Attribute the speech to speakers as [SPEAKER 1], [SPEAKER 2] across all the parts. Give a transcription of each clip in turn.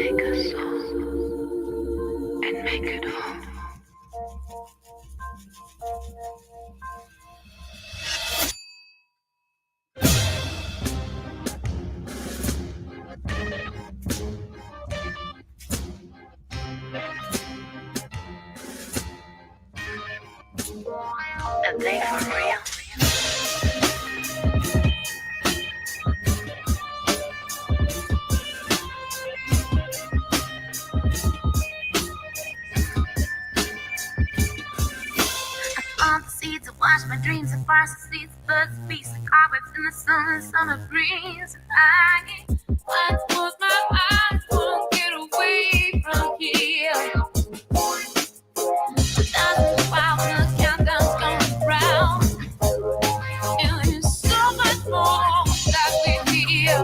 [SPEAKER 1] take a soul and make it whole. Are they for real?
[SPEAKER 2] On the seeds to wash my dreams and fire some seeds, birds, beasts, and cobwebs in the sun and summer breeze. And I once close my eyes, won't get away from here. That's why the countdown's going round. And there's so much more that we hear.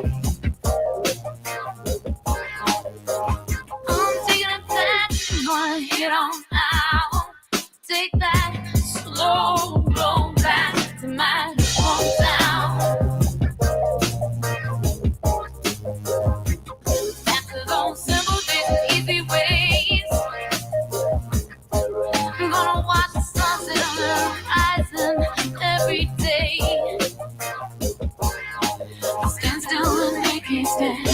[SPEAKER 2] I'm taking a back, gonna hit on out. Take that slow roll back to my hometown. After those simple days and easy ways, I'm gonna watch the sunset on the horizon every day. I'll stand still and make it stand.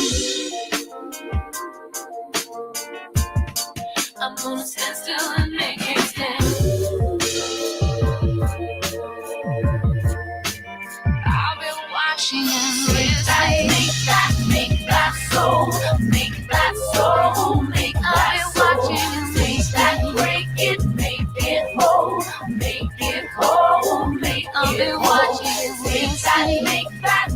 [SPEAKER 2] I'm gonna stand still and make it stand. I've been watching and listening. Make that soul, make that soul, make that soul. Make that, break it, make it whole, make it whole, make I've been watching and listening. Make that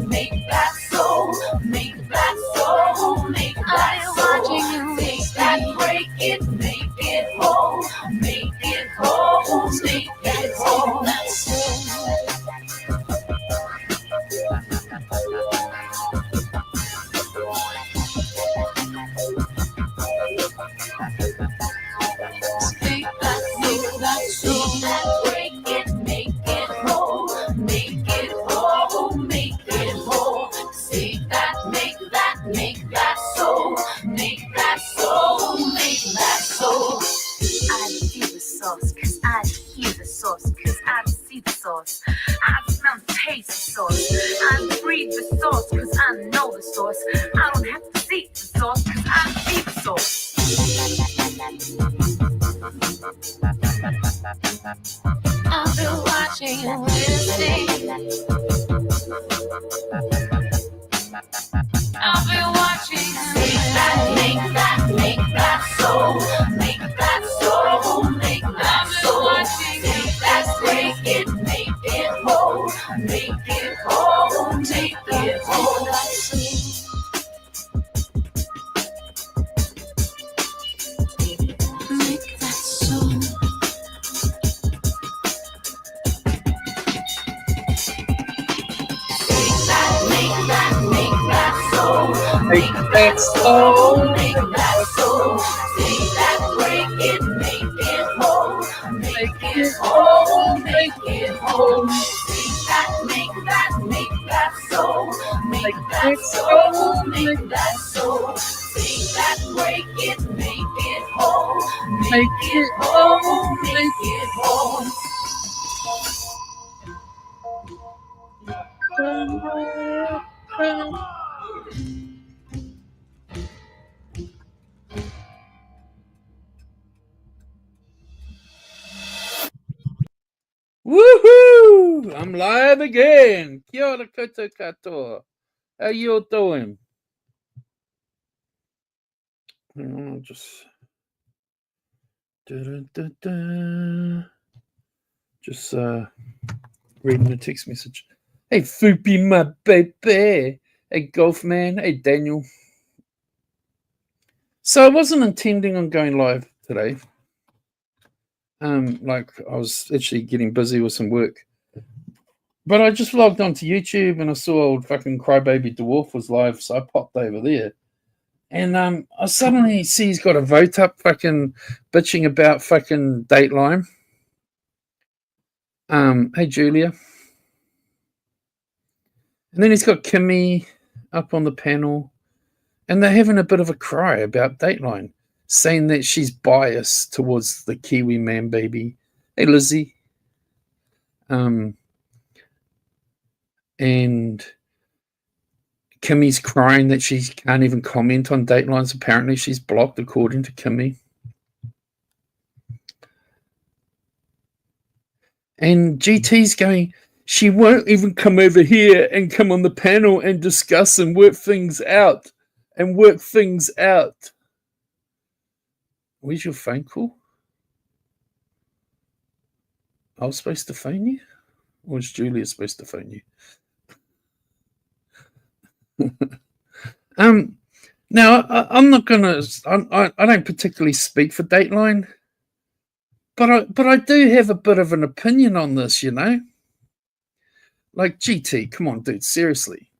[SPEAKER 2] soul, make that soul, make that soul. Make that, break it, make it whole, make it whole, make it whole. That soul. Cause I hear the sauce, cause I see the sauce, I smell and taste the sauce, I breathe the sauce, cause I know the sauce, I don't have to see the sauce, cause I see the sauce. I've been watching and listening. I've been watching and listening. Make that soul, make that soul, make that soul. Make that, break it, make it whole, make it whole, make it whole. Make that soul. Make that soul, make that soul, make that soul, make that, break it, make it whole, make it whole, make it whole. Make that soul, make that soul, make that soul, make that, break it, make it whole, make it whole, make it whole.
[SPEAKER 3] Woohoo! I'm live again. Kia ora koutou katoa. How you all doing? Hang on, I'll just... Just reading the text message. Hey, Fupi, my baby. Hey, Golf Man. Hey, Daniel. So I wasn't intending on going live today. Like I was actually getting busy with some work. But I just logged onto YouTube and I saw old fucking Crybaby Dwarf was live, so I popped over there. And I suddenly see he's got a vote up fucking bitching about fucking Dateline. Hey, Julia. And then he's got Kimmy up on the panel. And they're having a bit of a cry about Dateline, saying that she's biased towards the Kiwi man baby. Hey, Lizzie. And Kimmy's crying that she can't even comment on Datelines. Apparently she's blocked, according to Kimmy. And GT's going, she won't even come over here and come on the panel and discuss and work things out. Where's your phone call? I was supposed to phone you? Or was Julia supposed to phone you? Now, I'm not going to... I don't particularly speak for Dateline. But I do have a bit of an opinion on this, you know? Like, GT, come on, dude, seriously.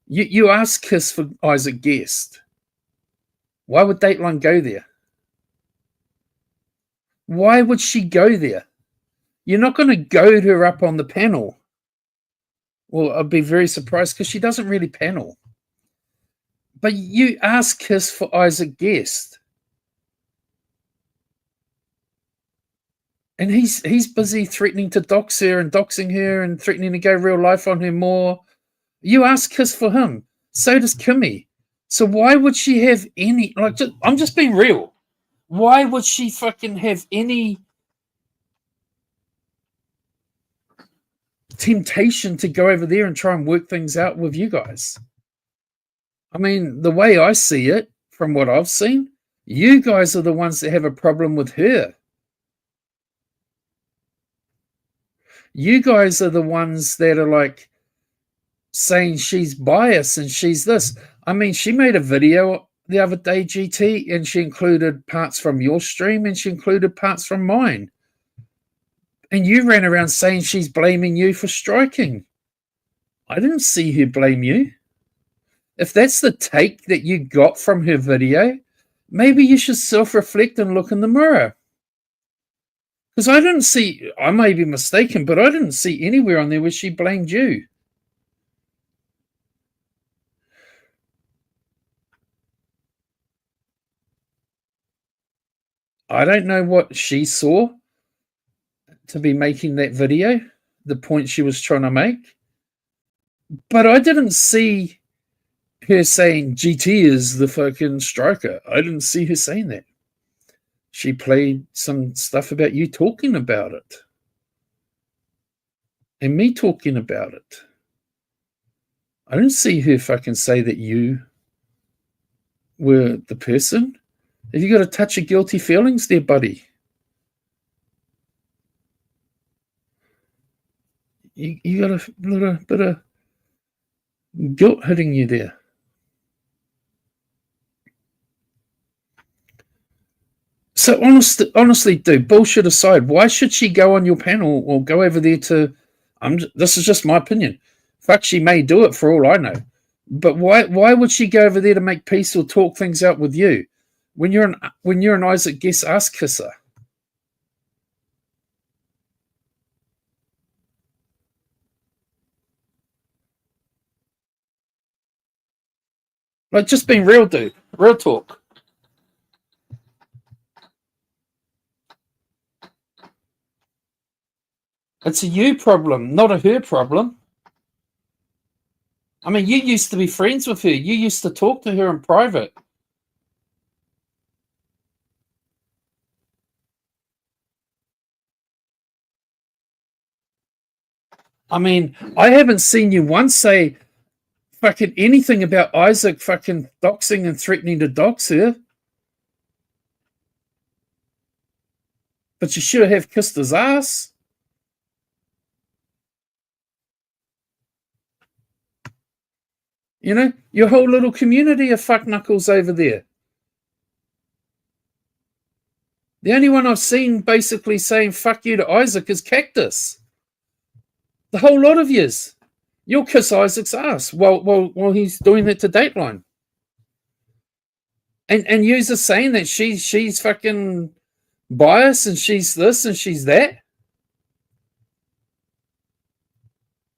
[SPEAKER 3] You asked Kiss for Isaac Guest. Why would Dateline go there? Why would she go there? You're not going to goad her up on the panel. Well, I'd be very surprised because she doesn't really panel. But you ask Kiss for Isaac Guest. And he's busy threatening to dox her and doxing her and threatening to go real life on her more. You ask Kiss for him. So does Kimmy. So why would she have any... I'm just being real. Why would she fucking have any temptation to go over there and try and work things out with you guys? I mean, the way I see it, from what I've seen, you guys are the ones that have a problem with her. You guys are the ones that are like saying she's biased and she's this. I mean, she made a video the other day, GT, and she included parts from your stream and she included parts from mine. And you ran around saying she's blaming you for striking. I didn't see her blame you. If that's the take that you got from her video, maybe you should self-reflect and look in the mirror. Because I didn't see, I may be mistaken, but I didn't see anywhere on there where she blamed you. I don't know what she saw to be making that video, the point she was trying to make. But I didn't see her saying GT is the fucking striker. I didn't see her saying that. She played some stuff about you talking about it. And me talking about it. I didn't see her fucking say that you were the person. Have you got a touch of guilty feelings there, buddy? You got a little bit of guilt hitting you there. So honestly, dude, bullshit aside, why should she go on your panel or go over there to... this is just my opinion. Fuck, she may do it for all I know. But why would she go over there to make peace or talk things out with you when you're an Isaac Guest ass kisser? Like, just being real, dude. Real talk. It's a you problem, not a her problem. I mean, you used to be friends with her. You used to talk to her in private. I mean, I haven't seen you once say fucking anything about Isaac fucking doxing and threatening to dox her. But you should have kissed his ass. You know, your whole little community of fuck knuckles over there. The only one I've seen basically saying fuck you to Isaac is Cactus. The whole lot of yous. You'll kiss Isaac's ass while he's doing it to Dateline. And yous are saying that she's fucking biased and she's this and she's that.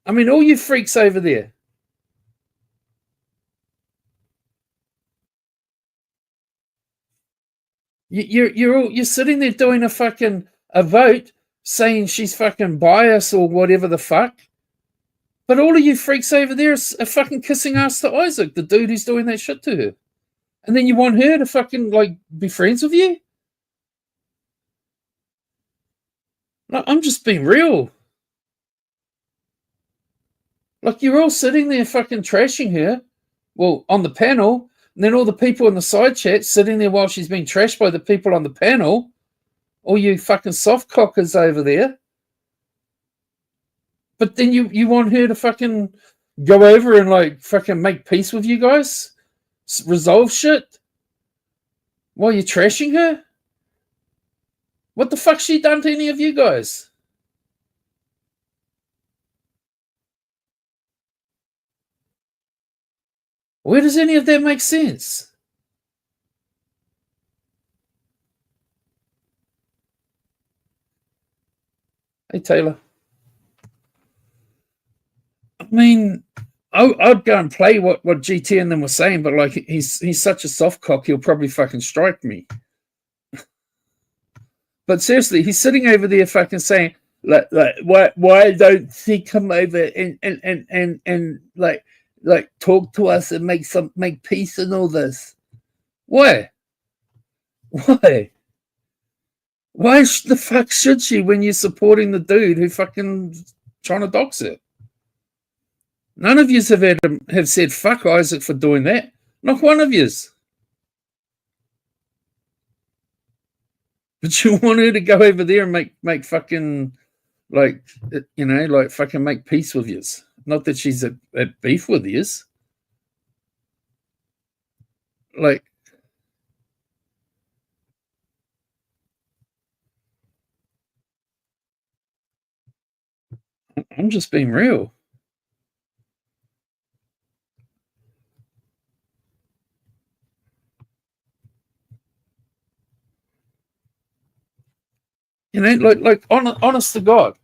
[SPEAKER 3] I mean, all you freaks over there. You're sitting there doing a vote saying she's fucking biased or whatever the fuck. But all of you freaks over there are fucking kissing ass to Isaac, the dude who's doing that shit to her. And then you want her to fucking like be friends with you? No, I'm just being real. Like, you're all sitting there fucking trashing her, well, on the panel, and then all the people in the side chat sitting there while she's being trashed by the people on the panel. All you fucking soft cockers over there. But then you want her to fucking go over and like fucking make peace with you guys? Resolve shit? While you're trashing her? What the fuck's she done to any of you guys? Where does any of that make sense? Hey, Taylor. I mean, I'd go and play what GT and them were saying, but like he's such a soft cock, he'll probably fucking strike me. But seriously, he's sitting over there fucking saying, like why don't she come over and like talk to us and make peace and all this? Why? Why the fuck should she when you're supporting the dude who fucking trying to dox it? None of you have said fuck Isaac for doing that. Not one of yous. But you want her to go over there and make fucking like, you know, like fucking make peace with yous. Not that she's at beef with yous. Like, I'm just being real. You know, like honest to God,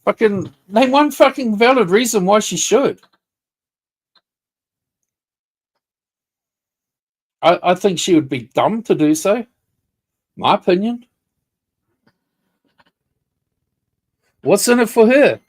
[SPEAKER 3] fucking name one fucking valid reason why she should. I think she would be dumb to do so. My opinion. What's in it for her?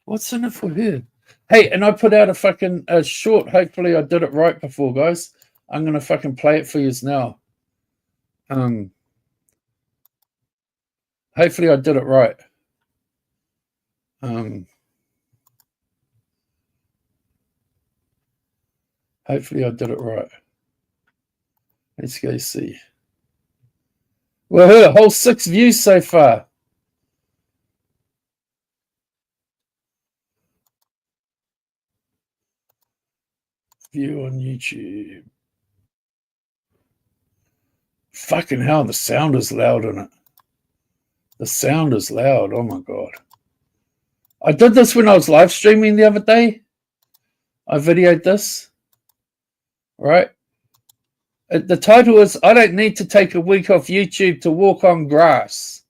[SPEAKER 3] What's in it for her? Hey, and I put out a short. Hopefully, I did it right before, guys. I'm gonna fucking play it for you now. Hopefully, I did it right. Hopefully, I did it right. Let's go see. Well, a whole 6 views so far. View on YouTube. Fucking hell, the sound is loud in it. The sound is loud. Oh my God. I did this when I was live streaming the other day. I videoed this. Right? The title is I don't need to take a week off YouTube to walk on grass.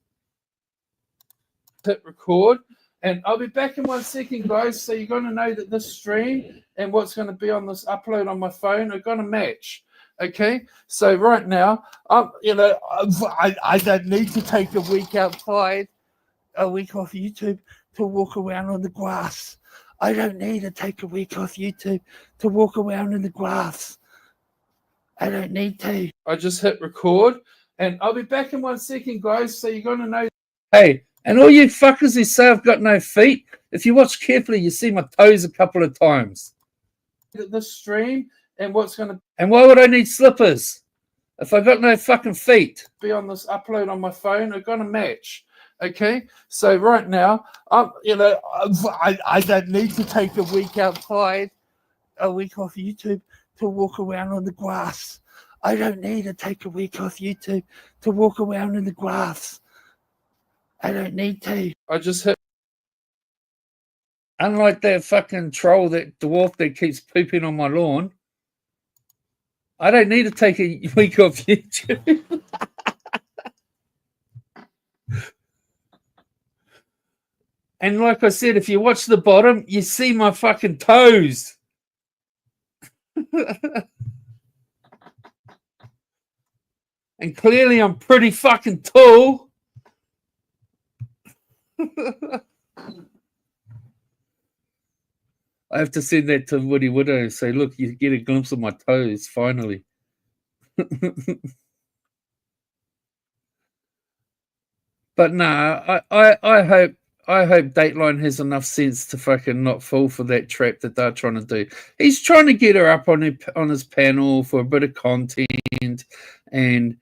[SPEAKER 3] Hit record. And I'll be back in 1 second, guys. So you're going to know that this stream and what's going to be on this upload on my phone are going to match. Okay? So right now, I don't need to take a week outside, a week off YouTube to walk around on the grass. I don't need to take a week off YouTube to walk around in the grass. I don't need to. I just hit record. And I'll be back in 1 second, guys. So you're going to know. Hey. And all you fuckers who say I've got no feet, if you watch carefully, you see my toes a couple of times. This stream and why would I need slippers if I got no fucking feet? Be on this upload on my phone, are gonna match. Okay, so right now, I don't need to take a week outside, a week off YouTube to walk around on the grass. I don't need to take a week off YouTube to walk around in the grass. I don't need to. I just hit. Unlike that fucking troll, that dwarf that keeps pooping on my lawn, I don't need to take a week off YouTube. And like I said, if you watch the bottom, you see my fucking toes. And clearly I'm pretty fucking tall. I have to send that to Woody Widow and say, look, you get a glimpse of my toes, finally. But no, I hope Dateline has enough sense to fucking not fall for that trap that they're trying to do. He's trying to get her up on his panel for a bit of content, and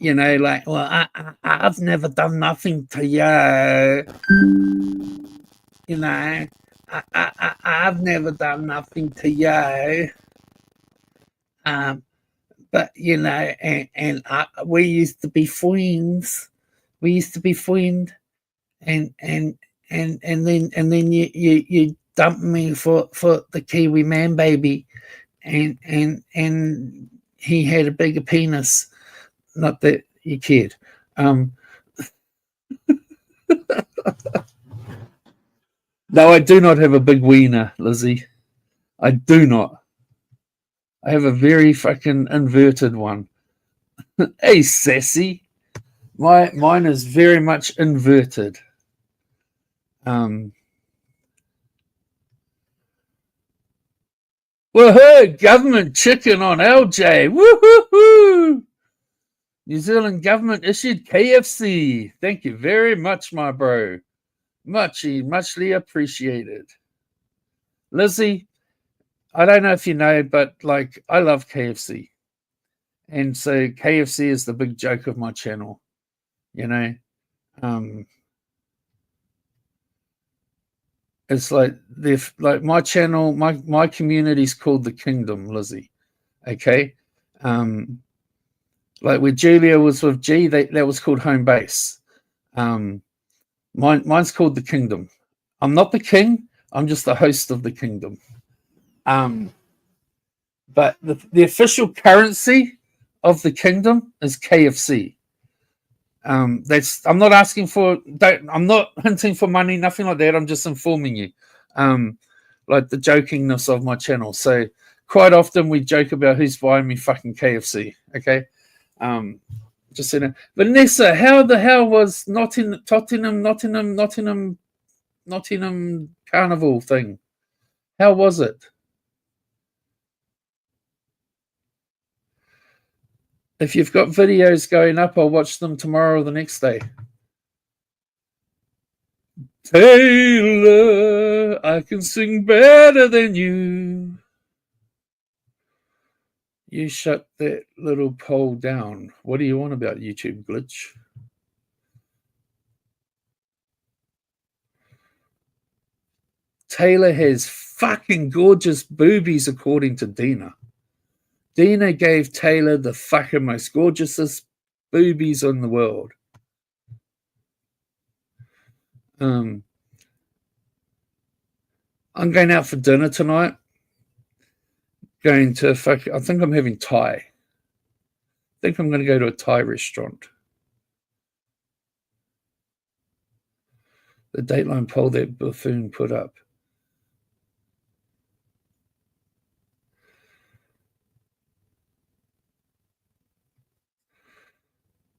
[SPEAKER 3] you know, like, well, I've never done nothing to you. You know, I've never done nothing to you. But you know, and we used to be friends. We used to be friends, and then you dumped me for the Kiwi man baby, and he had a bigger penis. Not that you cared. No, I do not have a big wiener, Lizzie. I do not. I have a very fucking inverted one. Hey, sassy. Mine is very much inverted. Well, hey, government chicken on LJ. Woo-hoo-hoo! New Zealand government issued KFC. Thank you very much, my bro. Muchly appreciated. Lizzie, I don't know if you know, but like, I love KFC. And so KFC is the big joke of my channel, you know. It's like my channel, my community is called the Kingdom, Lizzie. Okay. Like where Julia was with G, that was called Home Base. Mine's called the Kingdom. I'm not the king, I'm just the host of the Kingdom. But the official currency of the Kingdom is KFC. I'm not asking for, I'm not hinting for money, nothing like that. I'm just informing you, like the jokingness of my channel. So quite often we joke about who's buying me fucking KFC. Okay, just saying. Vanessa, how the hell was Nottingham Carnival thing? How was it? If you've got videos going up, I'll watch them tomorrow or the next day. Taylor, I can sing better than you. You shut that little poll down. What do you want about YouTube glitch? Taylor has fucking gorgeous boobies, according to Dina. Dina gave Taylor the fucking most gorgeousest boobies in the world. I'm going out for dinner tonight. I think I'm having Thai. I think I'm going to go to a Thai restaurant. The Dateline poll that buffoon put up.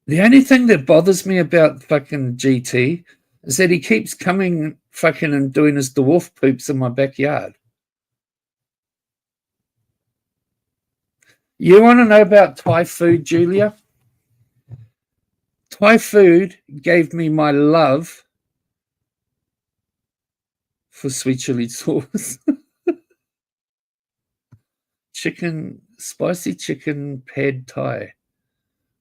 [SPEAKER 3] The only thing that bothers me about fucking GT is that he keeps coming fucking and doing his dwarf poops in my backyard. You want to know about Thai food, Julia? Thai food gave me my love for sweet chili sauce. Spicy chicken pad Thai.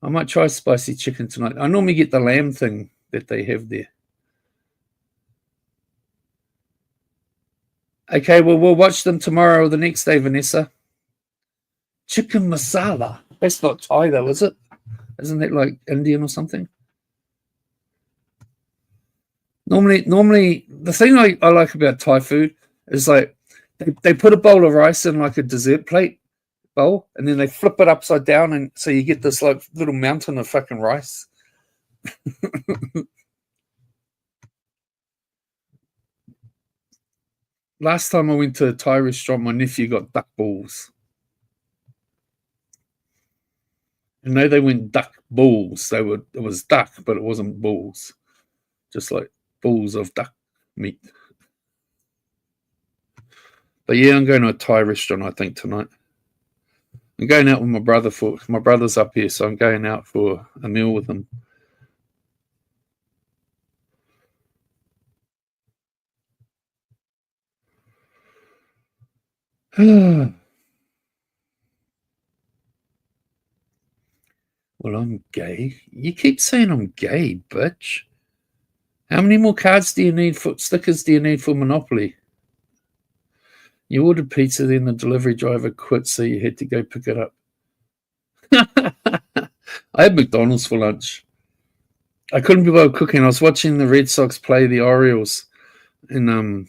[SPEAKER 3] I might try spicy chicken tonight. I normally get the lamb thing that they have there. Okay, well, we'll watch them tomorrow or the next day, Vanessa. Chicken masala. That's not Thai, though, is it? Isn't that like Indian or something? Normally, the thing I like about Thai food is like they put a bowl of rice in like a dessert plate bowl, and then they flip it upside down, and so you get this like little mountain of fucking rice. last time I went to a Thai restaurant, my nephew got duck balls. And no, they went duck balls. It was duck, but it wasn't balls. Just like balls of duck meat. But yeah, I'm going to a Thai restaurant, I think, tonight. I'm going out with my brother my brother's up here, so I'm going out for a meal with him. Well, I'm gay. You keep saying I'm gay, bitch. How many more cards do you need for stickers do you need for Monopoly? You ordered pizza, then the delivery driver quit, so you had to go pick it up. I had McDonald's for lunch. I couldn't be able cooking. I was watching the Red Sox play the Orioles, and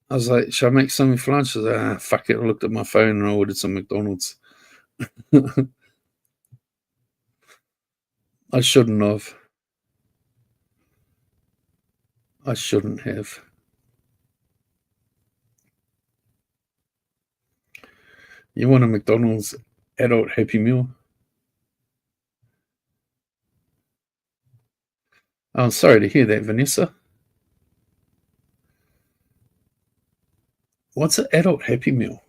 [SPEAKER 3] I was like, "Should I make something for lunch?" I was like, fuck it. I looked at my phone and I ordered some McDonald's. I shouldn't have. I shouldn't have. You want a McDonald's adult Happy Meal? Oh, I'm sorry to hear that, Vanessa. What's an adult Happy Meal?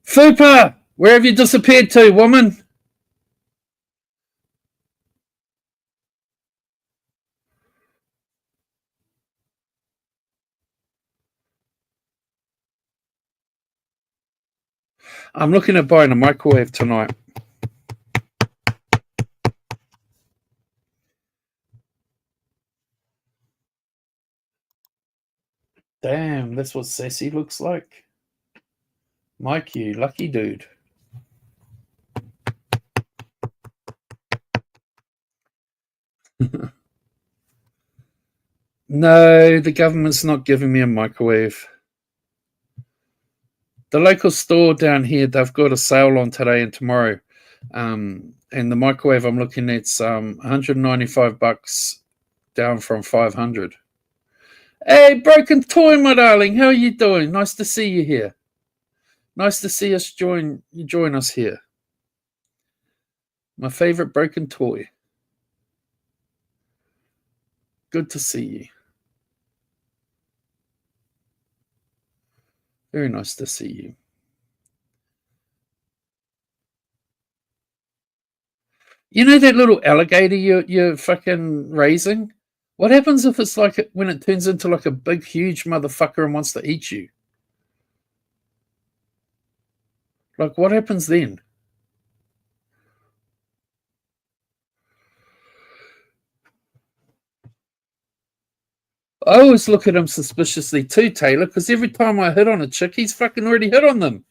[SPEAKER 3] Fupa! Where have you disappeared to, woman? I'm looking at buying a microwave tonight. Damn, that's what sassy looks like. Mike, you lucky dude. No, the government's not giving me a microwave. The local store down here, they've got a sale on today and tomorrow. And the microwave I'm looking at's $195 down from 500. Hey, Broken Toy, my darling, how are you doing? Nice to see you here. Nice to see us join us here. My favorite Broken Toy. Good to see you. Very nice to see you. You know that little alligator you're fucking raising? What happens if it's like when it turns into like a big, huge motherfucker and wants to eat you? Like, what happens then? I always look at him suspiciously too, Taylor, because every time I hit on a chick, he's fucking already hit on them.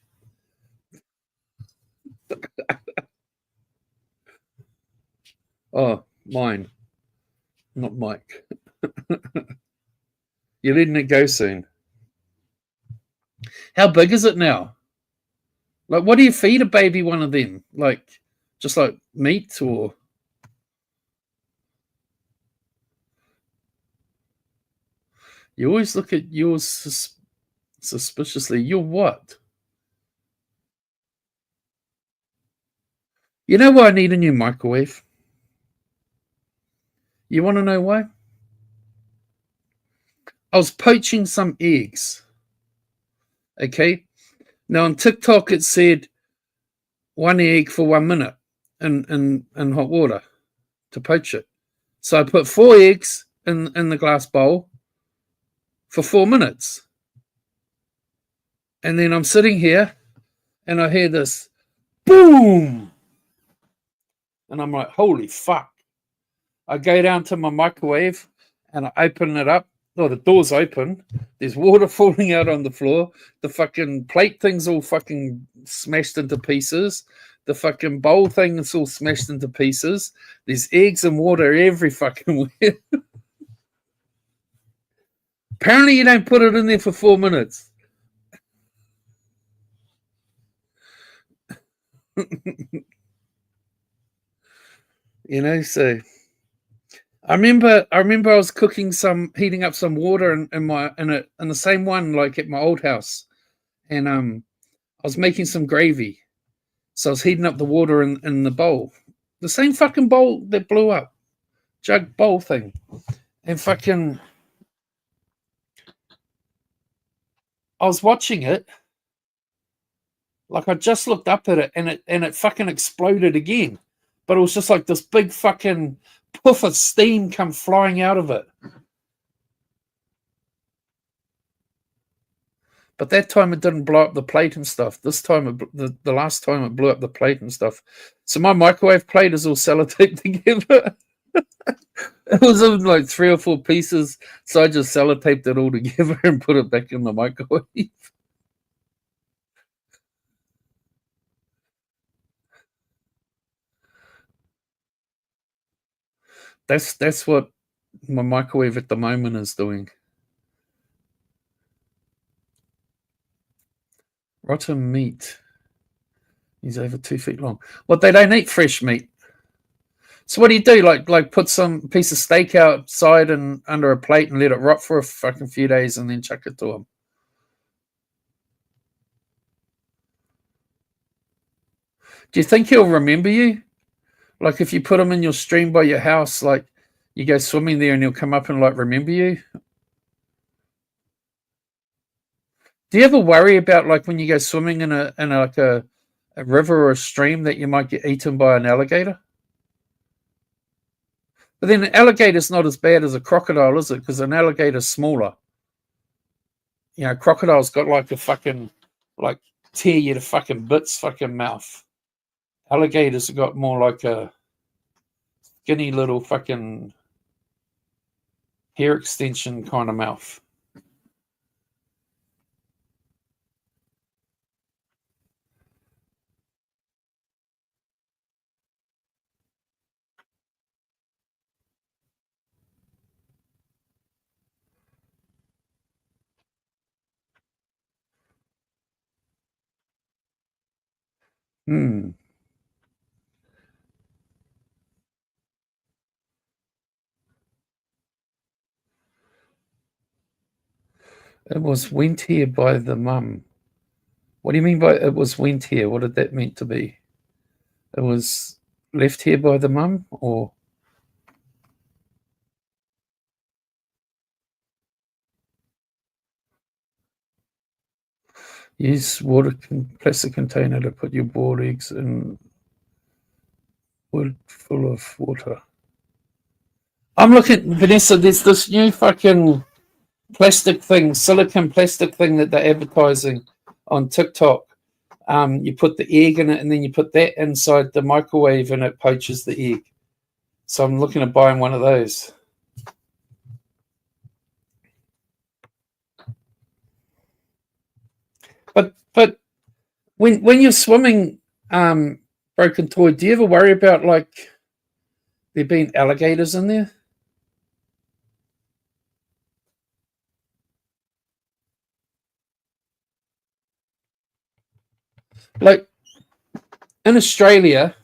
[SPEAKER 3] Oh, mine, not Mike. You're letting it go soon. How big is it now? Like, what do you feed a baby one of them? Like, just like meat or? You always look at yours suspiciously. You're what? You know why I need a new microwave? You want to know why? I was poaching some eggs. Okay. Now on TikTok it said 1 egg for 1 minute in hot water to poach it. So I put 4 eggs in the glass bowl for 4 minutes. And then I'm sitting here and I hear this boom. And I'm like, holy fuck. I go down to my microwave and I open it up. Oh, the door's open. There's water falling out on the floor. The fucking plate thing's all fucking smashed into pieces. The fucking bowl thing is all smashed into pieces. There's eggs and water every fucking where. Apparently you don't put it in there for 4 minutes. You know, so I remember I was heating up some water in the same one like at my old house, and I was making some gravy, so I was heating up the water in the bowl, the same fucking bowl that blew up, jug bowl thing, and fucking I was watching it, like I just looked up at it, and it fucking exploded again, but it was just like this big fucking puff of steam come flying out of it. But that time it didn't blow up the plate and stuff. This time, the last time it blew up the plate and stuff. So my microwave plate is all sellotaped together. It was in like 3 or 4 pieces. So I just sellotaped it all together and put it back in the microwave. That's what my microwave at the moment is doing. Rotten meat. He's over 2 feet long. Well, they don't eat fresh meat. So what do you do? Like put some piece of steak outside and under a plate and let it rot for a fucking few days and then chuck it to them. Do you think he'll remember you? Like if you put him in your stream by your house, like you go swimming there and he'll come up and like remember you? Do you ever worry about like when you go swimming in a river or a stream that you might get eaten by an alligator? But then an alligator's not as bad as a crocodile, is it? Because an alligator's smaller. You know, crocodile's got like a fucking like tear you to fucking bits fucking mouth. Alligators have got more like a skinny little fucking hair extension kind of mouth. Hmm. It was went here by the mum. What do you mean by it was went here? What did that mean to be? It was left here by the mum, or use plastic container to put your boiled eggs in wood full of water. I'm looking, Vanessa. There's this new fucking plastic thing, silicon plastic thing that they're advertising on TikTok. You put the egg in it, and then you put that inside the microwave, and it poaches the egg. So I'm looking at buying one of those. But when you're swimming, Broken Toy, do you ever worry about like there being alligators in there? Like in Australia,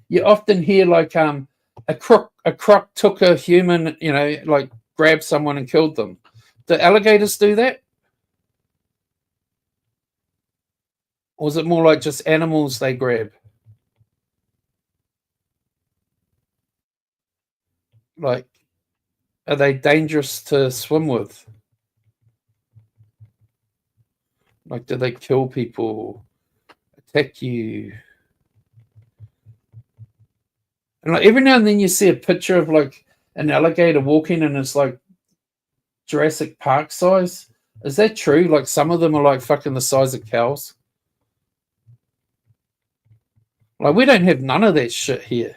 [SPEAKER 3] you often hear like a croc took a human, you know, like grabbed someone and killed them. Do alligators do that? Or is it more like just animals they grab? Like, are they dangerous to swim with? Like, do they kill people, attack you? And like every now and then you see a picture of like an alligator walking and it's like Jurassic Park size. Is that true? Like some of them are like fucking the size of cows. Like we don't have none of that shit here.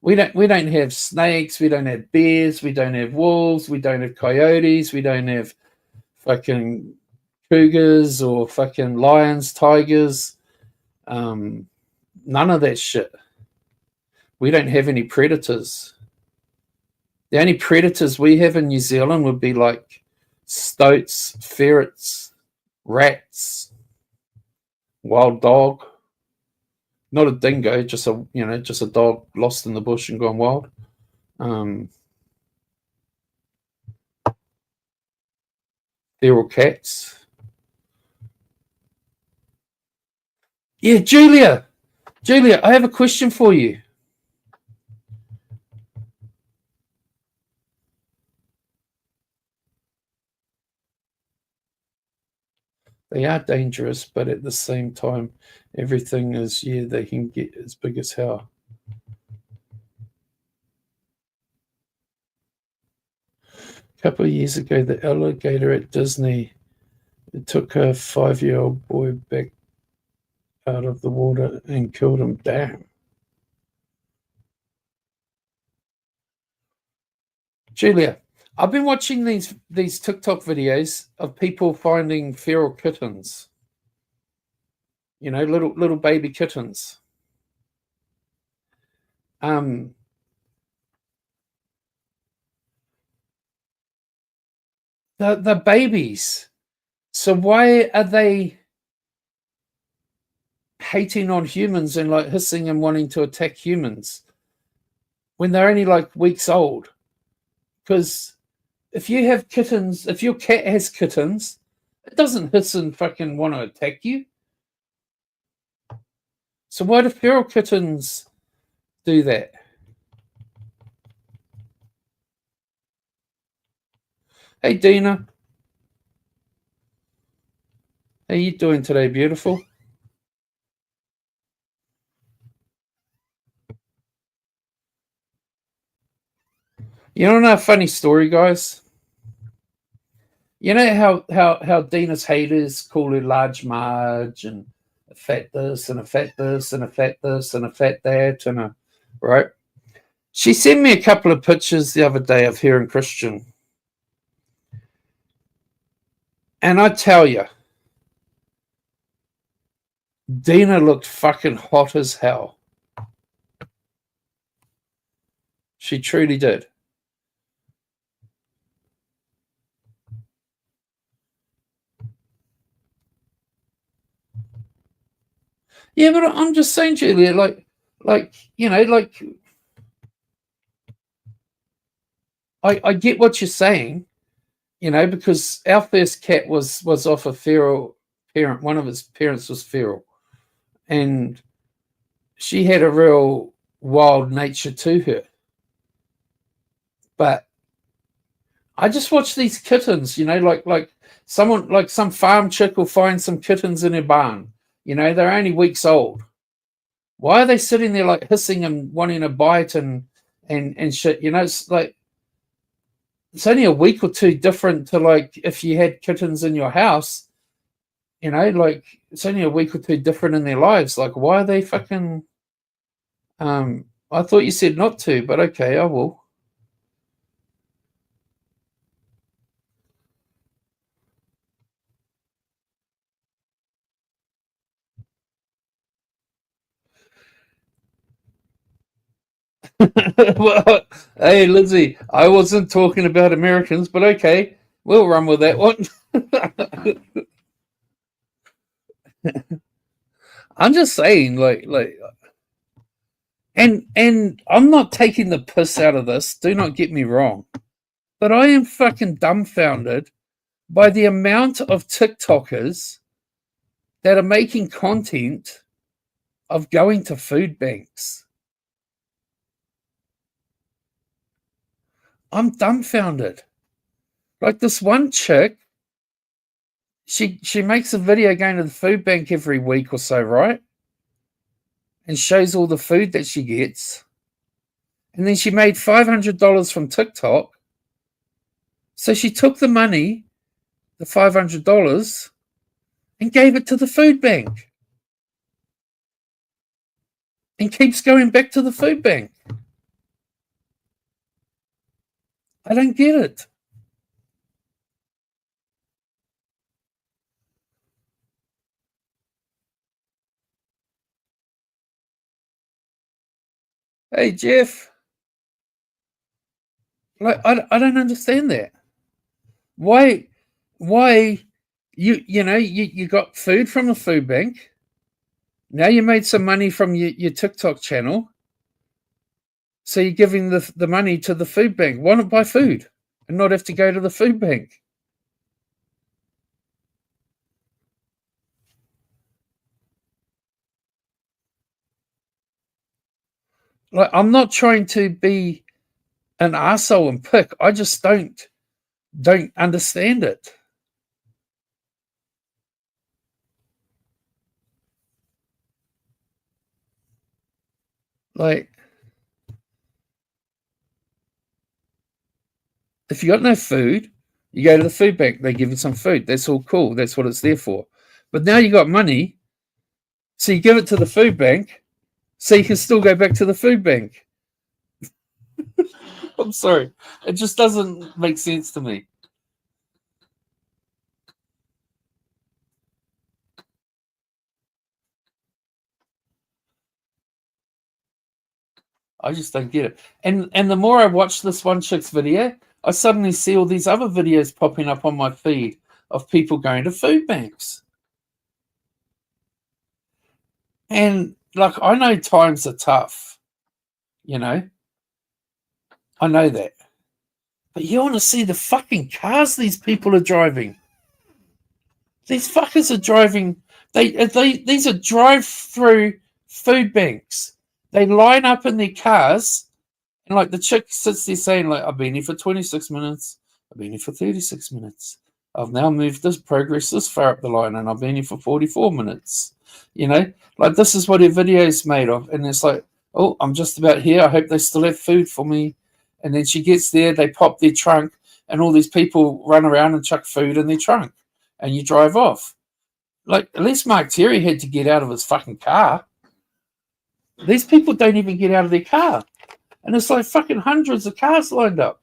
[SPEAKER 3] We don't have snakes, we don't have bears, we don't have wolves, we don't have coyotes, we don't have fucking cougars or fucking lions, tigers. None of that shit. We don't have any predators. The only predators we have in New Zealand would be like stoats, ferrets, rats, wild dog. Not a dingo, just a dog lost in the bush and gone wild. Feral cats. Yeah, Julia, I have a question for you. They are dangerous, but at the same time, everything is, they can get as big as hell. A couple of years ago, the alligator at Disney, it took a 5-year-old boy back out of the water and killed him. Damn. Julia, I've been watching these TikTok videos of people finding feral kittens. Little baby kittens. The babies. So why are they hating on humans and like hissing and wanting to attack humans when they're only like weeks old? Because if you have kittens, if your cat has kittens, it doesn't hiss and fucking want to attack you. So why do feral kittens do that? Hey, Dina. How you doing today, beautiful? You don't know a funny story, guys? You know how Dina's haters call her Large Marge and a fat this and a fat this and a fat this and a fat that and a right? She sent me a couple of pictures the other day of her and Christian. And I tell you, Dina looked fucking hot as hell. She truly did. Yeah, but I'm just saying, Julia, I get what you're saying, because our first cat was off a feral parent. One of his parents was feral, and she had a real wild nature to her. But I just watch these kittens, like someone, like some farm chick will find some kittens in her barn. They're only weeks old. Why are they sitting there like hissing and wanting a bite and shit? It's like it's only a week or two different to like if you had kittens in your house. Like it's only a week or two different in their lives. Like why are they fucking? I thought you said not to, but okay, I will. Well, hey, Lizzie, I wasn't talking about Americans, but okay, we'll run with that one. I'm just saying, and I'm not taking the piss out of this. Do not get me wrong, but I am fucking dumbfounded by the amount of TikTokers that are making content of going to food banks. I'm dumbfounded. Like this one chick, she makes a video going to the food bank every week or so, right? And shows all the food that she gets. And then she made $500 from TikTok. So she took the money, the $500, and gave it to the food bank. And keeps going back to the food bank. I don't get it. Hey, Jeff. Like, I don't understand that. Why you got food from a food bank, Now you made some money from your TikTok channel, so you're giving the money to the food bank. Why not buy food and not have to go to the food bank? Like, I'm not trying to be an arsehole and pick. I just don't understand it. Like, if you got no food, you go to the food bank. They give you some food. That's all cool. That's what it's there for. But now you got money, so you give it to the food bank, so you can still go back to the food bank. I'm sorry, it just doesn't make sense to me. I just don't get it. And the more I watch this one chick's video, I suddenly see all these other videos popping up on my feed of people going to food banks. And like, I know times are tough, you know. I know that. But you want to see the fucking cars these people are driving. These fuckers are driving. These are drive-through food banks. They line up in their cars, and like the chick sits there saying, like, I've been here for 26 minutes. I've been here for 36 minutes. I've now moved this progress this far up the line, and I've been here for 44 minutes. You know, like, this is what her video is made of. And it's like, oh, I'm just about here. I hope they still have food for me. And then she gets there, they pop their trunk, and all these people run around and chuck food in their trunk. And you drive off. Like, at least Mark Terry had to get out of his fucking car. These people don't even get out of their car. And it's like fucking hundreds of cars lined up.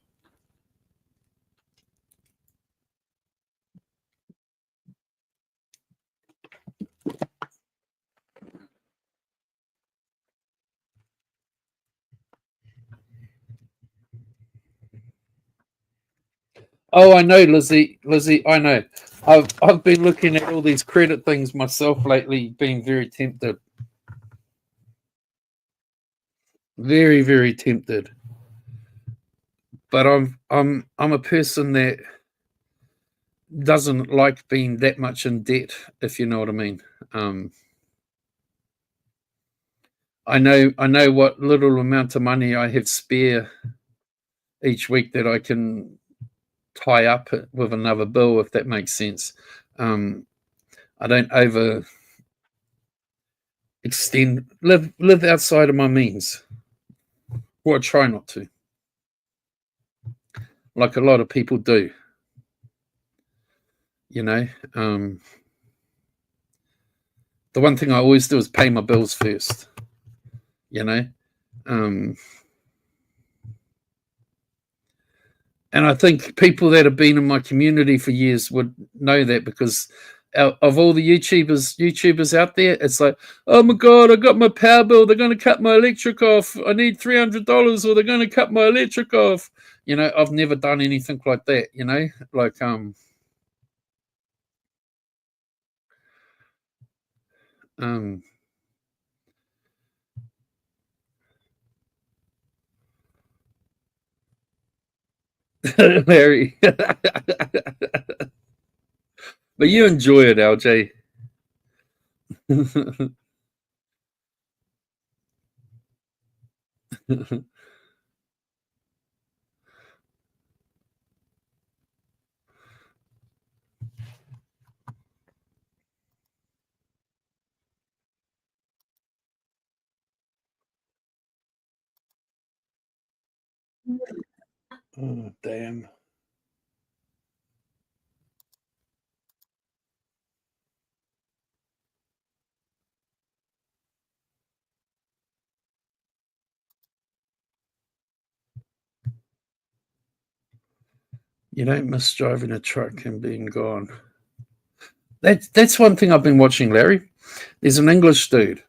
[SPEAKER 3] Oh, I know, Lizzie. Lizzie, I know. I've been looking at all these credit things myself lately, being very tempted. Very, very tempted. But I'm a person that doesn't like being that much in debt, if you know what I mean. I know what little amount of money I have spare each week that I can tie up with another bill, if that makes sense. I don't over extend, live outside of my means, or I try not to, like a lot of people do. You know, the one thing I always do is pay my bills first. You know, and I think people that have been in my community for years would know that, because of all the YouTubers out there, it's like, oh my god, I got my power bill. They're going to cut my electric off. I need $300, or they're going to cut my electric off. You know, I've never done anything like that. You know, like Larry. But you enjoy it, LJ. Oh, damn. You don't miss driving a truck and being gone. That's one thing I've been watching, Larry. There's an English dude,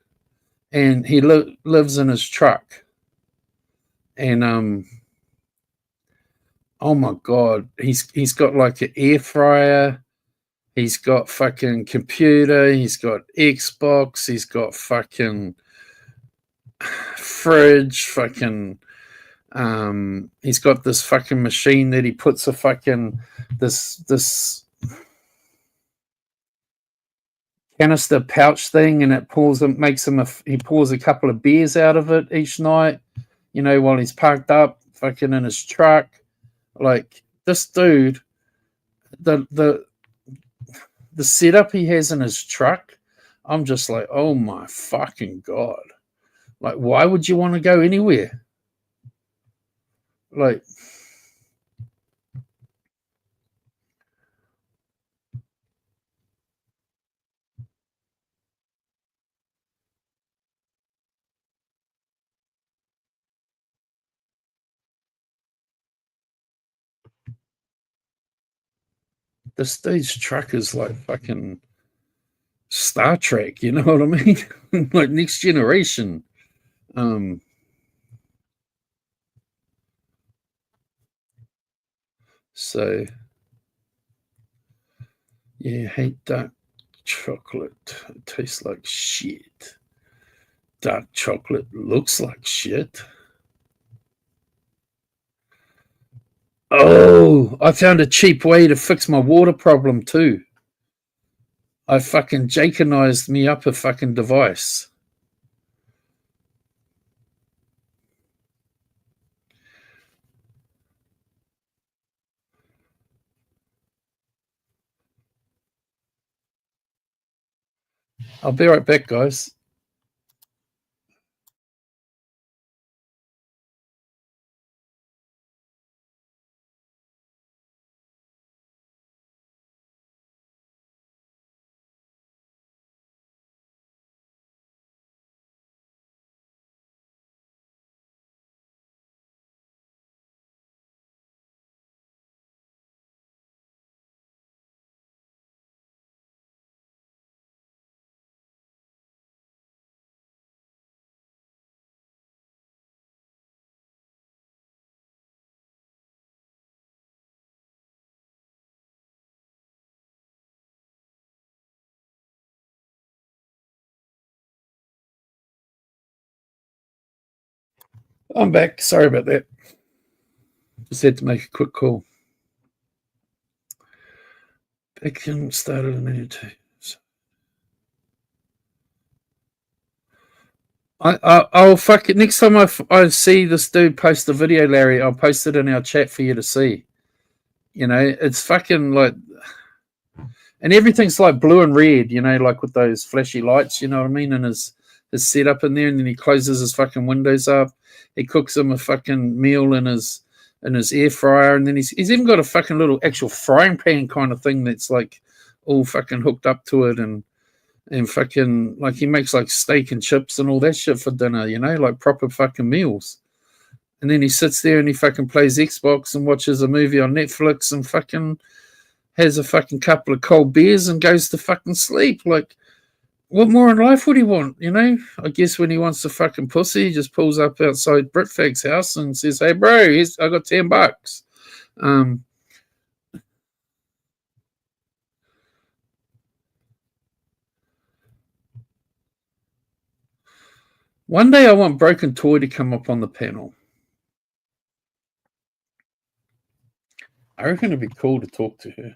[SPEAKER 3] and he lives in his truck. And oh my god, he's got like an air fryer. He's got fucking computer. He's got Xbox. He's got fucking fridge. Fucking. He's got this fucking machine that he puts a fucking this canister pouch thing, and it pours him, makes him he pours a couple of beers out of it each night. You know, while he's parked up, fucking in his truck. Like this dude, the setup he has in his truck, I'm just like, oh my fucking god! Like, why would you want to go anywhere? Like, this dude's truck is like fucking Star Trek. You know what I mean? Like Next Generation. So yeah, hate dark chocolate. It tastes like shit. Dark chocolate looks like shit. Oh, I found a cheap way to fix my water problem too. I fucking Jakenized me up a fucking device. I'll be right back, guys. I'm back. Sorry about that. Just had to make a quick call. Back in started a minute. I'll fuck it. Next time I see this dude post a video, Larry, I'll post it in our chat for you to see. You know, it's fucking like, and everything's like blue and red. You know, like with those flashy lights. You know what I mean? And his setup in there, and then he closes his fucking windows up. He cooks him a fucking meal in his air fryer, and then he's even got a fucking little actual frying pan kind of thing that's like all fucking hooked up to it, and fucking like he makes like steak and chips and all that shit for dinner, you know, like proper fucking meals. And then he sits there and he fucking plays Xbox and watches a movie on Netflix and fucking has a fucking couple of cold beers and goes to fucking sleep. Like, what more in life would he want, you know? I guess when he wants a fucking pussy, he just pulls up outside Britfag's house and says, hey, bro, I got $10. One day I want Broken Toy to come up on the panel. I reckon it'd be cool to talk to her.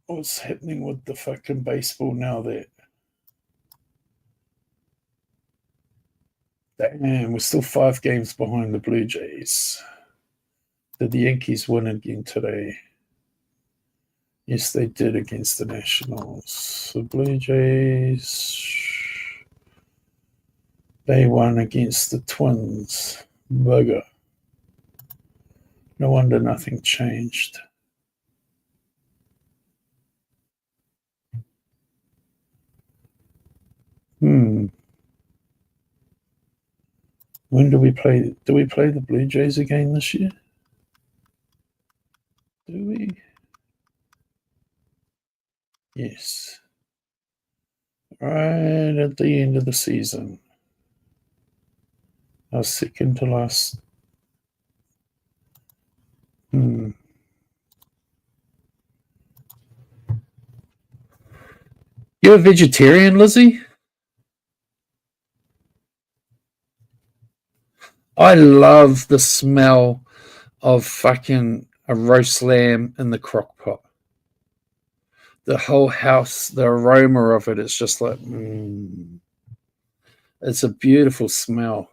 [SPEAKER 3] What's happening with the fucking baseball now that? Damn, we're still 5 games behind the Blue Jays. Did the Yankees win again today? Yes, they did against the Nationals. The Blue Jays, they won against the Twins. Bugger. No wonder nothing changed. When do we play? Do we play the Blue Jays again this year? Do we? Yes. Right at the end of the season. Our second to last. You a vegetarian, Lizzie? I love the smell of fucking a roast lamb in the crock pot. The whole house, the aroma of it, it's just like, it's a beautiful smell.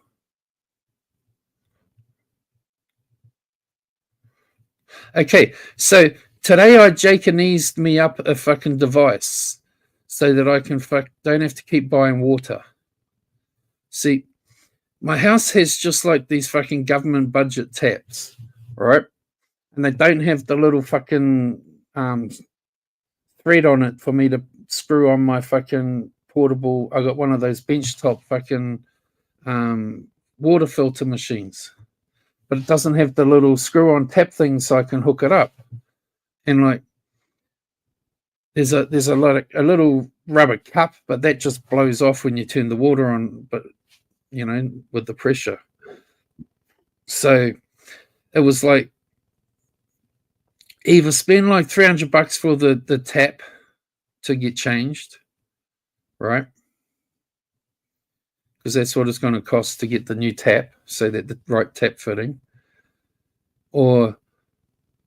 [SPEAKER 3] Okay, so today I Japanese me up a fucking device so that I can don't have to keep buying water. See, my house has just like these fucking government budget taps, right? And they don't have the little fucking thread on it for me to screw on my fucking portable. I got one of those benchtop fucking water filter machines, but it doesn't have the little screw on tap thing so I can hook it up. And like, there's a little rubber cup, but that just blows off when you turn the water on. But you know, with the pressure. So it was like either spend like $300 for the tap to get changed, right? Because that's what it's going to cost to get the new tap, so that the right tap fitting, or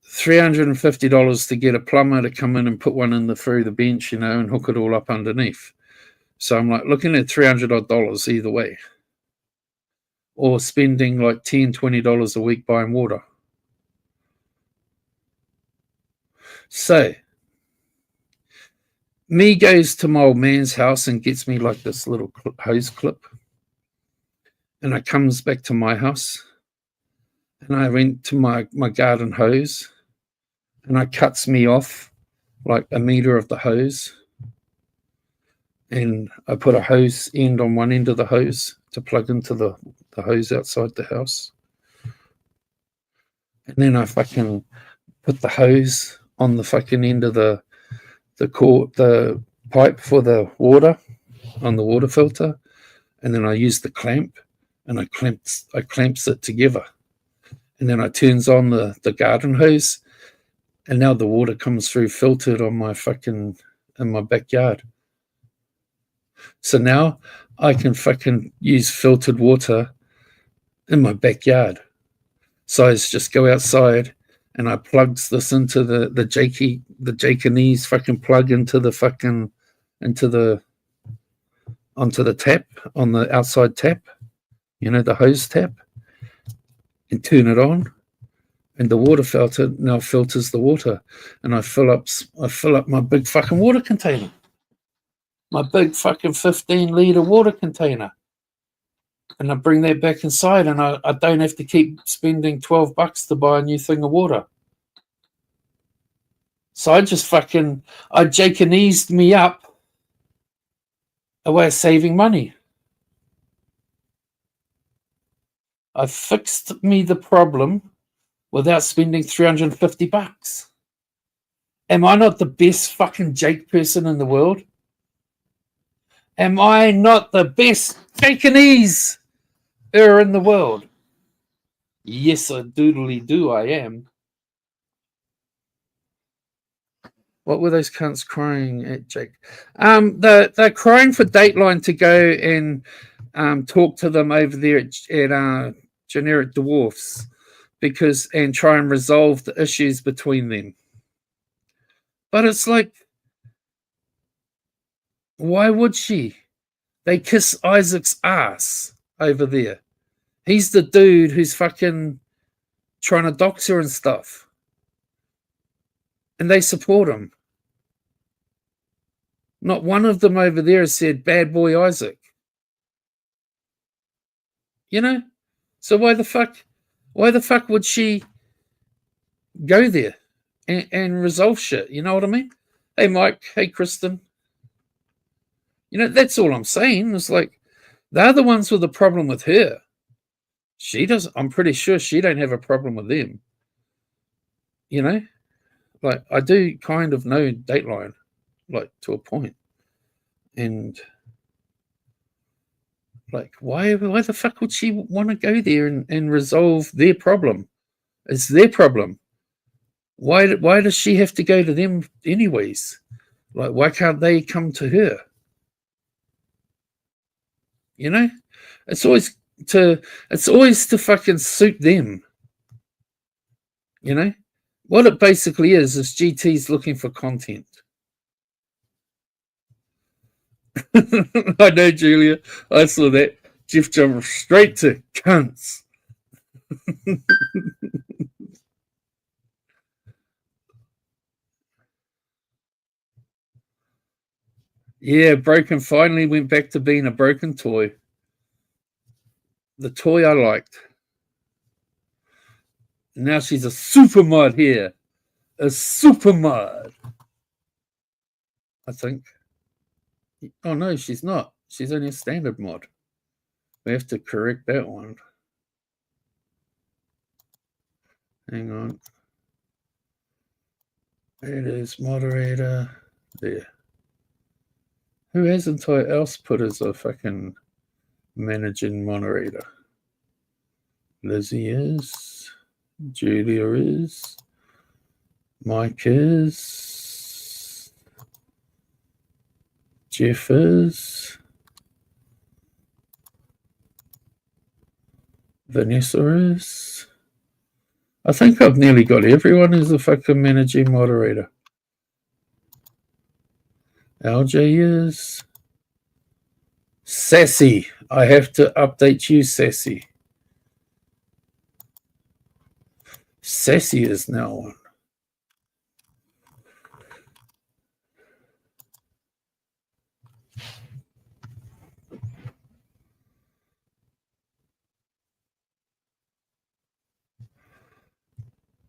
[SPEAKER 3] $350 to get a plumber to come in and put one in through the bench, you know, and hook it all up underneath. So I'm like looking at $300 either way, or spending like $10-20 a week buying water. So me goes to my old man's house and gets me like this little hose clip, and I comes back to my house, and I went to my garden hose, and I cuts me off like a meter of the hose, and I put a hose end on one end of the hose to plug into the hose outside the house, and then I fucking put the hose on the fucking end of the pipe for the water on the water filter, and then I use the clamp and I clamps it together, and then I turns on the garden hose, and now the water comes through filtered on my fucking in my backyard. So now I can fucking use filtered water in my backyard. So I just go outside and I plugs this into the Japanese fucking plug into the fucking onto the tap, on the outside tap, you know, the hose tap, and turn it on, and the water filter now filters the water, and I fill up my big fucking water container, my big fucking 15-liter water container, and I bring that back inside, and I don't have to keep spending $12 to buy a new thing of water. So I Japanesed me up a way of saving money. I fixed me the problem without spending $350. Am I not the best fucking Jake person in the world? Am I not the best Japanese in the world? Yes, I doodly do, I am. What were those cunts crying at, Jake? They're crying for Dateline to go and talk to them over there at Generic Dwarfs, and try and resolve the issues between them. But it's like, why would she? They kiss Isaac's ass over there. He's the dude who's fucking trying to dox her and stuff. And they support him. Not one of them over there has said, bad boy Isaac. You know? So why the fuck would she go there and resolve shit? You know what I mean? Hey, Mike. Hey, Kristen. You know, that's all I'm saying. It's like, they're the ones with a problem with her. She doesn't. I'm pretty sure she don't have a problem with them. You know? Like, I do kind of know Dateline, like, to a point. And, like, why the fuck would she want to go there and resolve their problem? It's their problem. Why does she have to go to them anyways? Like, why can't they come to her? You know, it's always to fucking suit them. You know, what it basically is GT's looking for content. I know, Julia. I saw that. Jeff jumped straight to cunts. Yeah, Broken finally went back to being a broken toy. The toy I liked. Now she's a super mod here. A super mod. I think. Oh, no, she's not. She's only a standard mod. We have to correct that one. Hang on. It is moderator. There. Who hasn't I else put as a fucking managing moderator? Lizzie is. Julia is. Mike is. Jeff is. Vanessa is. I think I've nearly got everyone as a fucking managing moderator. LJ is. Sassy. I have to update you, Sassy. Sassy is now on.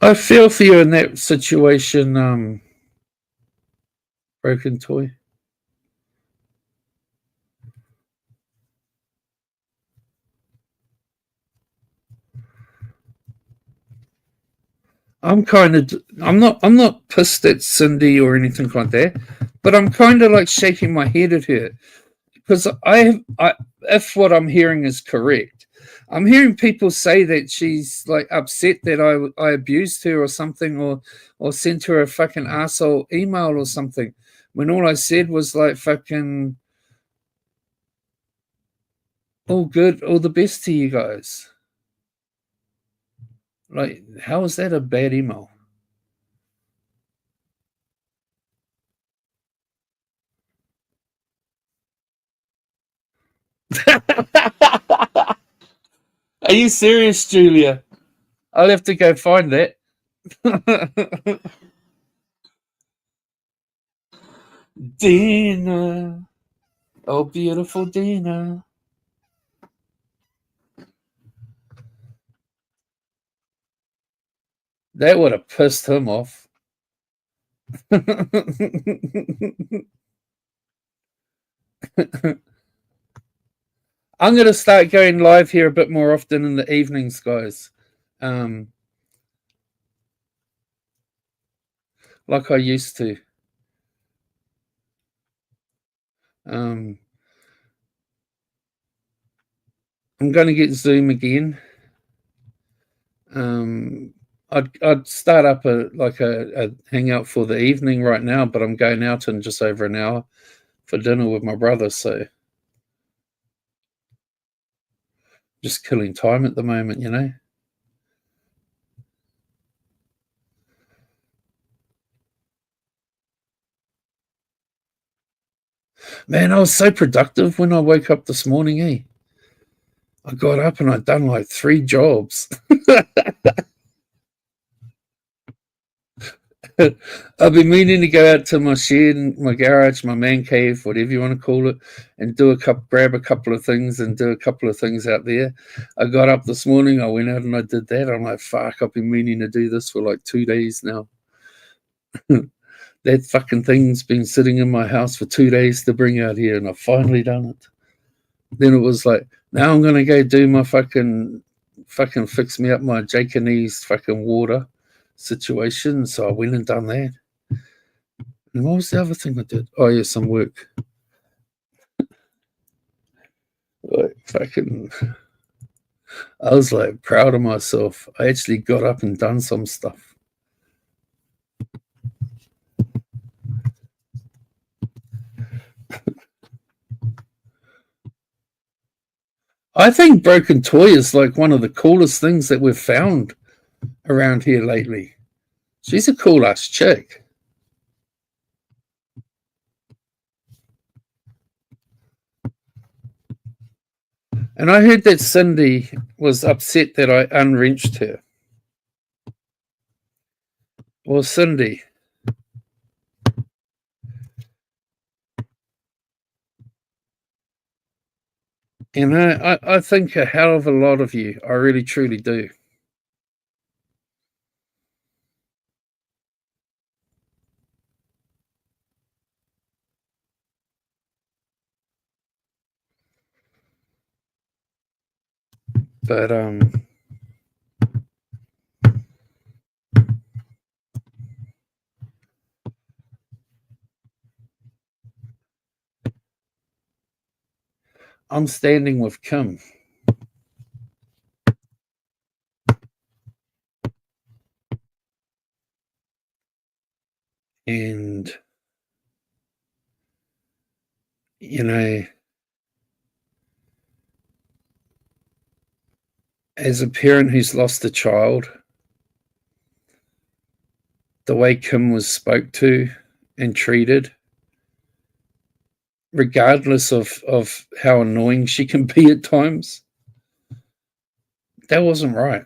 [SPEAKER 3] I feel for you in that situation, Broken Toy. I'm not pissed at Cindy or anything like that, but I'm kind of like shaking my head at her because if what I'm hearing is correct, I'm hearing people say that she's like upset that I abused her or something, or sent her a fucking asshole email or something, when all I said was like fucking all good, all the best to you guys. Like, how is that a bad email? Are you serious, Julia? I'll have to go find that. Dina. Oh, beautiful Dina. That would have pissed him off. I'm going to start going live here a bit more often in the evenings, guys. Like I used to. I'm going to get Zoom again. I'd start up a hangout for the evening right now, but I'm going out in just over an hour for dinner with my brother, so just killing time at the moment, you know. Man, I was so productive when I woke up this morning, eh? I got up and I'd done like 3 jobs. I've been meaning to go out to my shed, my garage, my man cave, whatever you want to call it, and grab a couple of things and do a couple of things out there. I got up this morning, I went out and I did that. I'm like, fuck, I've been meaning to do this for like 2 days now. That fucking thing's been sitting in my house for 2 days to bring out here, and I've finally done it. Then it was like, now I'm going to go do my fucking fix me up my Japanese fucking water situation. So I went and done that. And what was the other thing I did? Oh yeah, some work. Like fucking, I was like proud of myself. I actually got up and done some stuff. I think Broken Toy is like one of the coolest things that we've found around here lately. She's a cool ass chick. And I heard that Cindy was upset that I unwrenched her. Well, Cindy, you know, I think a hell of a lot of you. I really, truly do. But I'm standing with Kim. And, you know, as a parent who's lost a child, the way Kim was spoke to and treated, regardless of how annoying she can be at times, that wasn't right.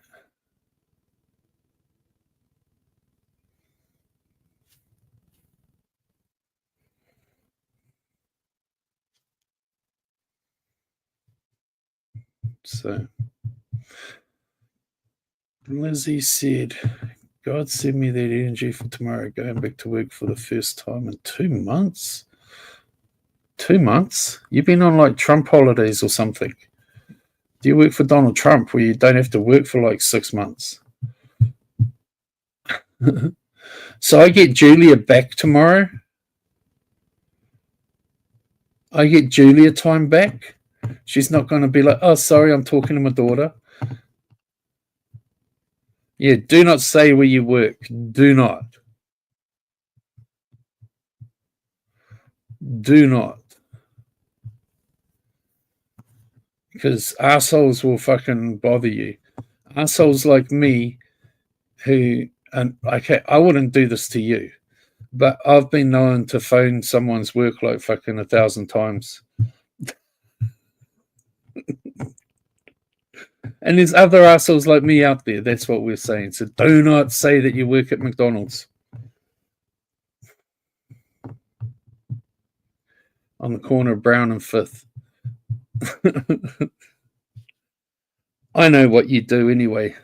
[SPEAKER 3] So Lizzie said, God send me that energy for tomorrow, going back to work for the first time in 2 months. 2 months? You've been on like Trump holidays or something. Do you work for Donald Trump where you don't have to work for like 6 months? So I get Julia back tomorrow. I get Julia time back. She's not going to be like, oh, sorry, I'm talking to my daughter. Yeah, do not say where you work. Do not. Do not. Because assholes will fucking bother you. Assholes like me who, and okay, I wouldn't do this to you, but I've been known to phone someone's work like fucking 1,000 times. And there's other assholes like me out there. That's what we're saying. So do not say that you work at McDonald's. On the corner of Brown and Fifth. I know what you do anyway,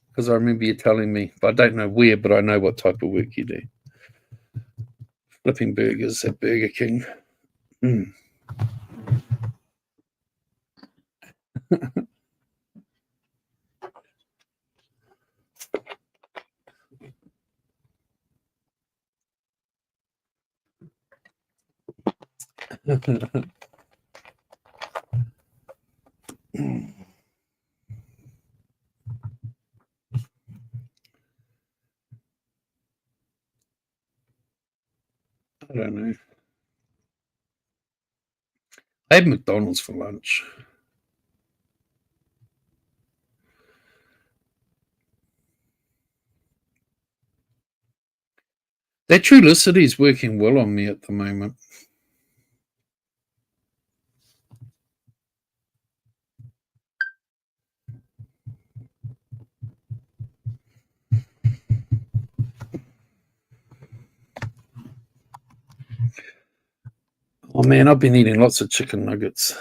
[SPEAKER 3] because I remember you telling me, but I don't know where, but I know what type of work you do. Flipping burgers at Burger King. Mm. I don't know. I had McDonald's for lunch. That Trulicity is working well on me at the moment. Oh man, I've been eating lots of chicken nuggets.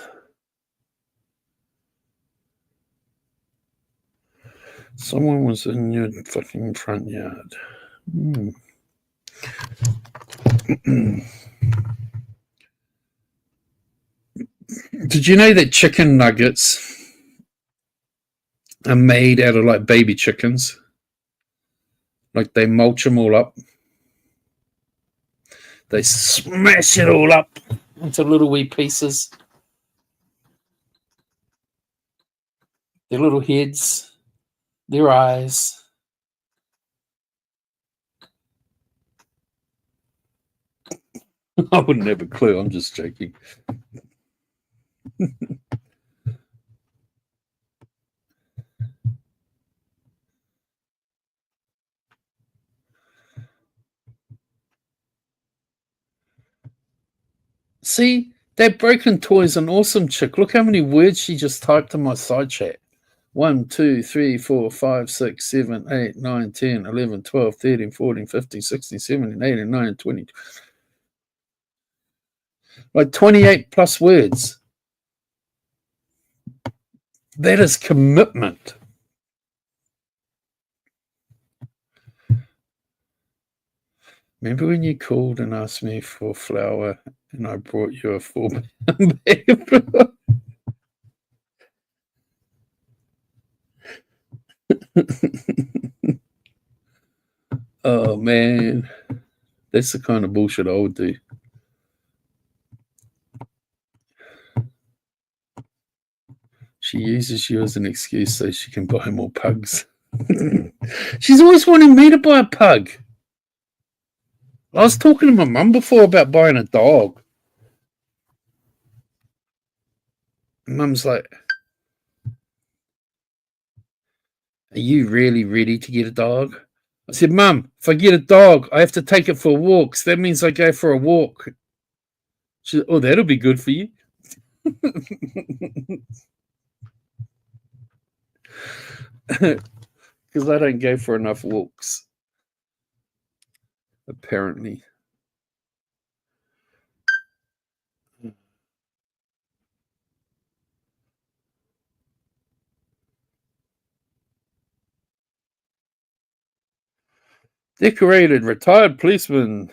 [SPEAKER 3] Someone was in your fucking front yard. Mm. Did you know that chicken nuggets are made out of like baby chickens? Like they mulch them all up. They smash it all up into little wee pieces. Their little heads, their eyes. I wouldn't have a clue. I'm just joking. See, that broken toy is an awesome chick. Look how many words she just typed in my side chat. 1, 2, 3, 4, 5, 6, 7, 8, 9, 10, 11, 12, 13, 14, 15, 16, 17, 18, 19, 20. Like 28 plus words. That is commitment. Remember when you called and asked me for flour and I brought you a 4-pound bag of flour? Oh, man. That's the kind of bullshit I would do. She uses you as an excuse so she can buy more pugs. She's always wanting me to buy a pug. I was talking to my mum before about buying a dog. Mum's like, are you really ready to get a dog? I said, Mum, if I get a dog, I have to take it for walks. That means I go for a walk. She said, oh, that'll be good for you. Because I don't go for enough walks, apparently. Decorated retired policeman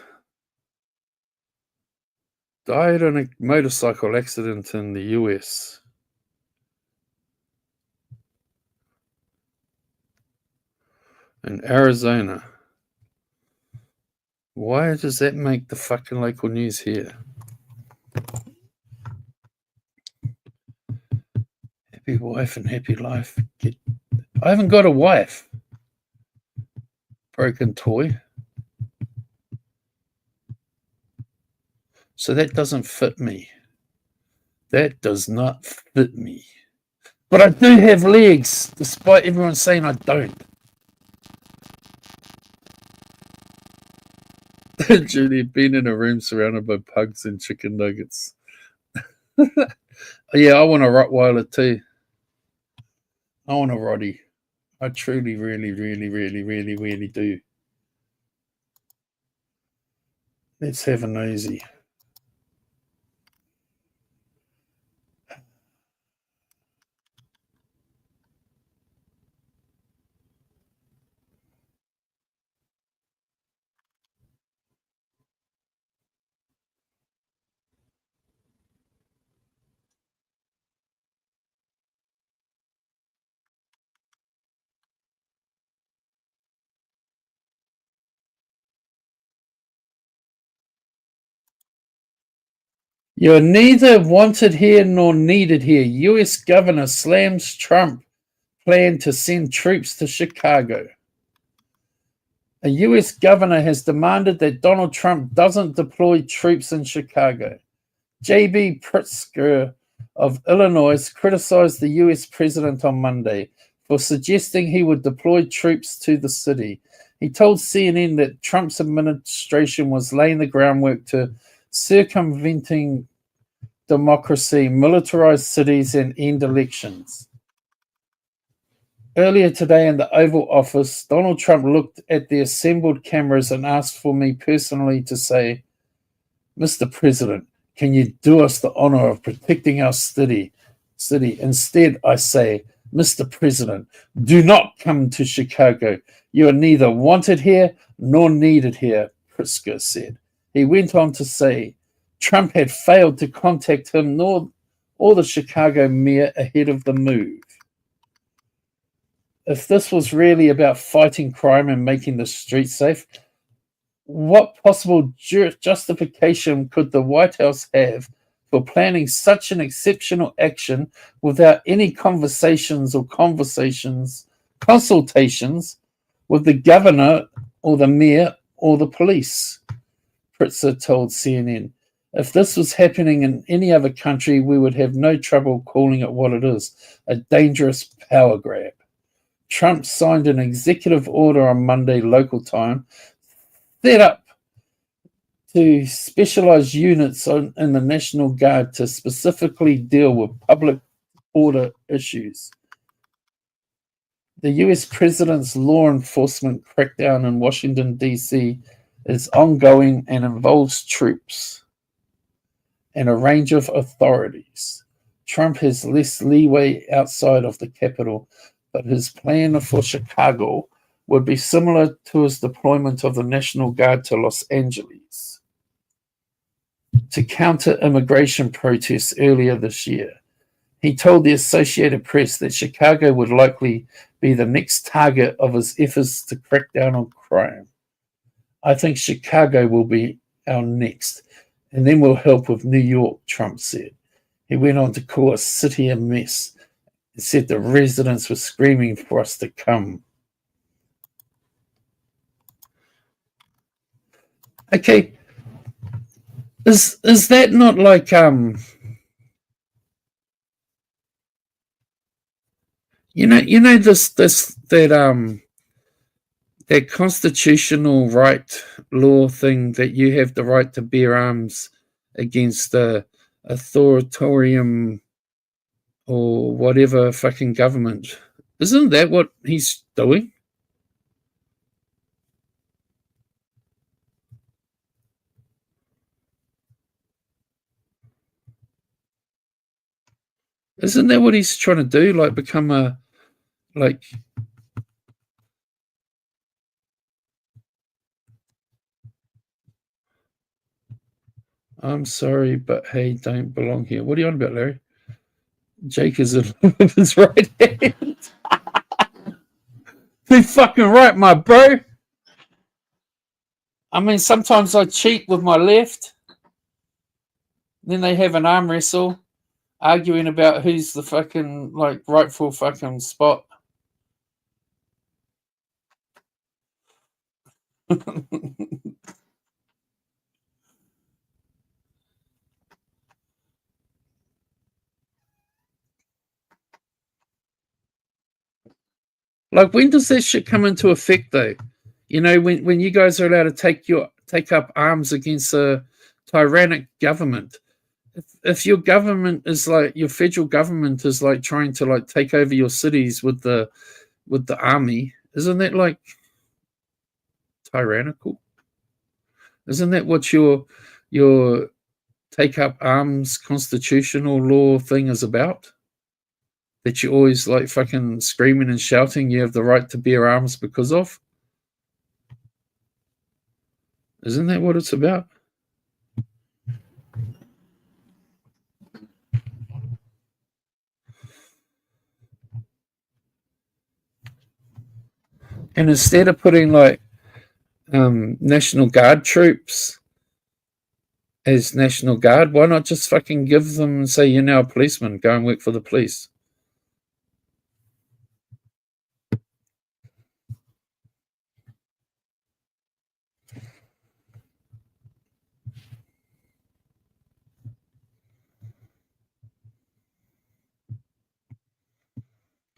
[SPEAKER 3] died in a motorcycle accident in the US. In Arizona. Why does that make the fucking local news here? Happy wife and happy life. I haven't got a wife. Broken toy. So that doesn't fit me. That does not fit me. But I do have legs, despite everyone saying I don't. Julie, been in a room surrounded by pugs and chicken nuggets. Yeah, I want a Rottweiler too. I want a Roddy. I truly, really, really, really, really, really do. Let's have a nosy. You're neither wanted here nor needed here. U.S. governor slams Trump plan to send troops to Chicago. A U.S. governor has demanded that Donald Trump doesn't deploy troops in Chicago. J.B. Pritzker of Illinois criticized the U.S. president on Monday for suggesting he would deploy troops to the city. He told CNN that Trump's administration was laying the groundwork to circumventing democracy, militarize cities, and end elections. Earlier today in the Oval Office, Donald Trump looked at the assembled cameras and asked for me personally to say, Mr. President, can you do us the honor of protecting our city? Instead, I say, Mr. President, do not come to Chicago. You are neither wanted here nor needed here, Pritzker said. He went on to say, Trump had failed to contact him or the Chicago mayor ahead of the move. If this was really about fighting crime and making the streets safe, what possible justification could the White House have for planning such an exceptional action without any consultations with the governor or the mayor or the police? Pritzker told CNN. If this was happening in any other country, we would have no trouble calling it what it is, a dangerous power grab. Trump signed an executive order on Monday local time set up to specialized units in the National Guard to specifically deal with public order issues. The US president's law enforcement crackdown in Washington, D.C. is ongoing and involves troops and a range of authorities. Trump has less leeway outside of the Capitol, but his plan for Chicago would be similar to his deployment of the National Guard to Los Angeles to counter immigration protests earlier this year. He told the Associated Press that Chicago would likely be the next target of his efforts to crack down on crime. I think Chicago will be our next, and then we'll help with New York, Trump said. He went on to call a city a mess and said the residents were screaming for us to come. Okay, is that not like that constitutional right law thing that you have the right to bear arms against the authoritarian or whatever fucking government? Isn't that what he's doing? Isn't that what he's trying to do? Like become a like. I'm sorry, but hey, don't belong here. What are you on about, Larry? Jake is in his right hand. Too fucking right, my bro. I mean, sometimes I cheat with my left. Then they have an arm wrestle, arguing about who's the fucking like rightful fucking spot. Like, when does that shit come into effect, though? You know, when you guys are allowed to take up arms against a tyrannic government. If your government is like your federal government is like trying to like take over your cities with the army, isn't that like tyrannical? Isn't that what your take up arms constitutional law thing is about? That you're always like fucking screaming and shouting you have the right to bear arms because of? Isn't that what it's about? And instead of putting like National Guard troops as National Guard, why not just fucking give them and say, you're now a policeman, go and work for the police?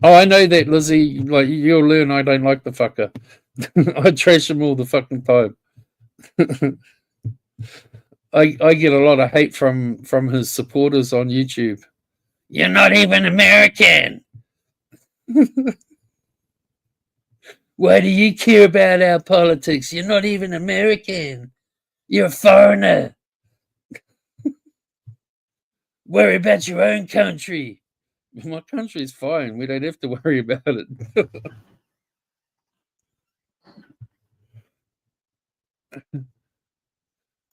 [SPEAKER 3] Oh, I know that, Lizzie. Like, you'll learn I don't like the fucker. I trash him all the fucking time. I get a lot of hate from his supporters on YouTube. You're not even American. Why do you care about our politics? You're not even American. You're a foreigner. Worry about your own country. My country's fine. We don't have to worry about it.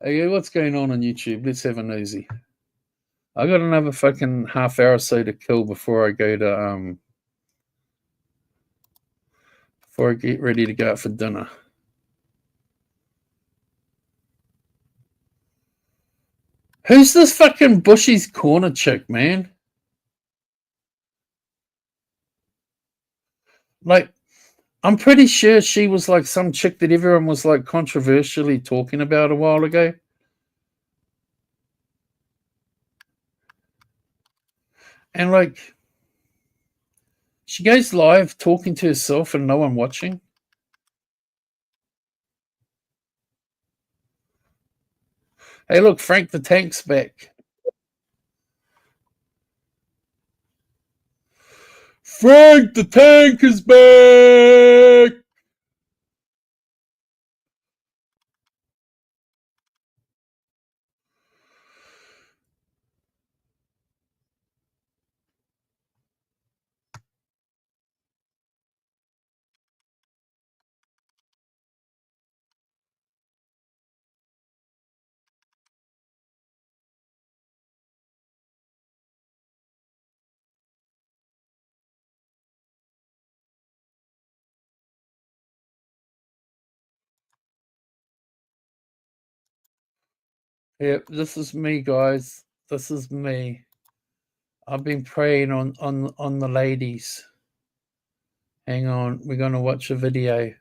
[SPEAKER 3] Hey, what's going on YouTube? Let's have a nosy. I got another fucking half hour or so to kill before I go to before I get ready to go out for dinner. Who's this fucking Bushy's Corner chick, man? Like, I'm pretty sure she was like some chick that everyone was like controversially talking about a while ago. And like, she goes live talking to herself and no one watching. Hey, look, Frank the Tank's back. Frank the Tank is back. Yep, this is me, guys. This is me. I've been preying on the ladies. Hang on, we're gonna watch a video.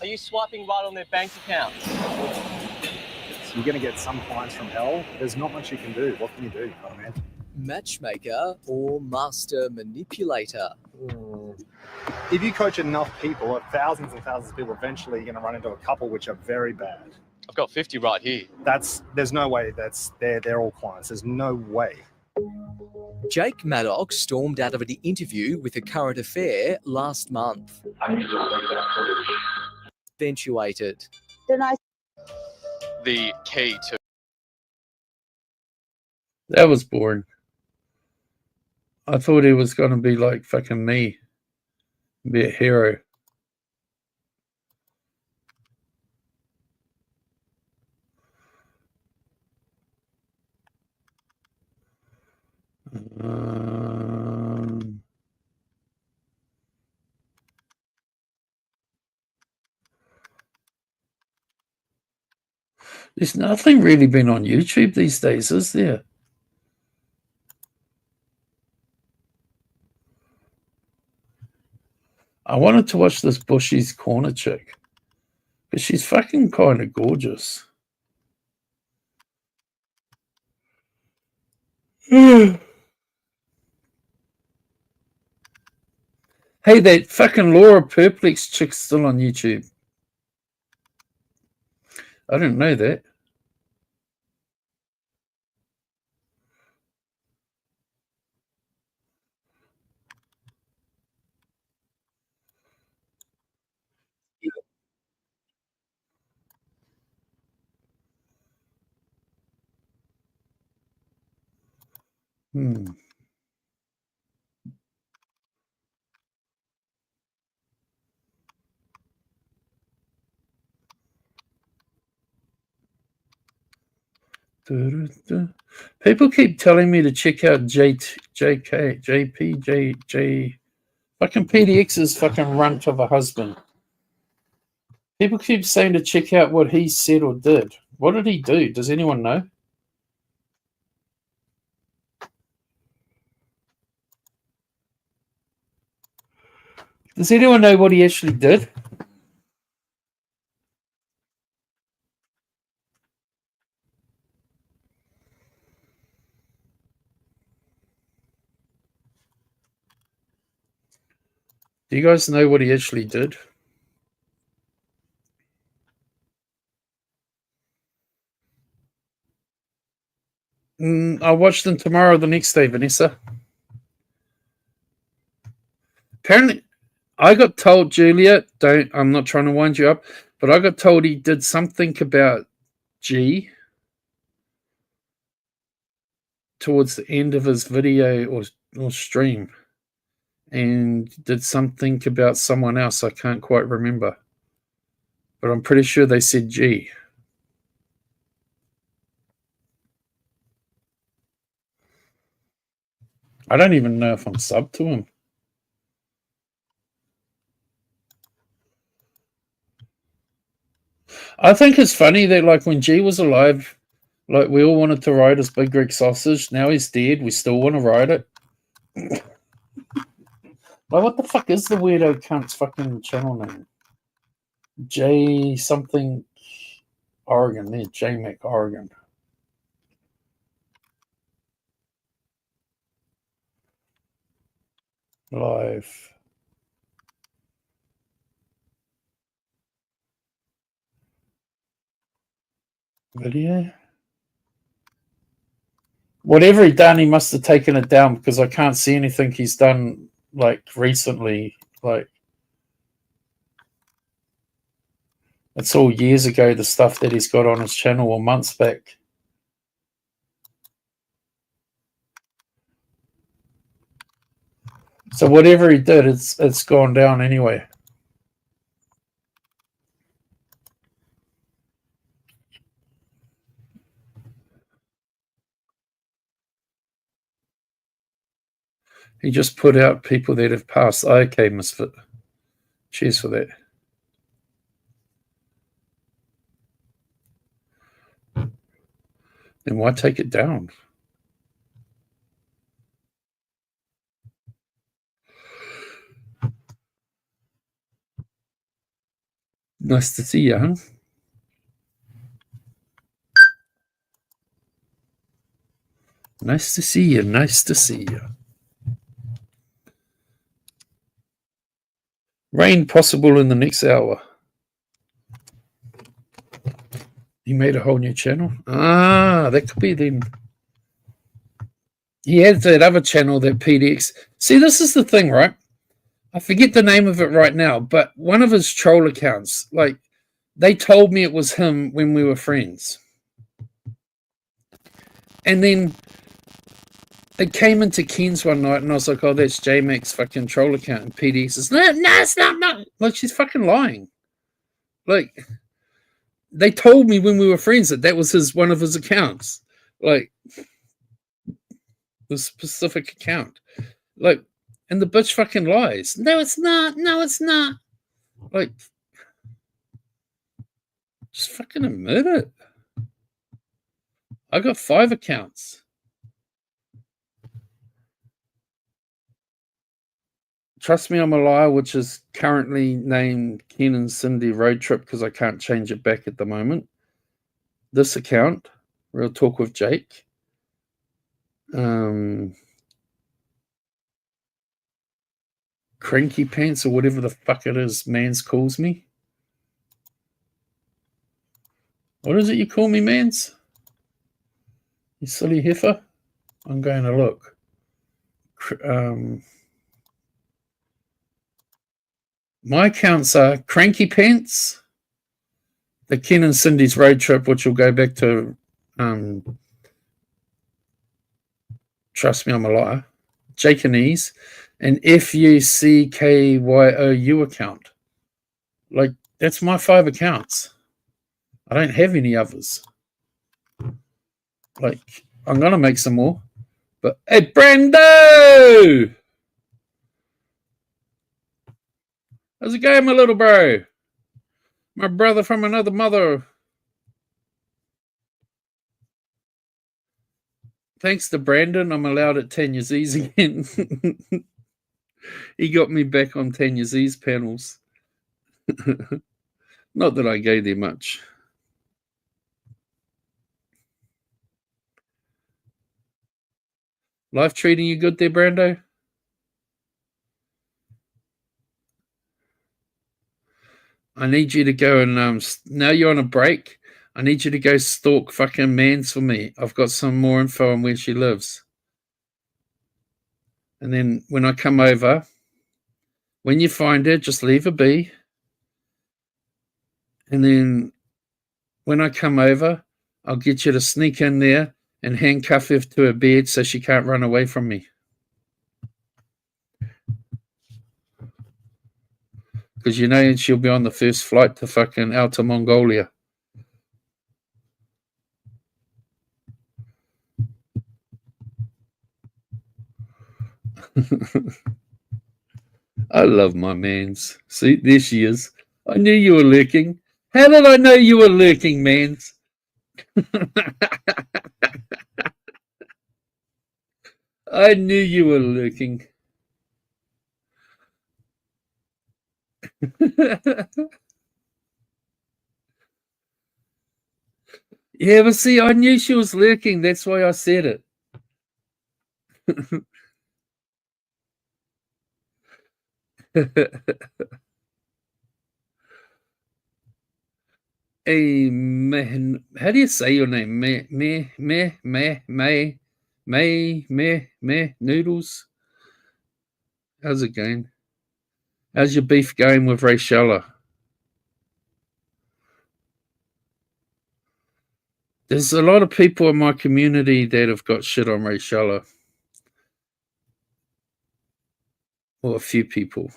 [SPEAKER 4] Are you swiping right on their bank accounts?
[SPEAKER 5] You're going to get some clients from hell. There's not much you can do. What can you do, man?
[SPEAKER 6] Matchmaker or master manipulator?
[SPEAKER 5] If you coach enough people, thousands and thousands of people, eventually you're going to run into a couple which are very bad.
[SPEAKER 4] I've got 50 right here.
[SPEAKER 5] There's no way they're all clients. There's no way.
[SPEAKER 6] Jake Maddox stormed out of an interview with a current affair last month. Eventuated.
[SPEAKER 4] The key to
[SPEAKER 3] That was boring. I thought he was gonna be like fucking me, be a hero. There's nothing really been on YouTube these days, is there? I wanted to watch this Bushy's Corner chick because she's fucking kind of gorgeous. Hey, that fucking Laura Perplex chick's still on YouTube. I didn't know that. Hmm. People keep telling me to check out JP, fucking PDX's fucking runt of a husband. People keep saying to check out what he said or did. What did he do? Does anyone know? Does anyone know what he actually did? Do you guys know what he actually did? I'll watch them tomorrow or the next day, Vanessa. Apparently, I got told, Julia, I'm not trying to wind you up, but I got told he did something about G towards the end of his video or stream, and did something about someone else. I can't quite remember, but I'm pretty sure they said G. I don't even know if I'm subbed to him. I think it's funny that, like, when G was alive, like, we all wanted to ride his Big Greek sausage. Now he's dead. We still want to ride it. Like, what the fuck is the weirdo cunt's fucking channel name? J something Oregon. Yeah, J-Mac Oregon. Live. Video. Whatever he done, he must have taken it down because I can't see anything he's done like recently. Like it's all years ago, the stuff that he's got on his channel or months back. So whatever he did, it's gone down anyway. He just put out people that have passed. Okay, Misfit. Cheers for that. Then why take it down? Nice to see you, huh? Nice to see you. Nice to see you. Rain possible in the next hour. He made a whole new channel. Ah, that could be then. He had that other channel, that PDX. See, this is the thing, right? I forget the name of it right now, but one of his troll accounts, like, they told me it was him when we were friends. And then it came into Ken's one night, and I was like, oh, that's J-Mac's fucking troll account. And PDX says, no, it's not. Like, she's fucking lying. Like, they told me when we were friends that was one of his accounts. Like, the specific account. Like, and the bitch fucking lies. No, it's not. No, it's not. Like, just fucking admit it. I got 5 accounts. Trust Me, I'm a Liar, which is currently named Ken and Cindy Road Trip because I can't change it back at the moment. This account, Real Talk with Jake. Cranky Pants or whatever the fuck it is Mans calls me. What is it you call me, Mans? You silly heifer? I'm going to look. My accounts are Cranky Pants, the Ken and Cindy's Road Trip, which will go back to Trust Me, I'm a Liar, Jake and Ease, and FUCKYOU account. Like, that's my 5 accounts. I don't have any others. Like, I'm going to make some more. But, hey, Brando! How's it going, my little bro? My brother from another mother. Thanks to Brandon, I'm allowed at Tanya Z's again. He got me back on Tanya Z's panels. Not that I go there much. Life treating you good there, Brando? I need you to go and now you're on a break. I need you to go stalk fucking Mans for me. I've got some more info on where she lives. And then when I come over, when you find her, just leave her be. And then when I come over, I'll get you to sneak in there and handcuff her to her bed so she can't run away from me. Because you know she'll be on the first flight to fucking Outer Mongolia. I love my Mans. See, there she is. I knew you were lurking. How did I know you were lurking, Mans? I knew you were lurking. Yeah, but see, I knew she was lurking. That's why I said it. how do you say your name? Noodles. How's it going? How's your beef going with Rayshella? There's a lot of people in my community that have got shit on Rayshella. Or a few people.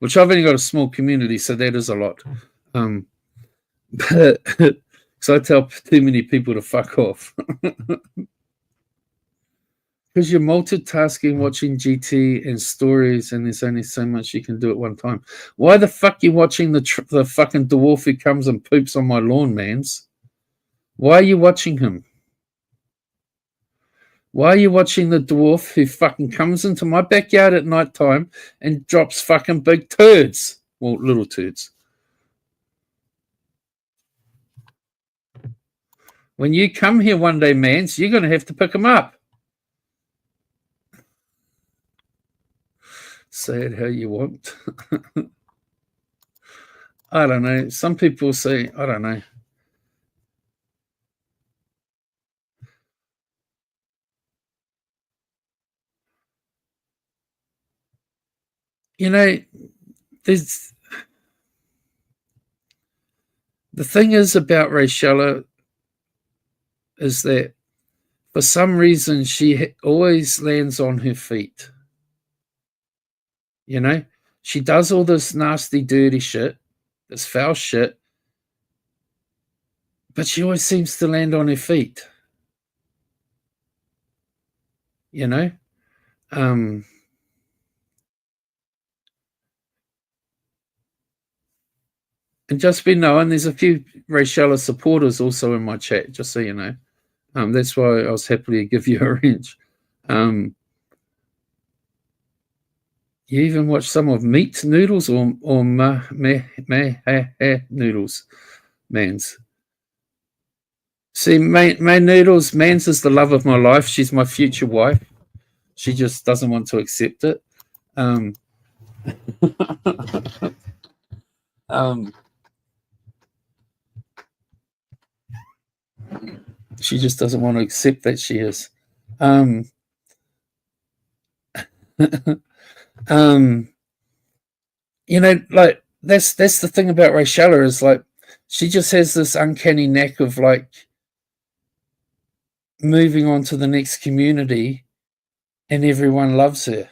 [SPEAKER 3] Which I've only got a small community, so that is a lot. But so I tell too many people to fuck off. Because you're multitasking, watching GT and stories, and there's only so much you can do at one time. Why the fuck are you watching the fucking dwarf who comes and poops on my lawn, mans? Why are you watching him? Why are you watching the dwarf who fucking comes into my backyard at night time and drops fucking big turds? Well, little turds. When you come here one day, mans, you're going to have to pick him up. Say it how you want. I don't know. Some people say, I don't know. You know, there's the thing is about Rayshella is that for some reason she always lands on her feet. You know, she does all this nasty, dirty shit, this foul shit, but she always seems to land on her feet. You know, and just be knowing, there's a few Rayshella supporters also in my chat, just so you know. That's why I was happy to give you a wrench. You even watch some of Meat Noodles or Noodles, Mans. See, May Noodles, Mans is the love of my life. She's my future wife. She just doesn't want to accept it. She just doesn't want to accept that she is. You know, like that's the thing about Rayshella is like she just has this uncanny knack of like moving on to the next community and everyone loves her.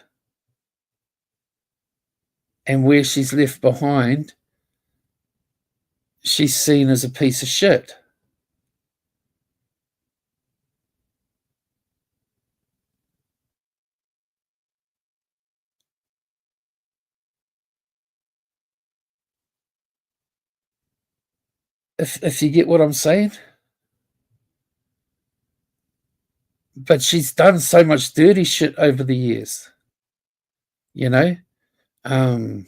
[SPEAKER 3] And where she's left behind, she's seen as a piece of shit. If you get what I'm saying. But she's done so much dirty shit over the years. You know? You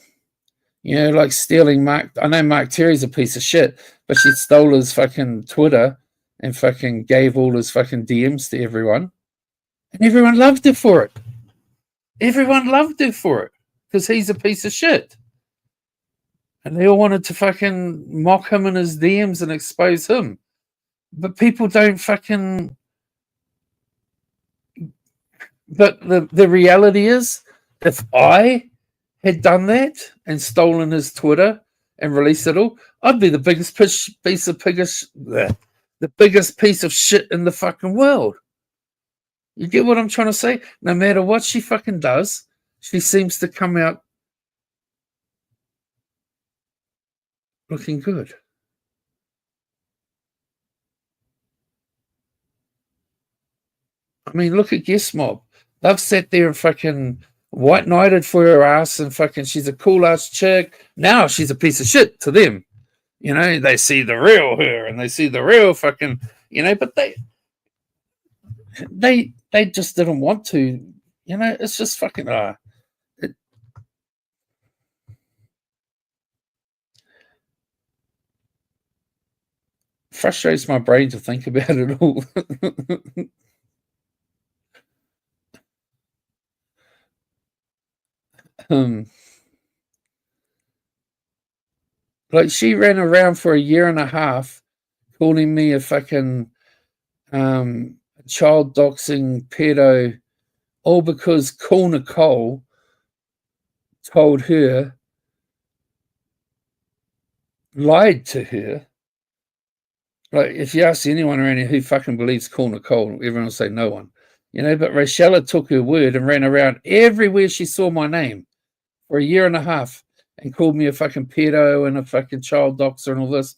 [SPEAKER 3] know, like stealing Mark. I know Mark Terry's a piece of shit, but she stole his fucking Twitter and fucking gave all his fucking DMs to everyone. And everyone loved her for it. Everyone loved her for it. Because he's a piece of shit. And they all wanted to fucking mock him in his DMs and expose him. But people don't fucking... But the reality is, if I had done that and stolen his Twitter and released it all, I'd be the biggest piece of shit in the fucking world. You get what I'm trying to say? No matter what she fucking does, she seems to come out looking good. I mean, look at Guest Mob. They've sat there and fucking white knighted for her ass and fucking she's a cool ass chick. Now she's a piece of shit to them. You know, they see the real her and they see the real fucking, you know, but they just didn't want to, you know, it's just fucking it frustrates my brain to think about it all. Like, she ran around for a year and a half calling me a fucking child doxing pedo, all because Cool Nicole told her, lied to her. Like, if you ask anyone around here who fucking believes Cool Nicole, everyone will say no one. You know, but Rochella took her word and ran around everywhere she saw my name for a year and a half and called me a fucking pedo and a fucking child doxer and all this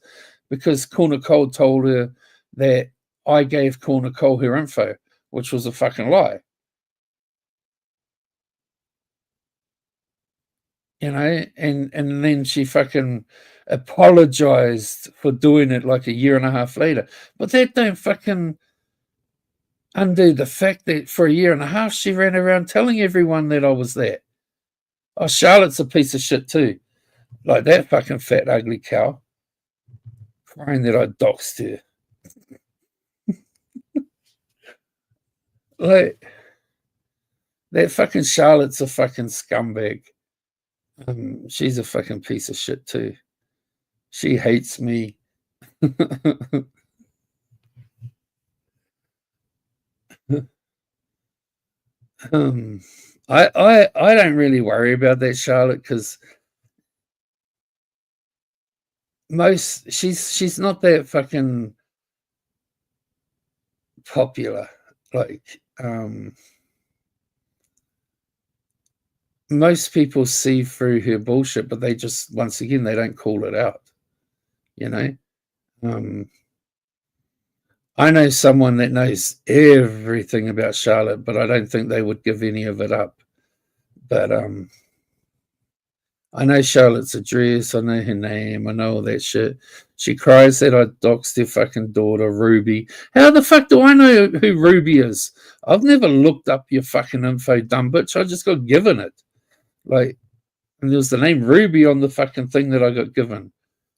[SPEAKER 3] because Cool Nicole told her that I gave Cool Nicole her info, which was a fucking lie. You know, and then she fucking apologized for doing it like a year and a half later. But that don't fucking undo the fact that for a year and a half she ran around telling everyone that I was there. Oh, Charlotte's a piece of shit too. Like that fucking fat, ugly cow. Crying that I doxed her. Like, that fucking Charlotte's a fucking scumbag. She's a fucking piece of shit too. She hates me. I don't really worry about that Charlotte because she's not that fucking popular. Like most people see through her bullshit, but they just, once again, they don't call it out. You know, I know someone that knows everything about Charlotte, but I don't think they would give any of it up. But I know Charlotte's address, I know her name, I know all that shit. She cries that I doxed her fucking daughter, Ruby. How the fuck do I know who Ruby is? I've never looked up your fucking info, dumb bitch. I just got given it. Like, and there was the name Ruby on the fucking thing that I got given.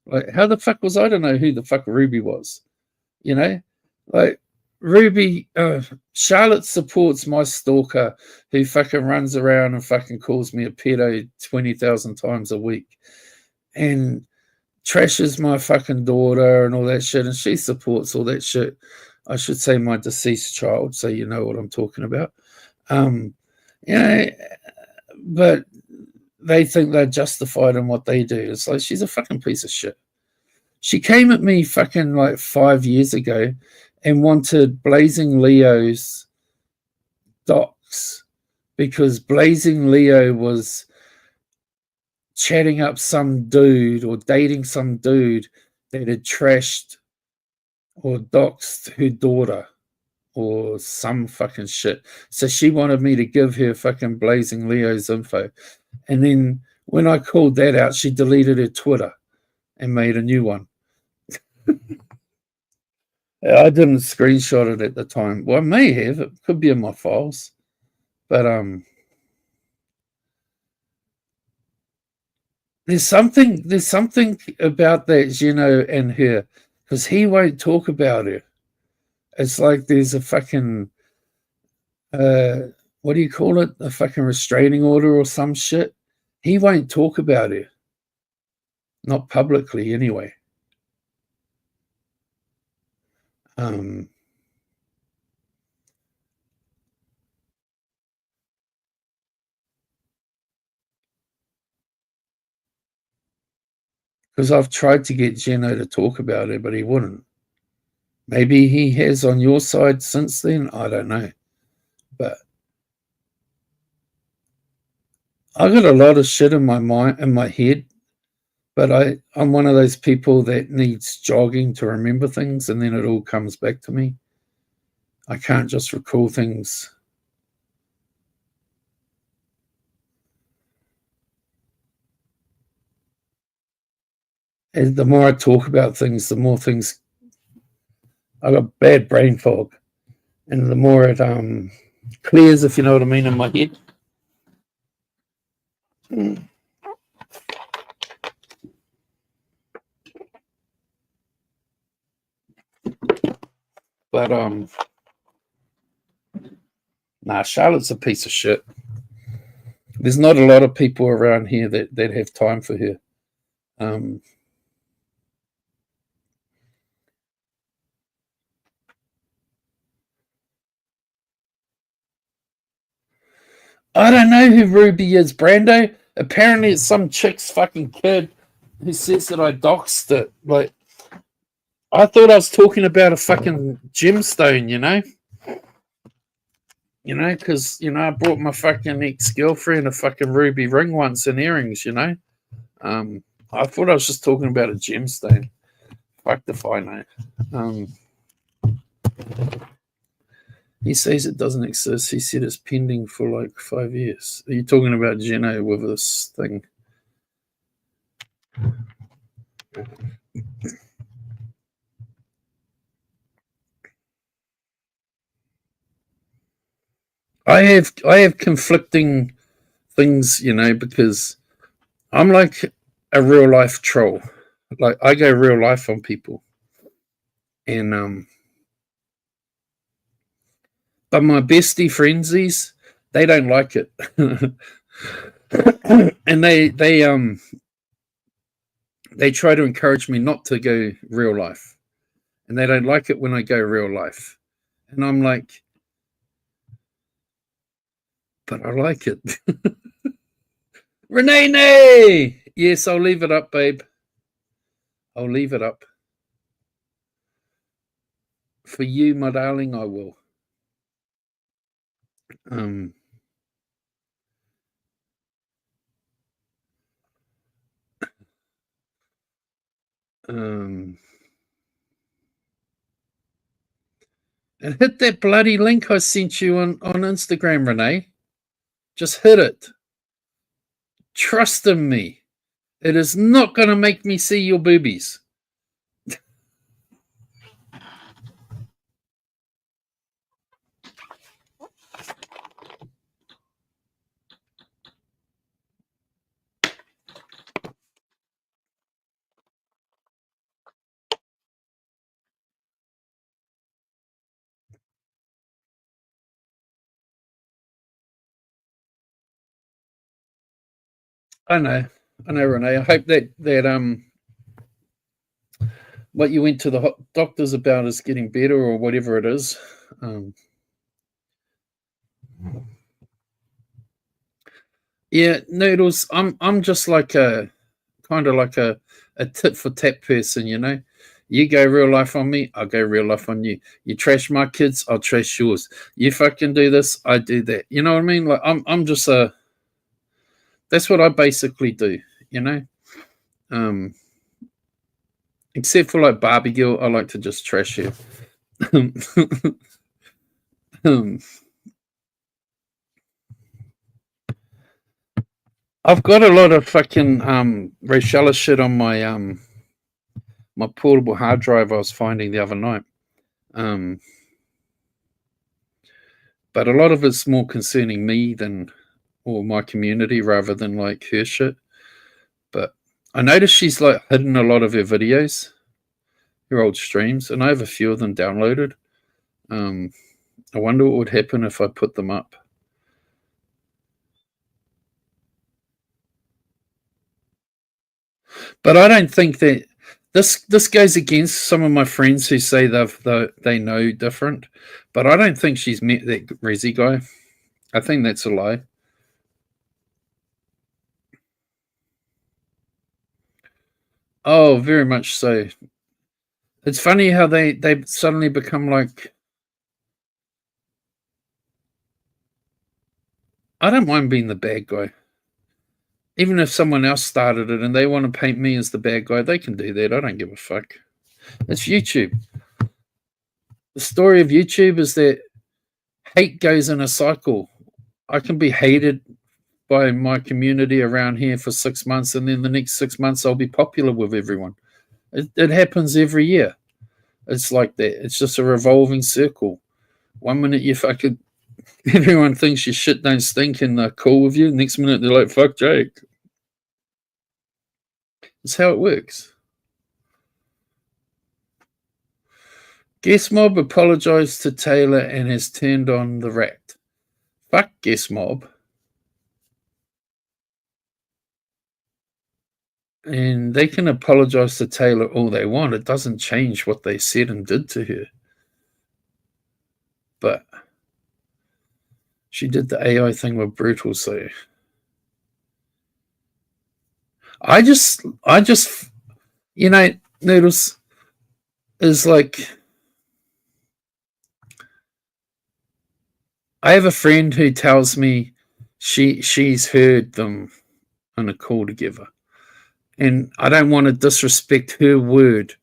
[SPEAKER 3] Like, how the fuck was I to know who the fuck Ruby was? You know? Like, Ruby, Charlotte supports my stalker who fucking runs around and fucking calls me a pedo 20,000 times a week and trashes my fucking daughter and all that shit, and she supports all that shit. I should say my deceased child, so you know what I'm talking about. You know, but they think they're justified in what they do. It's like, she's a fucking piece of shit. She came at me fucking like 5 years ago and wanted Blazing Leo's docs because Blazing Leo was chatting up some dude or dating some dude that had trashed or doxed her daughter or some fucking shit. So she wanted me to give her fucking Blazing Leo's info. And then when I called that out, she deleted her Twitter and made a new one. I didn't screenshot it at the time. Well, I may have. It could be in my files. But there's something about that Gino and her, because he won't talk about her. It's like there's a fucking what do you call it? A fucking restraining order or some shit. He won't talk about her. Not publicly anyway. Because I've tried to get Gino to talk about it, but he wouldn't. Maybe he has on your side since then. I don't know. But I got a lot of shit in my mind, in my head. But I'm one of those people that needs jogging to remember things, and then it all comes back to me. I can't just recall things. And the more I talk about things, the more things. I got bad brain fog, and the more it clears, if you know what I mean, in my head. But nah, Charlotte's a piece of shit. There's not a lot of people around here that have time for her. I don't know who Ruby is, Brando. Apparently it's some chick's fucking kid who says that I doxed it. Like, I thought I was talking about a fucking gemstone, you know? You know, because, you know, I bought my fucking ex-girlfriend a fucking ruby ring once and earrings, you know? I thought I was just talking about a gemstone. Fuck if I know. He says it doesn't exist. He said it's pending for like 5 years. Are you talking about Geno with this thing? I have conflicting things, you know, because I'm like a real life troll. Like, I go real life on people. And but my bestie frenzies, they don't like it. And they try to encourage me not to go real life. And they don't like it when I go real life. And I'm like, but I like it. Renee! Yes, I'll leave it up, babe. I'll leave it up. For you, my darling, I will. And hit that bloody link I sent you on Instagram, Renee. Just hit it. Trust in me. It is not going to make me see your boobies. I know, Renee. I hope that what you went to the doctors about is getting better, or whatever it is. Yeah, Noodles. I'm just like a kind of like a tit for tat person, you know. You go real life on me, I'll go real life on you. You trash my kids, I'll trash yours. You fucking do this, I do that. You know what I mean? Like, I'm just a. That's what I basically do, you know. Except for like Barbie Girl, I like to just trash you. I've got a lot of fucking Rachella shit on my my portable hard drive I was finding the other night. But a lot of it's more concerning me than, or my community, rather than like her shit. But I noticed she's like hidden a lot of her videos, her old streams, and I have a few of them downloaded. I wonder what would happen if I put them up. But I don't think that this goes against some of my friends who say they know different. But I don't think she's met that Resi guy. I think that's a lie. Oh, very much so. It's funny how they suddenly become like. I don't mind being the bad guy. Even if someone else started it and they want to paint me as the bad guy, they can do that. I don't give a fuck. It's YouTube. The story of YouTube is that hate goes in a cycle. I can be hated by my community around here for 6 months, and then the next 6 months I'll be popular with everyone. It happens every year. It's like that. It's just a revolving circle. 1 minute you fucking everyone thinks your shit don't stink and they're cool with you. Next minute they're like, fuck Jake. It's how it works. Guest Mob apologized to Taylor and has turned on the rat. Fuck Guest Mob. And they can apologize to Taylor all they want. It doesn't change what they said and did to her. But She did the AI thing with Brutal, so I just, you know, Noodles is like, I have a friend who tells me she's heard them on a call together, and I don't want to disrespect her word,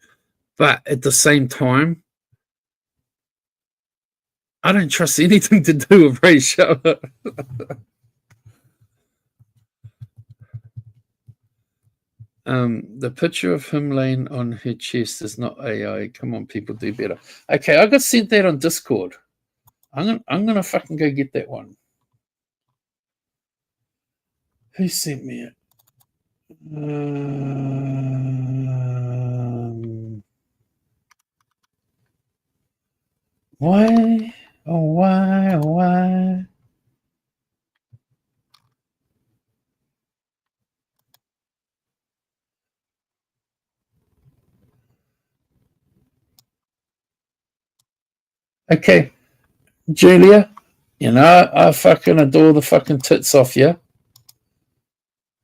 [SPEAKER 3] but at the same time, I don't trust anything to do with Ray Shelley. The picture of him laying on her chest is not AI. Come on, people, do better. Okay, I got sent that on Discord. I'm gonna fucking go get that one. Who sent me it? Why? Oh, why? Oh, why? Okay, Julia, you know, I fucking adore the fucking tits off you.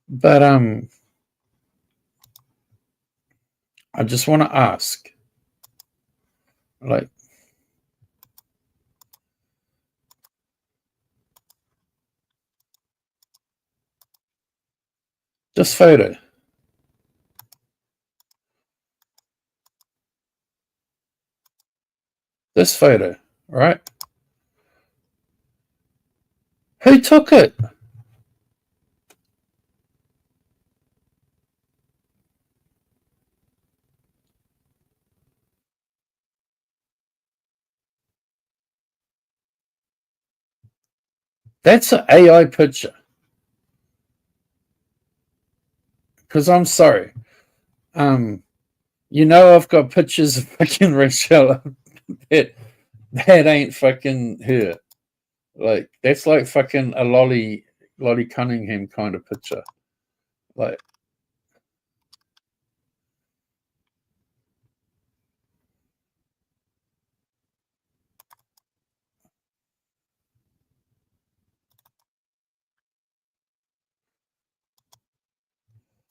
[SPEAKER 3] But I just want to ask, like, this photo. This photo, right? Who took it? That's an AI picture. Because I'm sorry. You know I've got pictures of fucking Rachel. that ain't fucking her. Like, that's like fucking a Lolly Cunningham kind of picture. Like,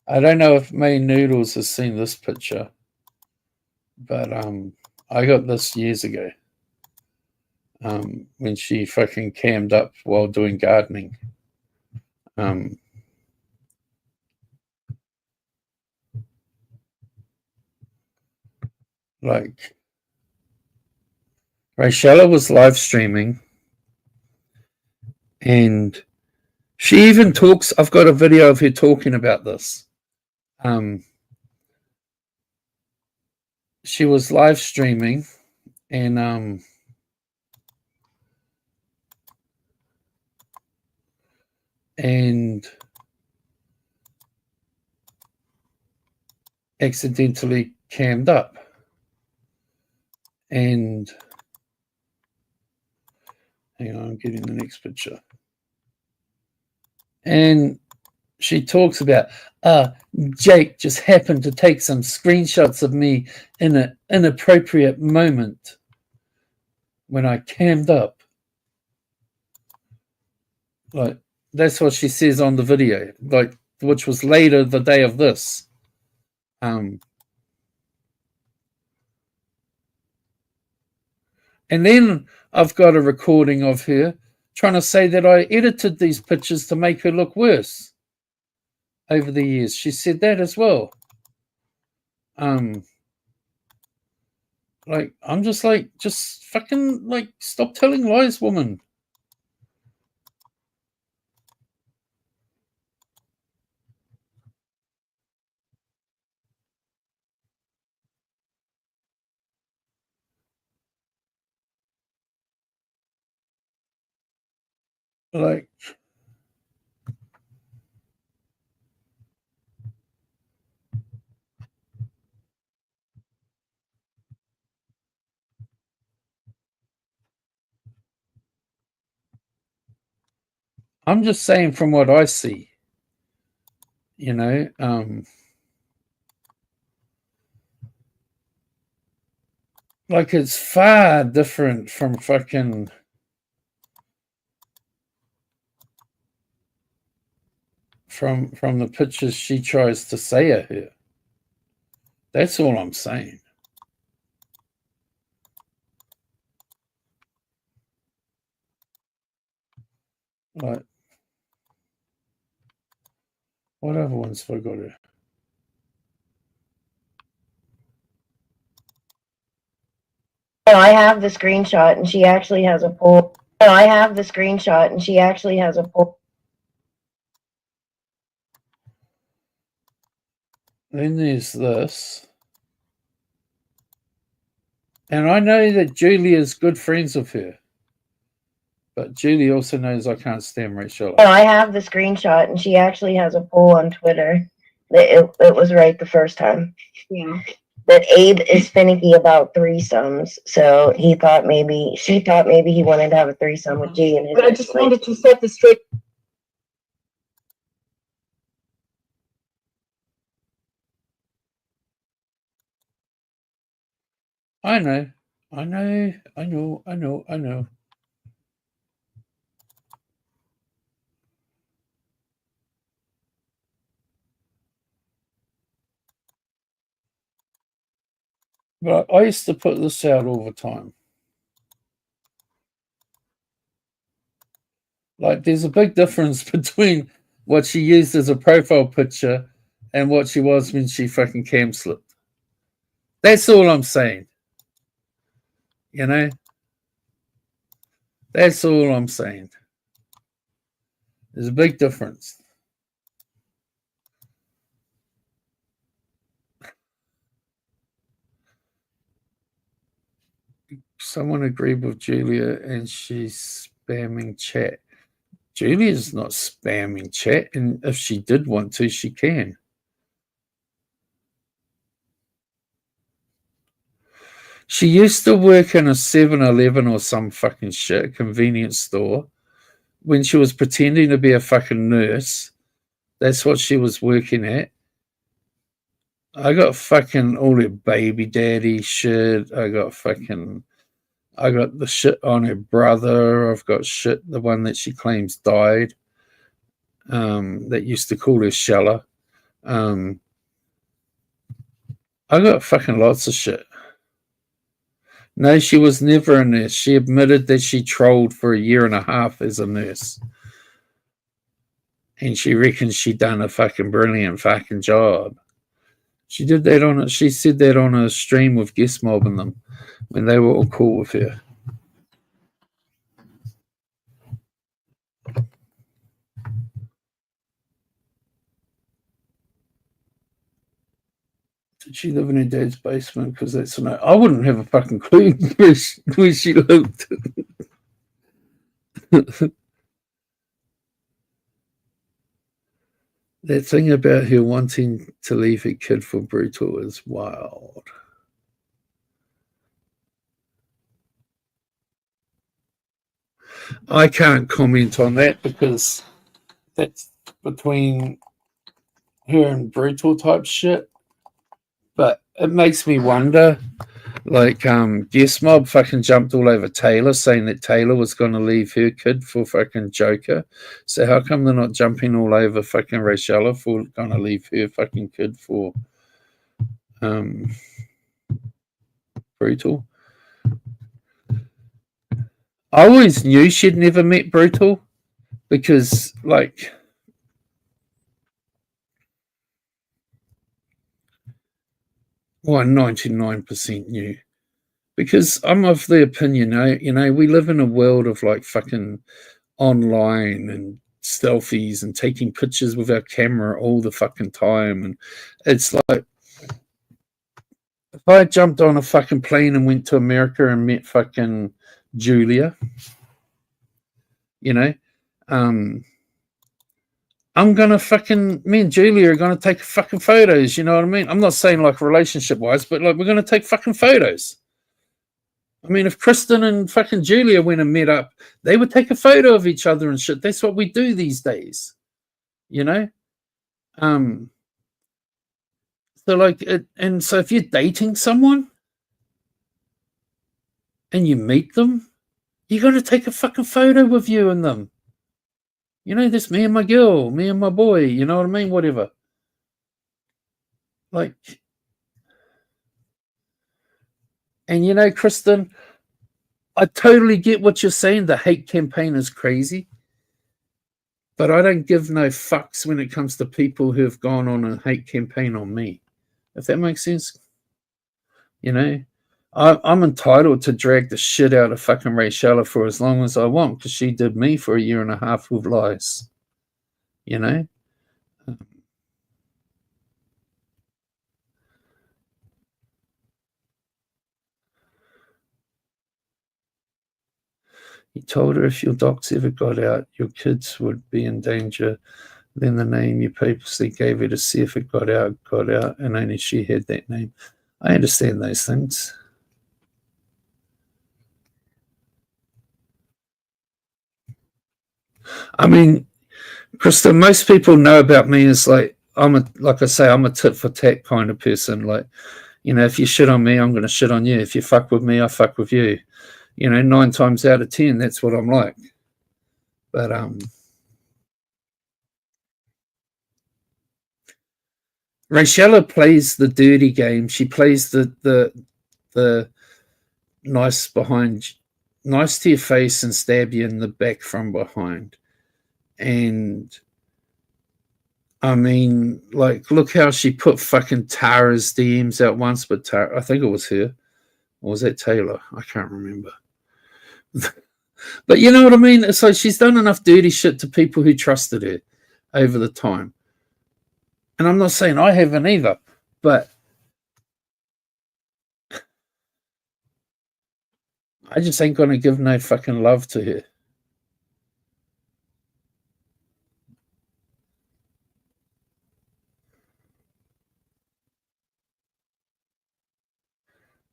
[SPEAKER 3] I don't know if May Noodles has seen this picture, but I got this years ago. When she fucking cammed up while doing gardening. Like, Rachella was live streaming, and she even talks. I've got a video of her talking about this. She was live streaming, and accidentally cammed up, and hang on, I'm getting the next picture. And she talks about, Jake just happened to take some screenshots of me in an inappropriate moment when I cammed up. Like, that's what she says on the video, like, which was later the day of this. And then I've got a recording of her trying to say that I edited these pictures to make her look worse over the years. She said that as well. Like, I'm just like, just fucking, like, stop telling lies, woman. Like, I'm just saying from what I see, you know, like, it's far different from fucking from the pictures she tries to say are her. That's all I'm saying. Like, what other ones have I got here?
[SPEAKER 7] No, I have the screenshot, and she actually has a poll. No, I have the screenshot, and she actually has a poll.
[SPEAKER 3] Then there's this. And I know that Julia's good friends with her. But Julie also knows I can't stand Rachel.
[SPEAKER 7] No, I have the screenshot, and she actually has a poll on Twitter. It was right the first time. Yeah. That Abe is finicky about threesomes, so she thought maybe he wanted to have a threesome with G and his. But I just wanted to set the straight.
[SPEAKER 3] I know. But I used to put this out all the time. Like, there's a big difference between what she used as a profile picture and what she was when she fucking cam slipped. That's all I'm saying. You know? That's all I'm saying. There's a big difference. Someone agreed with Julia and she's spamming chat. Julia's not spamming chat, and if she did want to, she can. She used to work in a 7-Eleven or some fucking shit convenience store when she was pretending to be a fucking nurse. That's what she was working at. I got fucking all that baby daddy shit. I got the shit on her brother. I've got shit, the one that she claims died, that used to call her Shella. I got fucking lots of shit. No, she was never a nurse. She admitted that she trolled for 1.5 years as a nurse. And she reckons she done a fucking brilliant fucking job. She did that she said that on a stream with Guest Mob and them when they were all cool with her. Did she live in her dad's basement? Because that's no. I wouldn't have a fucking clue where she lived. That thing about her wanting to leave her kid for Brutal is wild. I can't comment on that because that's between her and Brutal type shit. But it makes me wonder, like, Guest Mob fucking jumped all over Taylor, saying that Taylor was going to leave her kid for fucking Joker. So how come they're not jumping all over fucking Rachella for going to leave her fucking kid for Brutal? I always knew she'd never met Brutal because, like, well, 99% knew. Because I'm of the opinion, we live in a world of like fucking online and selfies and taking pictures with our camera all the fucking time. And it's like, if I jumped on a fucking plane and went to America and met fucking Julia, I'm going to fucking, me and Julia are going to take fucking photos, you know what I mean? I'm not saying like relationship-wise, but like we're going to take fucking photos. I mean, if Kristen and fucking Julia went and met up, they would take a photo of each other and shit. That's what we do these days, So like, and so if you're dating someone and you meet them, you're going to take a fucking photo with you and them. You know, that's me and my girl, me and my boy, you know what I mean? Whatever. Like, and you know, Kristen, I totally get what you're saying. The hate campaign is crazy. But I don't give no fucks when it comes to people who have gone on a hate campaign on me. If that makes sense. You know, I'm entitled to drag the shit out of fucking Rachella for as long as I want because she did me for 1.5 years with lies. You know? He told her if your docs ever got out, your kids would be in danger. Then the name you purposely gave her to see if it got out, and only she had that name. I understand those things. I mean, Krista, most people know about me as like I'm a tit for tat kind of person. Like, you know, if you shit on me, I'm going to shit on you. If you fuck with me, I fuck with you. You know, 9 times out of 10, that's what I'm like. But Rachella plays the dirty game. She plays the nice to your face and stab you in the back from behind. And I mean, like, look how she put fucking Tara's DMs out once, but Tara, I think it was her. Or was that Taylor? I can't remember. But you know what I mean? It's like she's done enough dirty shit to people who trusted her over the time. And I'm not saying I haven't either, but I just ain't going to give no fucking love to her.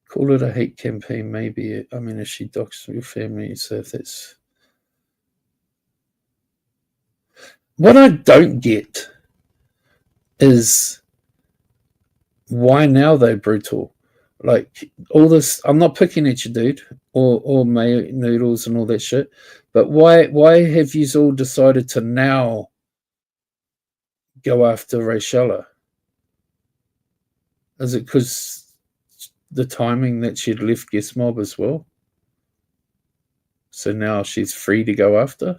[SPEAKER 3] Call it a hate campaign, maybe. I mean, if she docks your family, so if that's... What I don't get is why now they're brutal. Like, all this, I'm not picking at you, dude, or May Noodles and all that shit, but why have you all decided to now go after Rachella? Is it because the timing that she'd left Guest Mob as well? So now she's free to go after?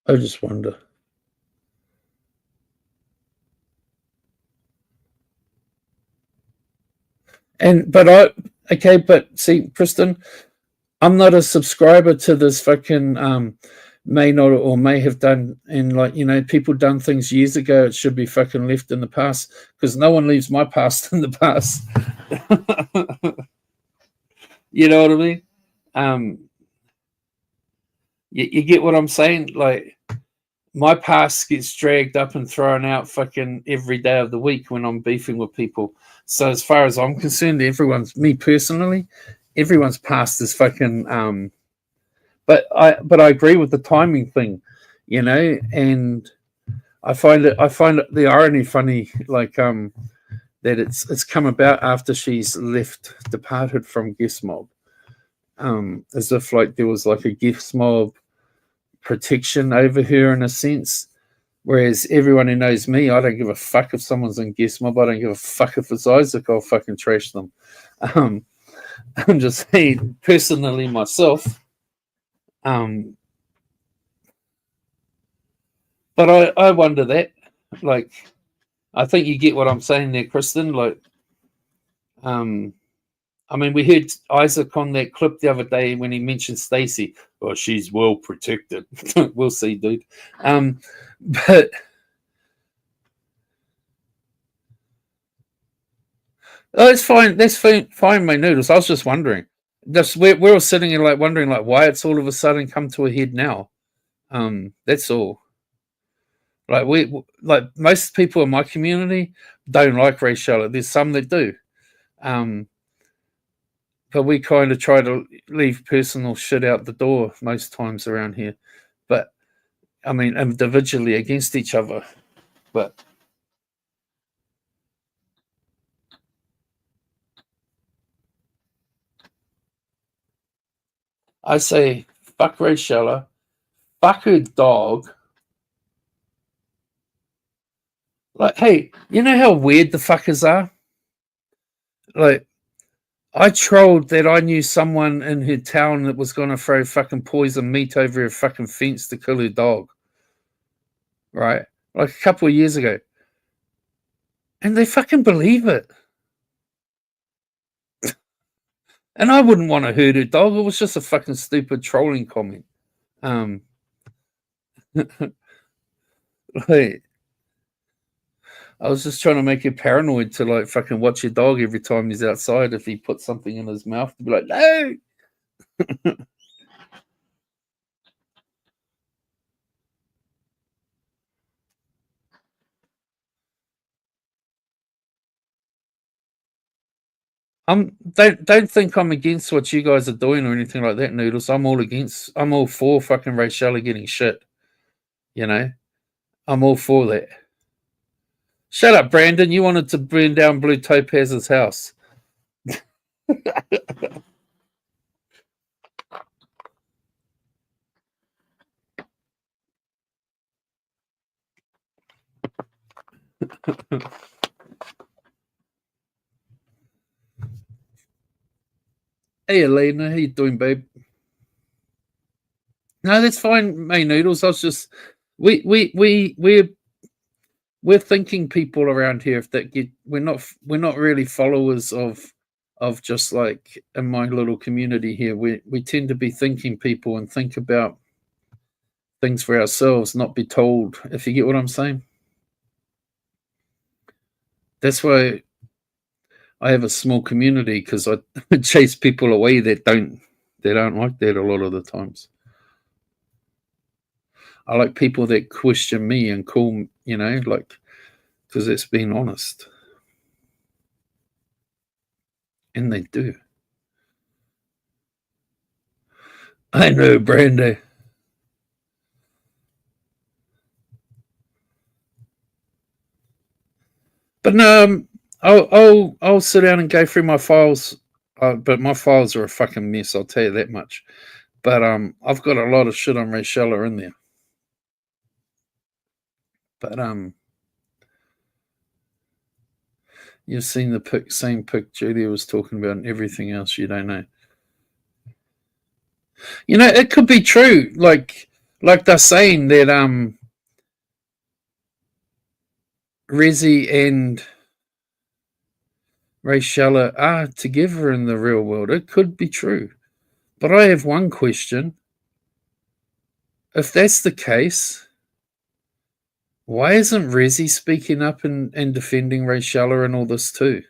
[SPEAKER 3] I just wonder. But see, Kristen, I'm not a subscriber to this fucking may not or may have done, and like, you know, people done things years ago, it should be fucking left in the past, because no one leaves my past in the past. You know what I mean? You get what I'm saying? Like, my past gets dragged up and thrown out fucking every day of the week when I'm beefing with people. So as far as I'm concerned, me personally, everyone's past is fucking but I agree with the timing thing, you know, and I find the irony funny, like that it's come about after she's departed from Guest Mob. As if like there was like a Guest Mob protection over her in a sense, whereas everyone who knows me, I don't give a fuck if someone's in Guest Mob. I don't give a fuck if it's Isaac. I'll fucking trash them. I'm just saying personally myself. But I wonder that, like, I think you get what I'm saying there, Kristen. Like, I mean, we heard Isaac on that clip the other day when he mentioned Stacey. Well, she's well protected. We'll see, dude. But it's fine. That's fine, my noodles. I was just wondering. We're all sitting here like wondering like why it's all of a sudden come to a head now. That's all. Like most people in my community don't like Rachella. There's some that do. But we kind of try to leave personal shit out the door most times around here. But I mean, individually against each other. But I say, fuck Rachella, fuck her dog. Like, hey, you know how weird the fuckers are? Like, I trolled that I knew someone in her town that was going to throw fucking poison meat over her fucking fence to kill her dog. Right? Like a couple of years ago. And they fucking believe it. And I wouldn't want to hurt her dog. It was just a fucking stupid trolling comment. Like, I was just trying to make you paranoid to like fucking watch your dog every time he's outside. If he puts something in his mouth, to be like, no. Don't think I'm against what you guys are doing or anything like that, Noodles. I'm all for fucking Rachella getting shit. You know, I'm all for that. Shut up, Brandon. You wanted to burn down Blue Topaz's house. Hey, Elena. How you doing, babe? No, that's fine, May Noodles. I was just we're thinking people around here if that get we're not really followers of just like in my little community here. We tend to be thinking people and think about things for ourselves, not be told, if you get what I'm saying. That's why I have a small community, because I chase people away that don't like that a lot of the times. I like people that question me and call, like, because it's being honest. And they do. I know, Brandy. But no, I'll sit down and go through my files. But my files are a fucking mess, I'll tell you that much. But I've got a lot of shit on Rachella in there. But you've seen the same pic Julia was talking about, and everything else you don't know. It could be true. Like they're saying that Rezi and Rachella are together in the real world. It could be true. But I have one question. If that's the case, why isn't Rezi speaking up and defending Rachella and all this too?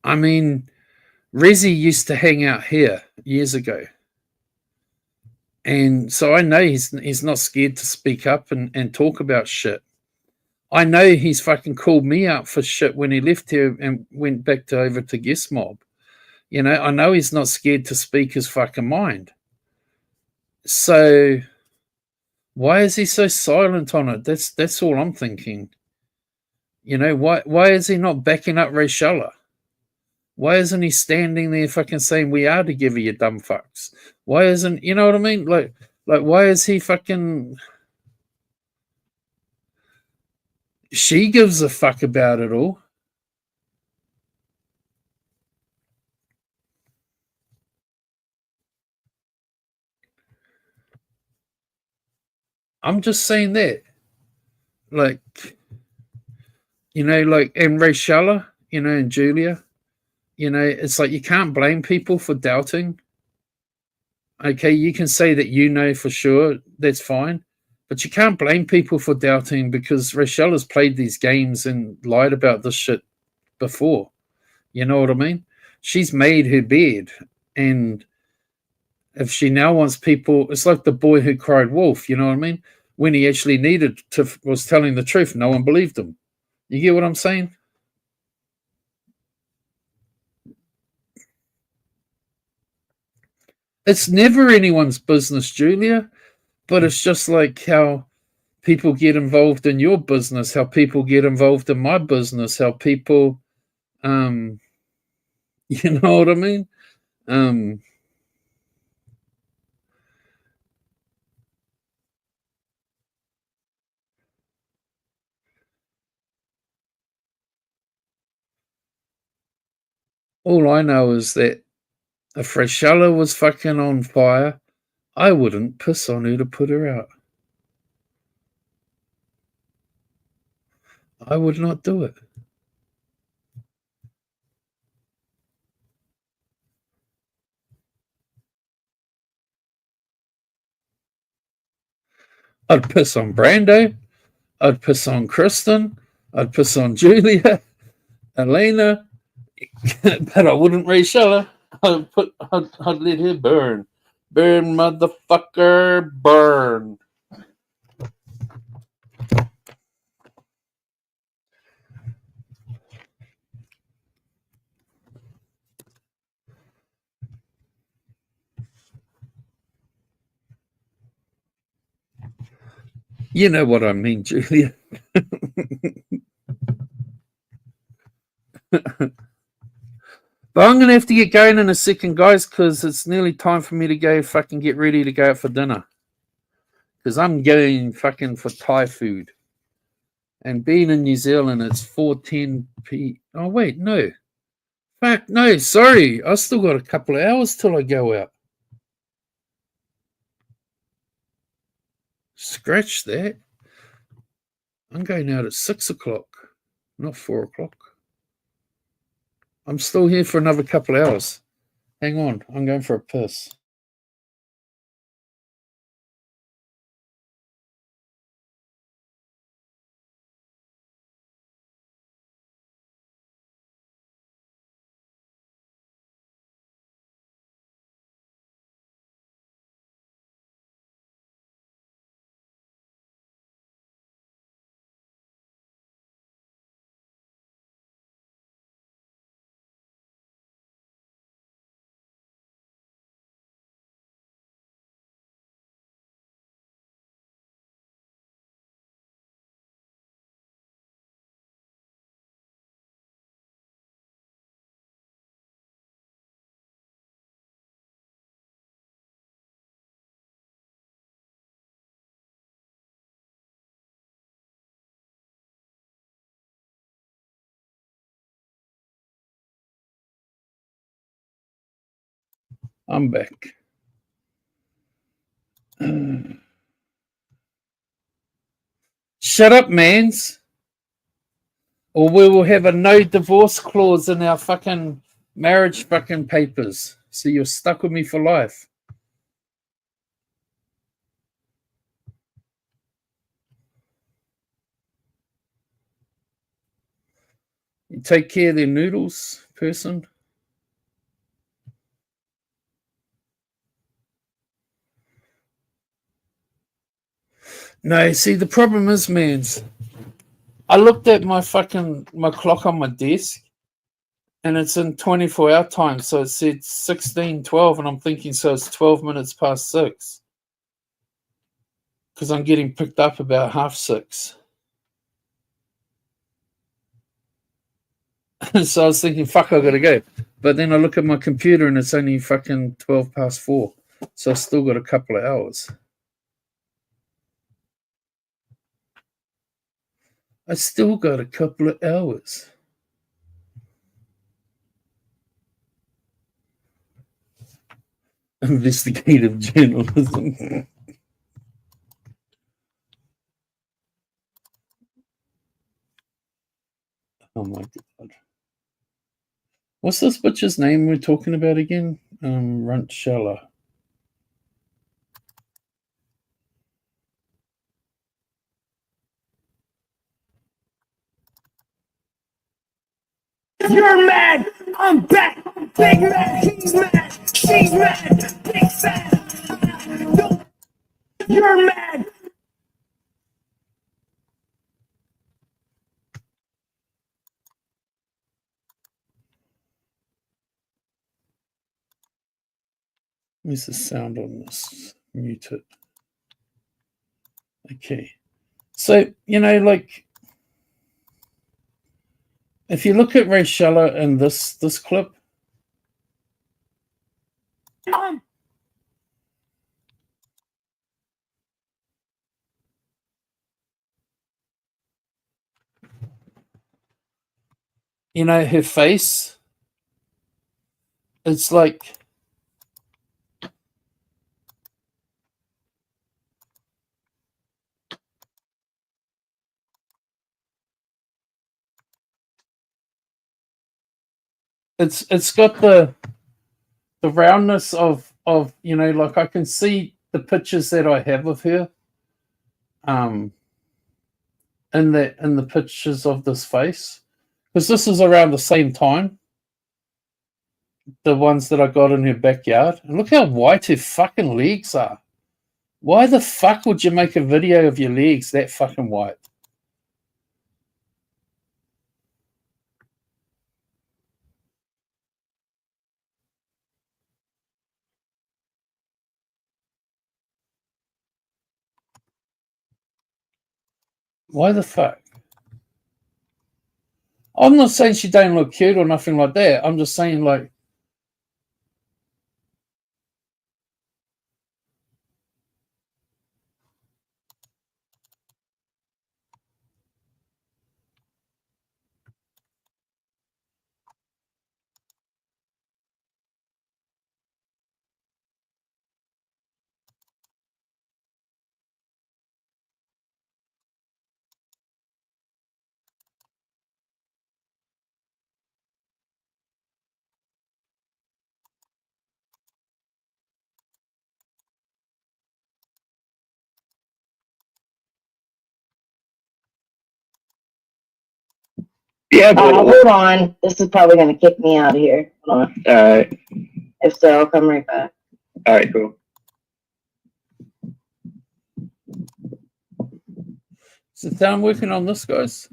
[SPEAKER 3] I mean, Rezi used to hang out here years ago. And so I know he's not scared to speak up and talk about shit. I know he's fucking called me out for shit when he left here and went back over to Guest Mob. I know he's not scared to speak his fucking mind. So why is he so silent on it? That's all I'm thinking. Why is he not backing up Rachella? Why isn't he standing there fucking saying we are together, you dumb fucks? Why isn't, you know what I mean? Like why is he fucking... She gives a fuck about it all. I'm just saying that. Like, and Rachella, and Julia, it's like you can't blame people for doubting. Okay, you can say that for sure, that's fine. But you can't blame people for doubting, because Rachella's played these games and lied about this shit before. You know what I mean? She's made her bed, and if she now wants people, it's like the boy who cried wolf, you know what I mean? When he actually needed to, was telling the truth, no one believed him. You get what I'm saying? It's never anyone's business, Julia, but it's just like how people get involved in your business, how people get involved in my business, how people, you know what I mean? All I know is that if Rachella was fucking on fire, I wouldn't piss on her to put her out. I would not do it. I'd piss on Brando. I'd piss on Kristen. I'd piss on Julia, Elena, but I wouldn't Rachella. I'd let her burn. Burn, motherfucker, burn. You know what I mean, Julia. But I'm going to have to get going in a second, guys, because it's nearly time for me to go fucking get ready to go out for dinner. Because I'm going fucking for Thai food. And being in New Zealand, it's 4:10 p. Oh, wait, no. Fuck, no, sorry. I still got a couple of hours till I go out. Scratch that. I'm going out at 6 o'clock, not 4 o'clock. I'm still here for another couple of hours. Hang on, I'm going for a piss. I'm back. Shut up, mans. Or we will have a no divorce clause in our fucking marriage fucking papers. So you're stuck with me for life. You take care of their noodles, person. No, see, the problem is, mans, I looked at my clock on my desk and it's in 24-hour time. So it said 16:12 and I'm thinking, so it's 12 minutes past 6. Because I'm getting picked up about 6:30. So I was thinking, fuck, I gotta go. But then I look at my computer and it's only fucking 12 past 4. So I've still got a couple of hours. I still got a couple of hours. Investigative journalism. Oh my god. What's this bitch's name we're talking about again? Runchella.
[SPEAKER 2] You're mad, I'm back. Big mad, he's mad, she's mad, big fat.
[SPEAKER 3] Where's the sound on this? Mute it. Okay. So, you know, like, if you look at Rachella in this clip, you know, her face, it's like, it's got the roundness of you know, like I can see the pictures that I have of her in the pictures of this face, because this is around the same time, the ones that I got in her backyard. And look how white her fucking legs are. Why the fuck would you make a video of your legs that fucking white? Why the fuck? I'm not saying she don't look cute or nothing like that. I'm just saying, like,
[SPEAKER 7] Yeah, hold on. This is probably going to kick me out of here. Hold on. All right. If so, I'll come right back. All right, cool.
[SPEAKER 3] is the town working on this, guys?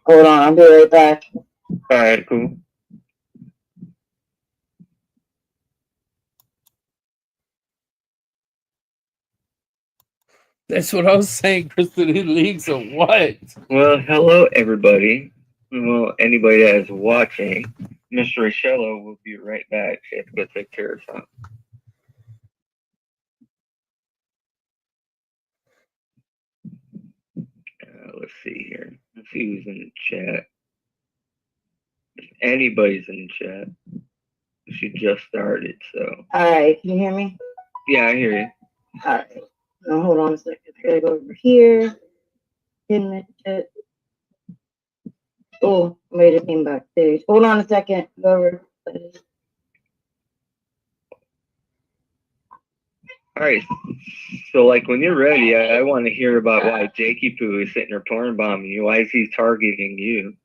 [SPEAKER 7] Hold on. I'll be right back. All right, cool.
[SPEAKER 3] That's what I was saying, Kristen. Her legs are white.
[SPEAKER 7] Well, hello, everybody. Well, anybody that is watching, Mr. Richello will be right back. She has to go take care of something. Let's see here. Let's see who's in the chat. If anybody's in the chat. She just started, so. All right, can you hear me? Yeah, I hear you. All right. Now, hold on a second. I gotta go over here. Oh, wait, it came back. Hold on a second. Go over. All right. So, like, when you're ready, I want to hear about why Jakey Poo is sitting there porn bombing you. Why is he targeting you?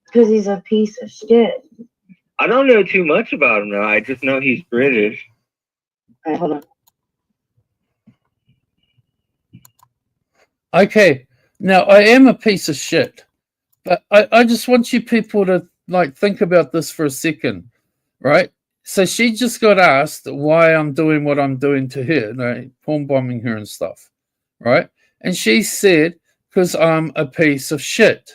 [SPEAKER 7] Because he's a piece of shit. I don't know too much about him, though. I just know he's British. All right, hold on.
[SPEAKER 3] Okay, now I am a piece of shit, but I just want you people to, like, think about this for a second, right? So she just got asked why I'm doing what I'm doing to her, right? Porn bombing her and stuff, right? And she said, because I'm a piece of shit.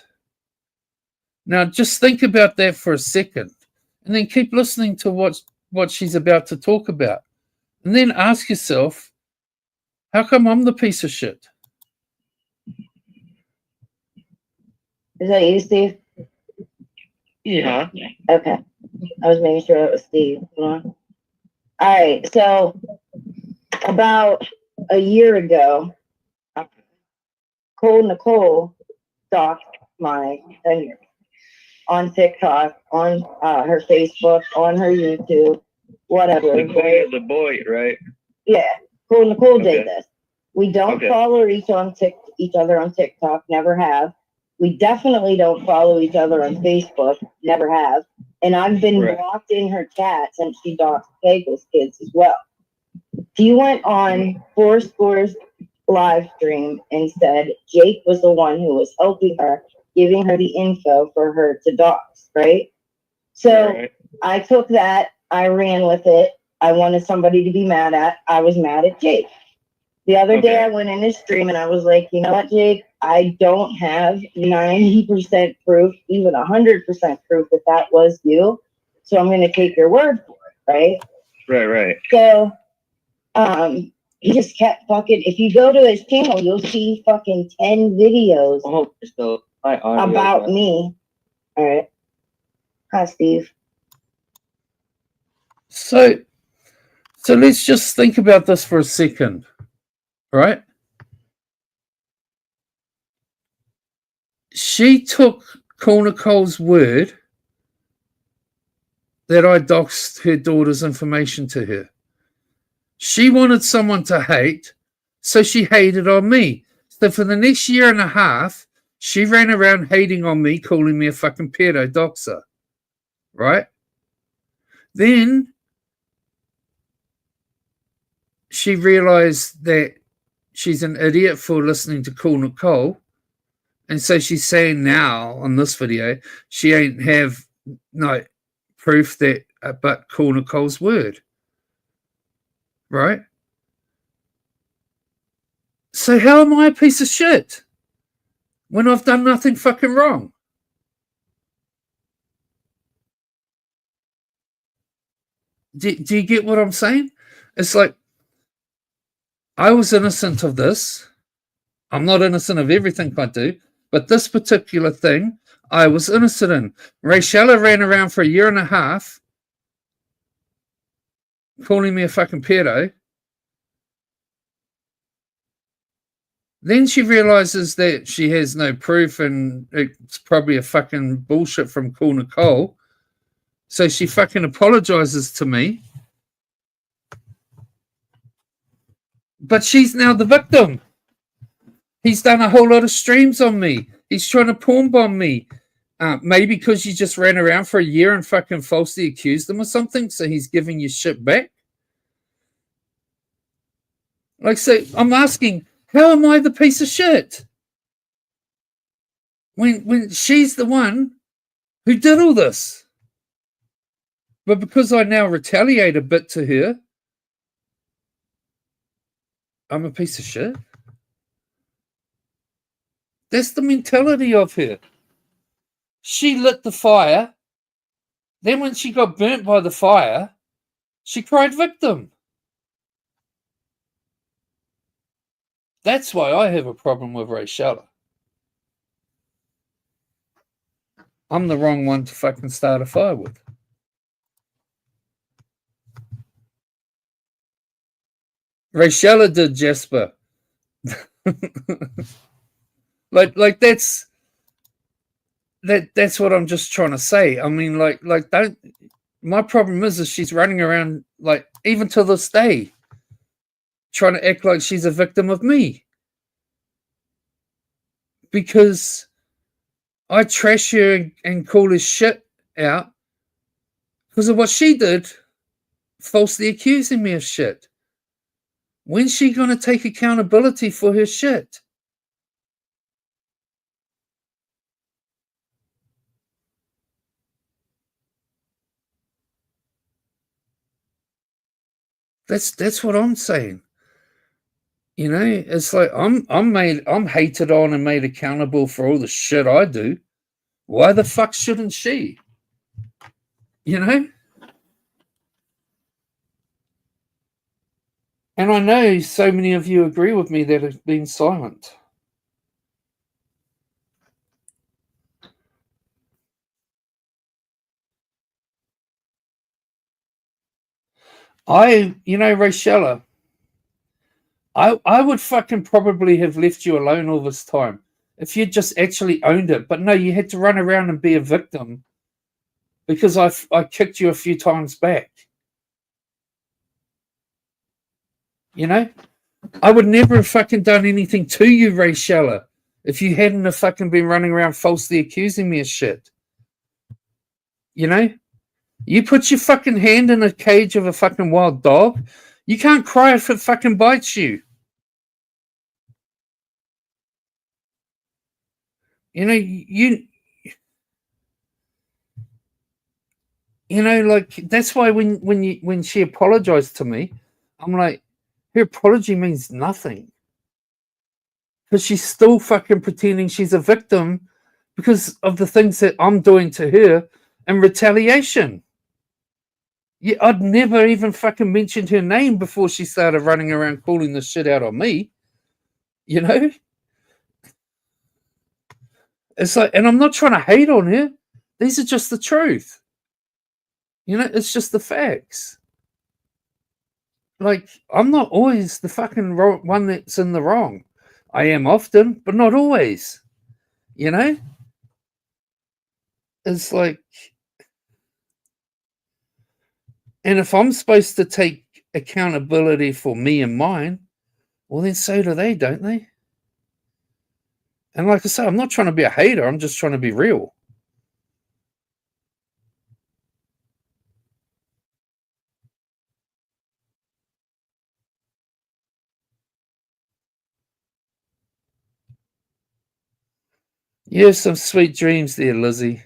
[SPEAKER 3] Now just think about that for a second, and then keep listening to what she's about to talk about, and then ask yourself, how come I'm the piece of shit?
[SPEAKER 7] Is that you, Steve? Yeah. Okay. I was making sure that was Steve. Hold on. All right. So about a year ago, Nicole stalked my tenure on TikTok, on her Facebook, on her YouTube, whatever. The boy, right? Yeah. Nicole did this. We don't follow each other on TikTok, never have. We definitely don't follow each other on Facebook, never have. And I've been blocked in her chat since she doxed Kegel's kids as well. She went on Foursquare's live stream and said Jake was the one who was helping her, giving her the info for her to dox, right? So
[SPEAKER 8] Right.
[SPEAKER 7] I took that, I ran with it. I wanted somebody to be mad at. I was mad at Jake. The other day
[SPEAKER 8] Okay.
[SPEAKER 7] I went in his stream and I was like, you know what, Jake? I don't have 90% proof, even 100% proof that that was you. So I'm going to take your word for it, right?
[SPEAKER 8] Right.
[SPEAKER 7] So he just kept fucking, if you go to his channel, you'll see fucking 10 videos
[SPEAKER 8] Oh, so my audio
[SPEAKER 7] about
[SPEAKER 8] got-
[SPEAKER 7] me. All right. Hi, Steve.
[SPEAKER 3] So let's just think about this for a second, right? She took Cool Nicole's word that I doxed her daughter's information to her. She wanted someone to hate, so she hated on me. So for the next year and a half, she ran around hating on me, calling me a fucking pedo doxer, right? Then she realized that she's an idiot for listening to Cool Nicole. And so she's saying now on this video, she ain't have no proof that but Cool Nicole's word. Right? So how am I a piece of shit when I've done nothing fucking wrong? Do you get what I'm saying? It's like, I was innocent of this. I'm not innocent of everything I do, but this particular thing, I was innocent in. Rachella ran around for a year and a half calling me a fucking pedo. Then she realizes that she has no proof and it's probably a fucking bullshit from Cool Nicole. So she fucking apologizes to me. But she's now the victim. He's done a whole lot of streams on me. He's trying to porn bomb me. Maybe because you just ran around for a year and fucking falsely accused him or something, so he's giving you shit back. Like, so I'm asking, how am I the piece of shit? When she's the one who did all this. But because I now retaliate a bit to her, I'm a piece of shit. That's the mentality of her. She lit the fire. Then when she got burnt by the fire, she cried victim. That's why I have a problem with Rachella. I'm the wrong one to fucking start a fire with. Rachella did Jasper. like that's what I'm just trying to say. I mean, like don't. My problem is she's running around like even to this day, trying to act like she's a victim of me because I trash her and call her shit out because of what she did, falsely accusing me of shit. When's she going to take accountability for her shit? That's what I'm saying. You know, it's like I'm hated on and made accountable for all the shit I do. Why the fuck shouldn't she? You know? And I know so many of you agree with me that have been silent. Rachella, I would fucking probably have left you alone all this time if you just actually owned it. But no, you had to run around and be a victim because I kicked you a few times back. You know? I would never have fucking done anything to you, Rachella, if you hadn't have fucking been running around falsely accusing me of shit. You know? You put your fucking hand in a cage of a fucking wild dog, you can't cry if it fucking bites you. You know, like that's why when she apologized to me, I'm like, her apology means nothing because she's still fucking pretending she's a victim because of the things that I'm doing to her in retaliation. Yeah, I'd never even fucking mentioned her name before she started running around calling the shit out on me. You know, it's like, and I'm not trying to hate on her. These are just the truth. You know, it's just the facts. Like, I'm not always the fucking one that's in the wrong. I am often, but not always. You know? It's like, and if I'm supposed to take accountability for me and mine, well, then so do they, don't they? And like I say, I'm not trying to be a hater. I'm just trying to be real. Yeah, some sweet dreams there, Lizzie.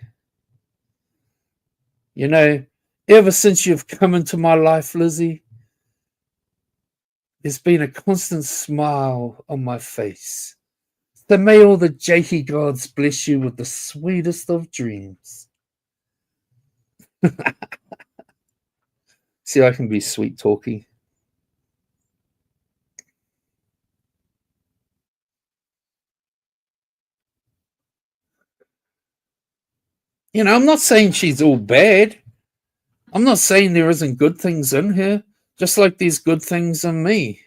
[SPEAKER 3] You know, ever since you've come into my life, Lizzie, there's been a constant smile on my face. So may all the Jakey gods bless you with the sweetest of dreams. See, I can be sweet talking. You know, I'm not saying she's all bad. I'm not saying there isn't good things in her, just like there's good things in me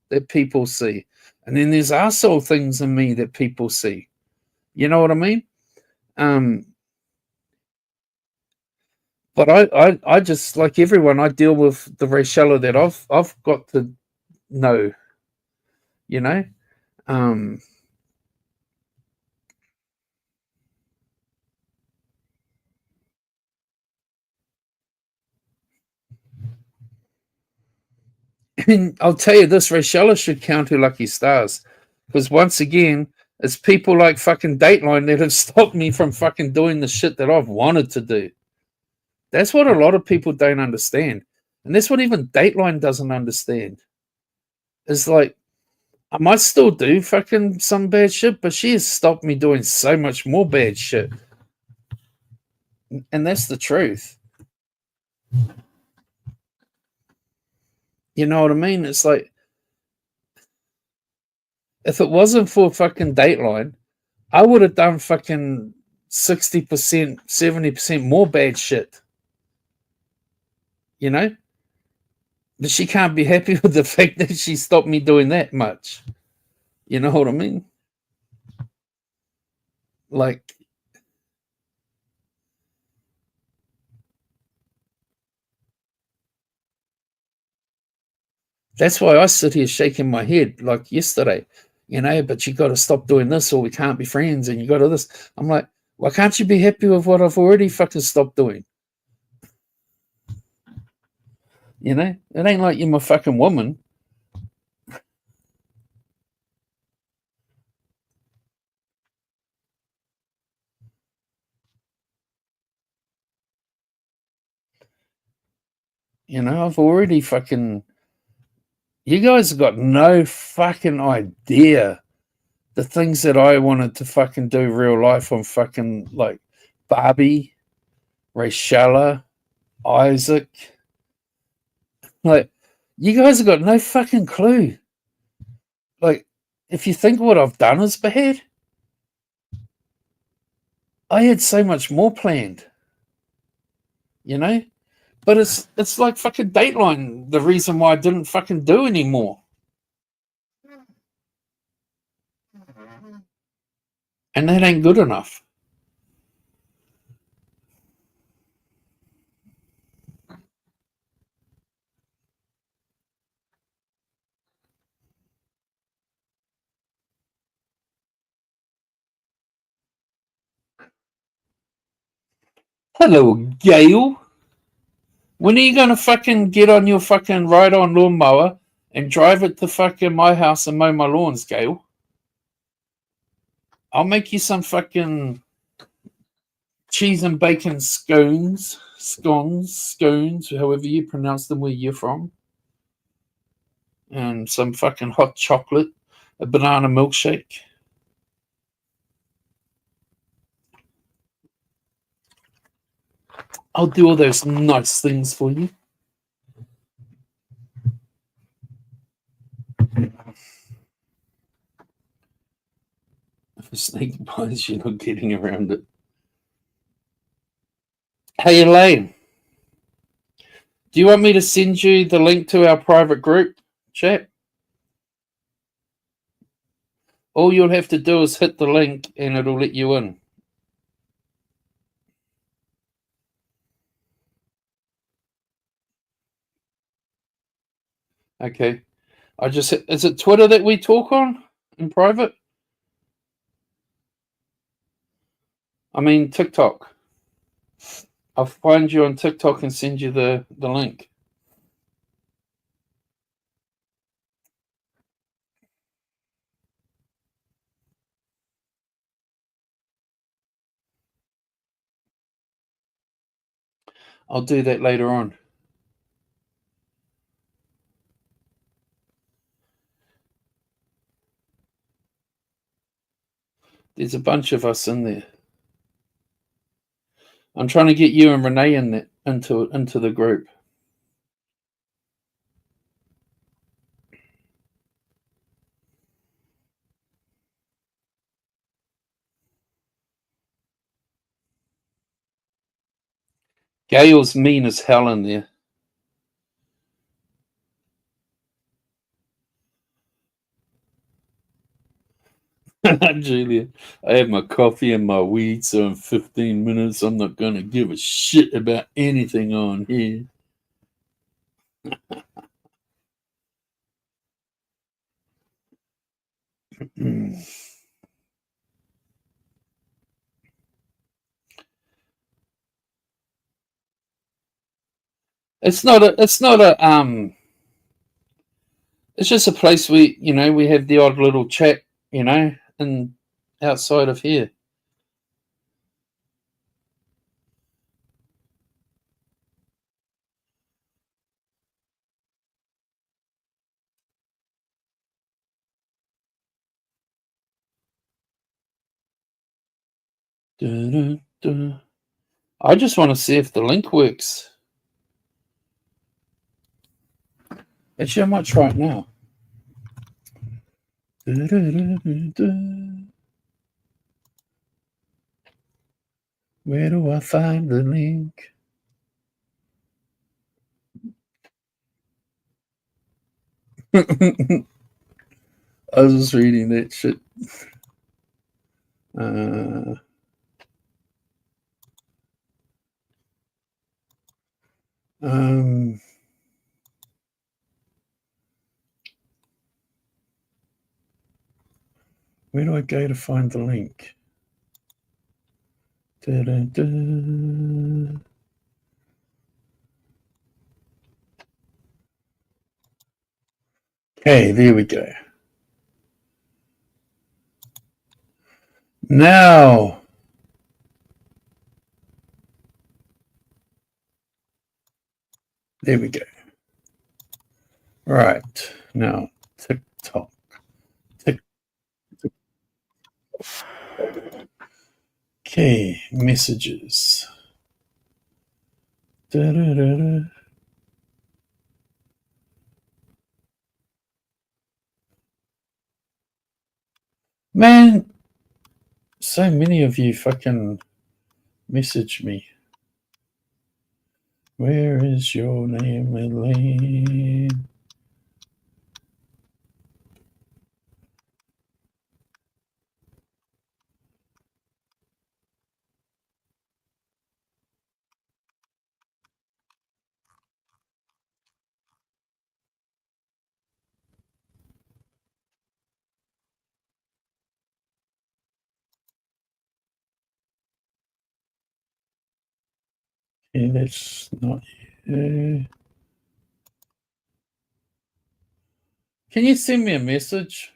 [SPEAKER 3] that people see. And then there's arsehole things in me that people see. You know what I mean? But I just, like everyone, I deal with the Rachella that I've got to know. You know? And I'll tell you this, Rachella should count her lucky stars. Because once again, it's people like fucking Dateline that have stopped me from fucking doing the shit that I've wanted to do. That's what a lot of people don't understand. And that's what even Dateline doesn't understand. It's like, I might still do fucking some bad shit, but she has stopped me doing so much more bad shit. And that's the truth. You know what I mean? It's like, if it wasn't for fucking Dateline, I would have done fucking 60%, 70% more bad shit. You know? But she can't be happy with the fact that she stopped me doing that much. You know what I mean? Like, that's why I sit here shaking my head like yesterday, you know, but you got to stop doing this or we can't be friends and you got to this. I'm like, why can't you be happy with what I've already fucking stopped doing? You know, it ain't like you're my fucking woman. You know, I've already fucking. You guys have got no fucking idea the things that I wanted to fucking do real life on fucking like Barbie, Rachella, Isaac. Like, you guys have got no fucking clue. Like, if you think what I've done is bad, I had so much more planned. You know? But it's like fucking Dateline, the reason why I didn't fucking do anymore. And that ain't good enough. Hello, Gail. When are you gonna fucking get on your fucking ride-on lawnmower and drive it to fucking my house and mow my lawns, Gail? I'll make you some fucking cheese and bacon scones, however you pronounce them where you're from. And some fucking hot chocolate, a banana milkshake. I'll do all those nice things for you. If a snake bites, you're not getting around it. Hey, Elaine. Do you want me to send you the link to our private group chat? All you'll have to do is hit the link and it'll let you in. Okay. Is it Twitter that we talk on in private? I mean TikTok. I'll find you on TikTok and send you the link. I'll do that later on. There's a bunch of us in there. I'm trying to get you and Renee into the group. Gail's mean as hell in there. Julia, I have my coffee and my weed, so in 15 minutes I'm not going to give a shit about anything on here. It's just a place we have the odd little chat, and outside of here. Da-da-da. I just want to see if the link works. Actually, I might try it now. Da-da-da-da-da. Where do I find the link? I was just reading that shit. Where do I go to find the link? Da-da-da. Okay, there we go. Now, there we go. Right, now, TikTok. Okay, messages. Da-da-da-da. Man, so many of you fucking message me. Where is your name, Elaine? Okay, that's not you. Can you send me a message?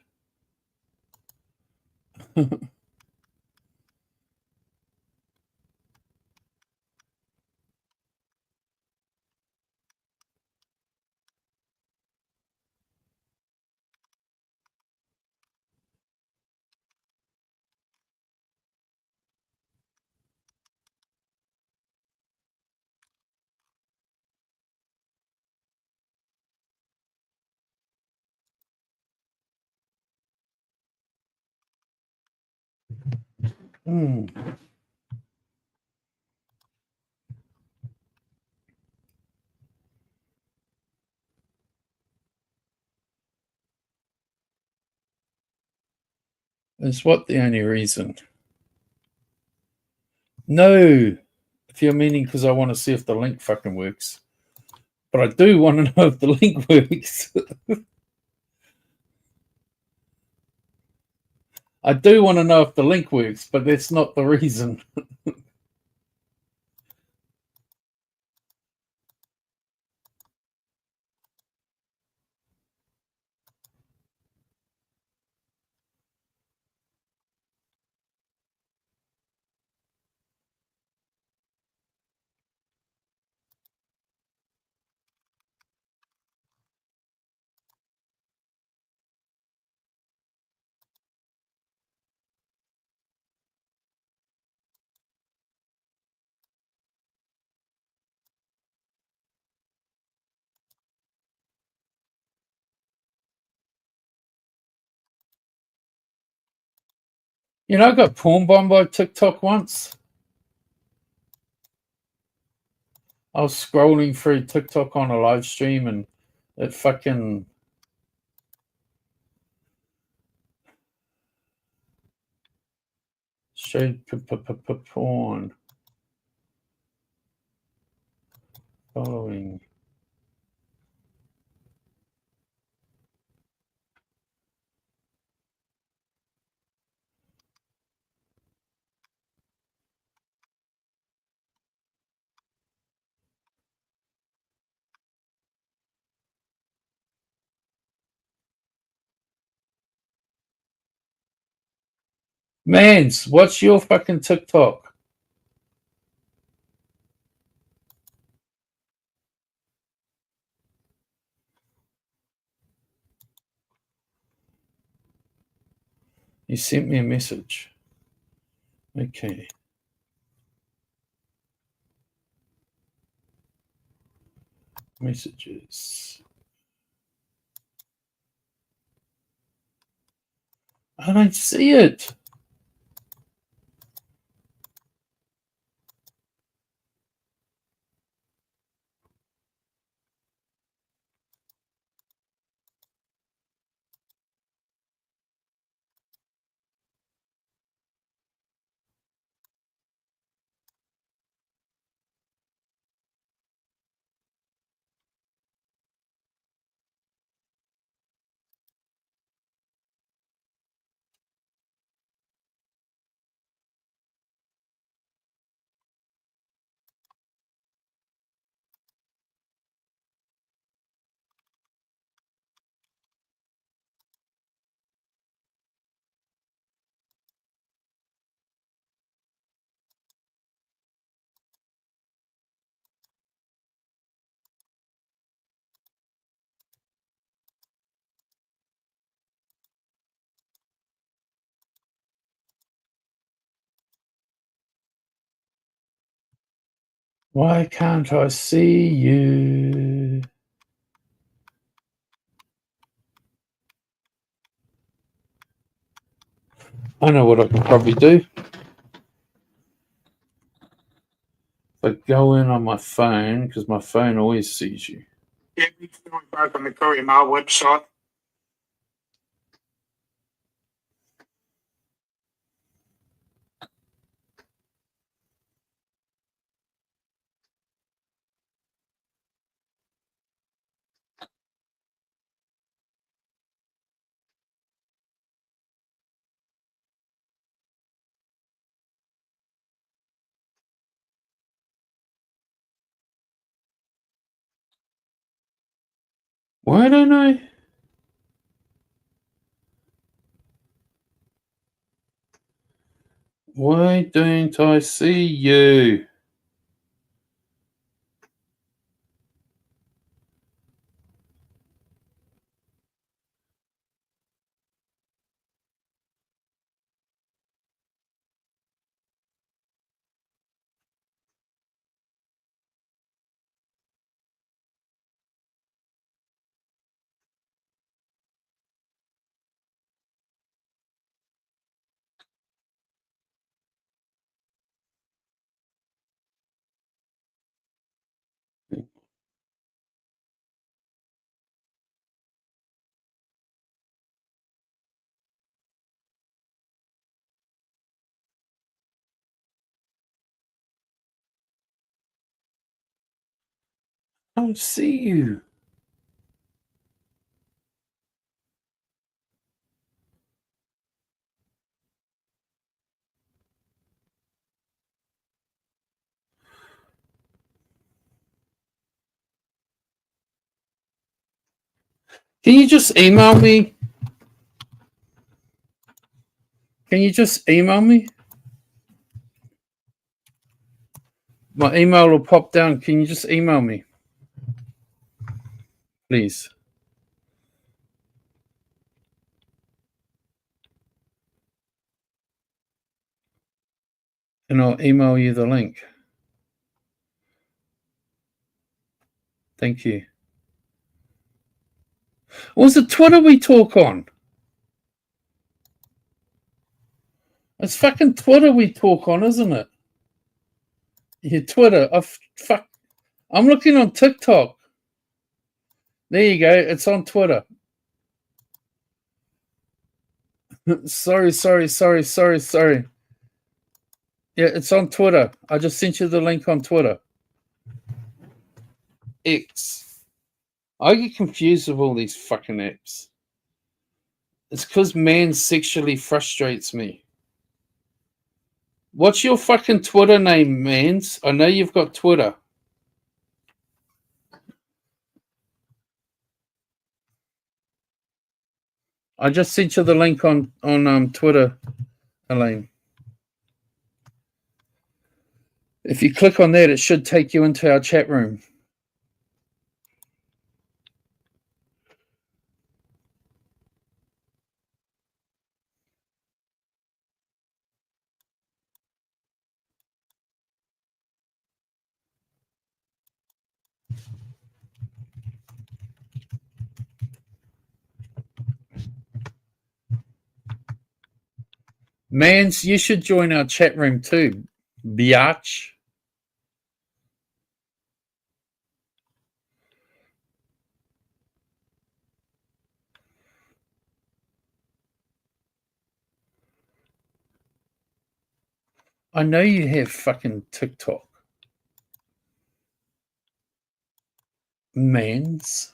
[SPEAKER 3] Hmm. Is what the only reason? No. If you're meaning because I want to see if the link fucking works. But I do want to know if the link works. I do want to know if the link works, but that's not the reason. You know, I got porn bombed by TikTok once. I was scrolling through TikTok on a live stream and it fucking showed porn following. Mans, what's your fucking TikTok? You sent me a message. Okay. Messages. I don't see it. Why can't I see you? I know what I can probably do. If I go in on my phone, because my phone always sees you.
[SPEAKER 9] Yeah, it's going back on the Courier Mail website.
[SPEAKER 3] Why don't I? Why don't I see you? I don't see you. Can you just email me? Can you just email me? My email will pop down. Can you just email me? Please. And I'll email you the link. Thank you. Was it Twitter we talk on? It's fucking Twitter we talk on, isn't it? Yeah, Twitter. I'm looking on TikTok. There you go. It's on Twitter. sorry. Yeah, it's on Twitter. I just sent you the link on Twitter. X. I get confused with all these fucking apps. It's because man sexually frustrates me. What's your fucking Twitter name, mans? I know you've got Twitter. I just sent you the link on Twitter, Elaine. If you click on that, it should take you into our chat room. Mans, you should join our chat room too, biatch. I know you have fucking TikTok. Mans.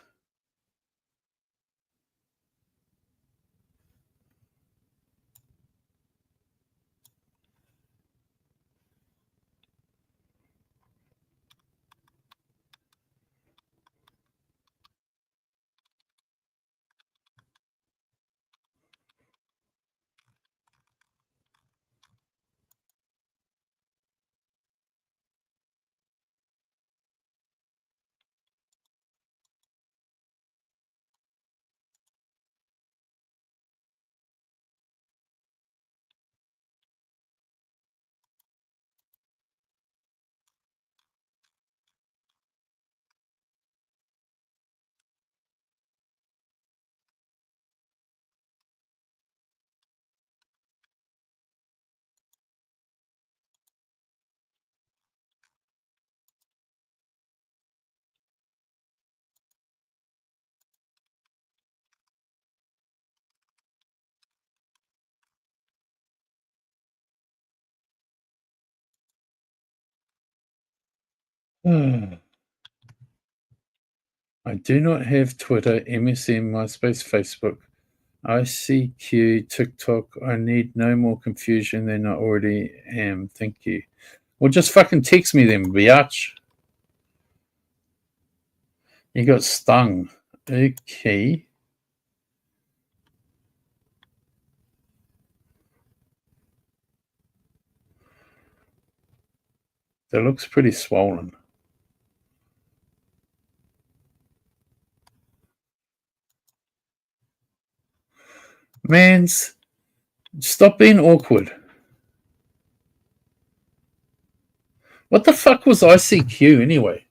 [SPEAKER 3] I do not have Twitter, MSN, MySpace, Facebook, ICQ, TikTok. I need no more confusion than I already am. Thank you. Well, just fucking text me then, biatch. You got stung. Okay. That looks pretty swollen. Mans, stop being awkward. What the fuck was ICQ anyway?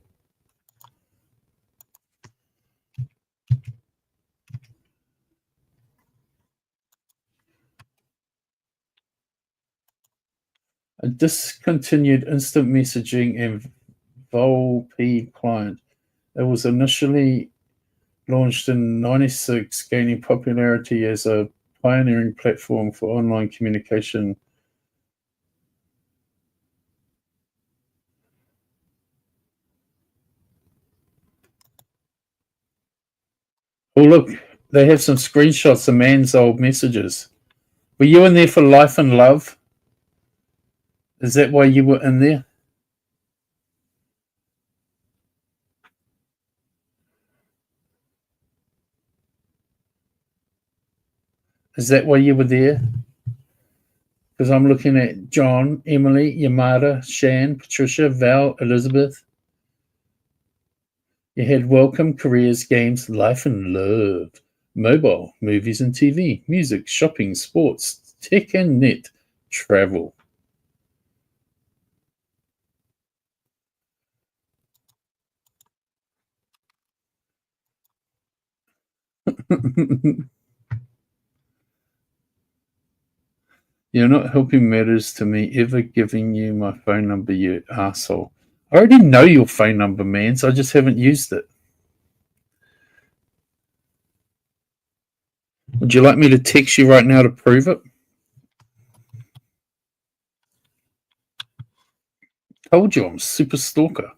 [SPEAKER 3] A discontinued instant messaging and VoLP client. It was initially launched in '96, gaining popularity as a pioneering platform for online communication. Oh, look, they have some screenshots of man's old messages. Were you in there for life and love? Is that why you were in there? Is that why you were there? Because I'm looking at John, Emily, Yamada, Shan, Patricia, Val, Elizabeth. You had welcome, careers, games, life and love, mobile, movies and TV, music, shopping, sports, tech and net, travel. You're not helping matters to me, ever giving you my phone number, you asshole. I already know your phone number, man, so I just haven't used it. Would you like me to text you right now to prove it? Told you I'm super stalker.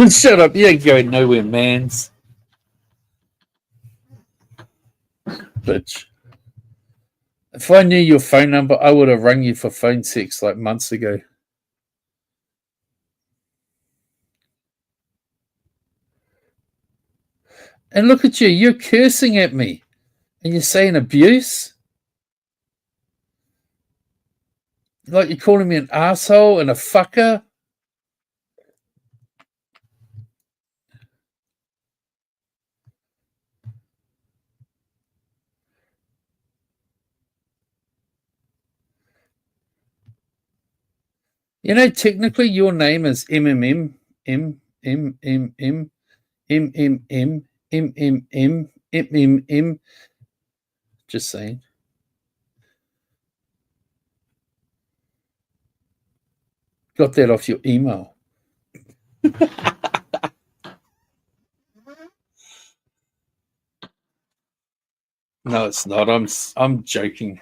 [SPEAKER 3] Shut up, you ain't going nowhere, mans. Bitch. If I knew your phone number, I would have rung you for phone sex like months ago. And look at you, you're cursing at me. And you're saying abuse? Like you're calling me an asshole and a fucker? You know, technically your name is MMM, MMM, MMM, MMM, MMM. Just saying. Got that off your email. No, it's not. I'm joking.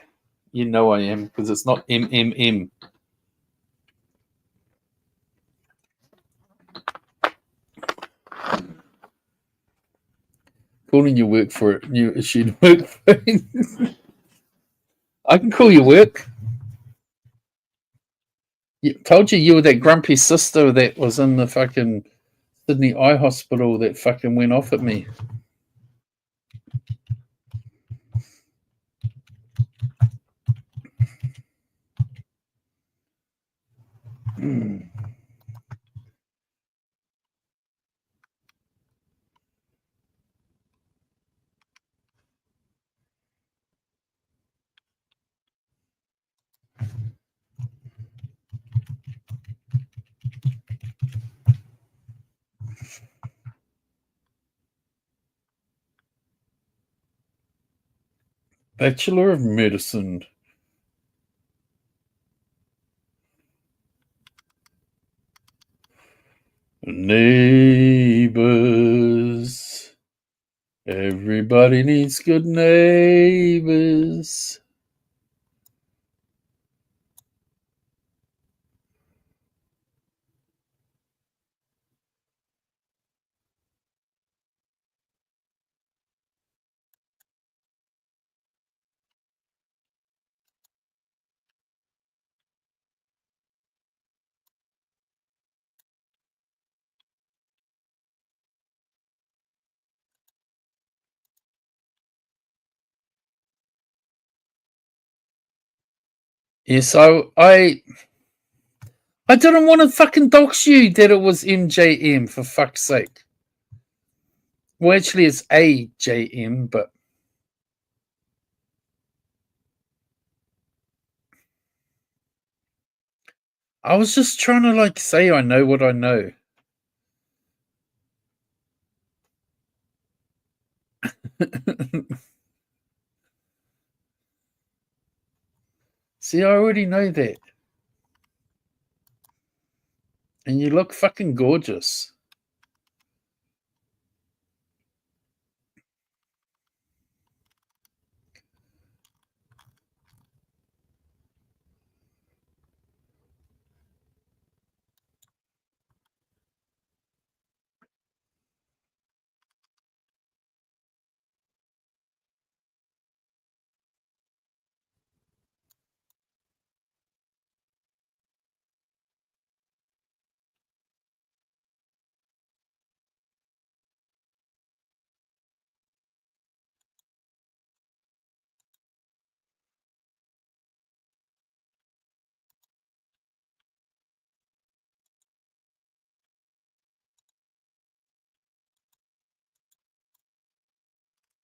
[SPEAKER 3] You know I am because it's not MMM. Calling your work for a new issued work phone. I can call you work. Told you were that grumpy sister that was in the fucking Sydney Eye Hospital that fucking went off at me. Bachelor of Medicine. Neighbors. Everybody needs good neighbors. Yes, I didn't want to fucking dox you that it was MJM, for fuck's sake. Well, actually, it's AJM, but I was just trying to like say I know what I know. See, I already know that. And you look fucking gorgeous.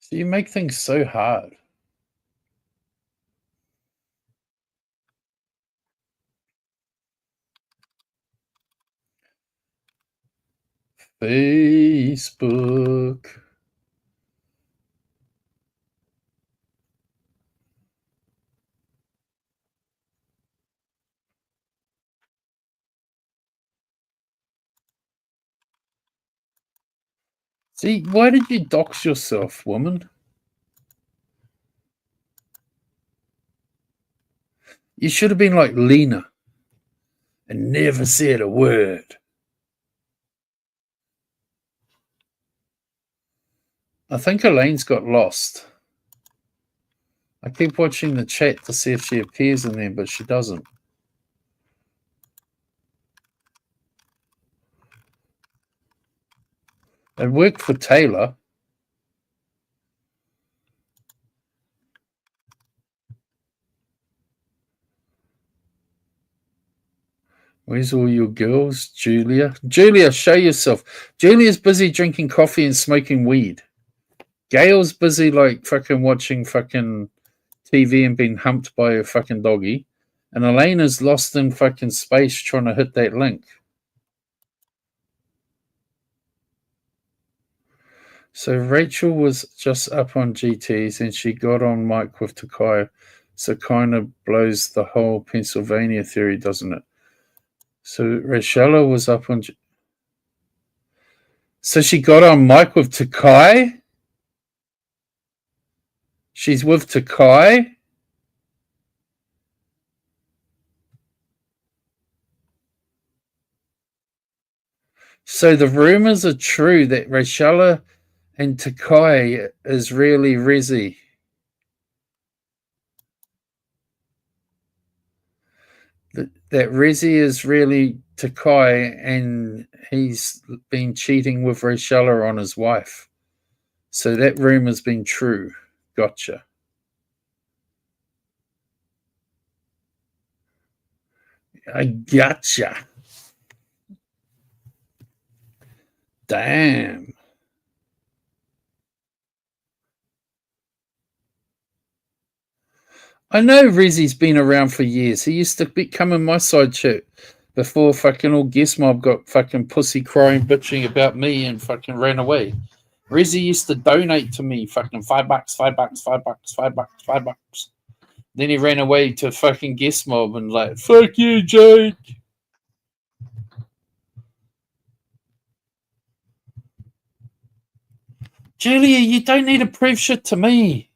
[SPEAKER 3] So you make things so hard. Facebook. See, why did you dox yourself, woman? You should have been like Lena and never said a word. I think Elaine's got lost. I keep watching the chat to see if she appears in there, but she doesn't. It worked for Taylor. Where's all your girls? Julia? Julia, show yourself. Julia's busy drinking coffee and smoking weed. Gail's busy like fucking watching fucking TV and being humped by a fucking doggy. And Elena's lost in fucking space trying to hit that link. So Rachel was just up on GTs and she got on mic with Takai. So kind of blows the whole Pennsylvania theory, doesn't it? So Rachella was up on... So she got on mic with Takai? She's with Takai? So the rumors are true that Rachella and Takai is really Rizzy. That Rizzy is really Takai and he's been cheating with Rachella on his wife. So that rumor's been true. Gotcha. I gotcha. Damn. I know Rizzy's been around for years. He used to come in my side chat before fucking all Guest Mob got fucking pussy crying, bitching about me and fucking ran away. Rizzy used to donate to me fucking $5, $5, $5, $5, $5. Then he ran away to fucking Guest Mob and like, fuck you, Jake. Julia, you don't need to prove shit to me.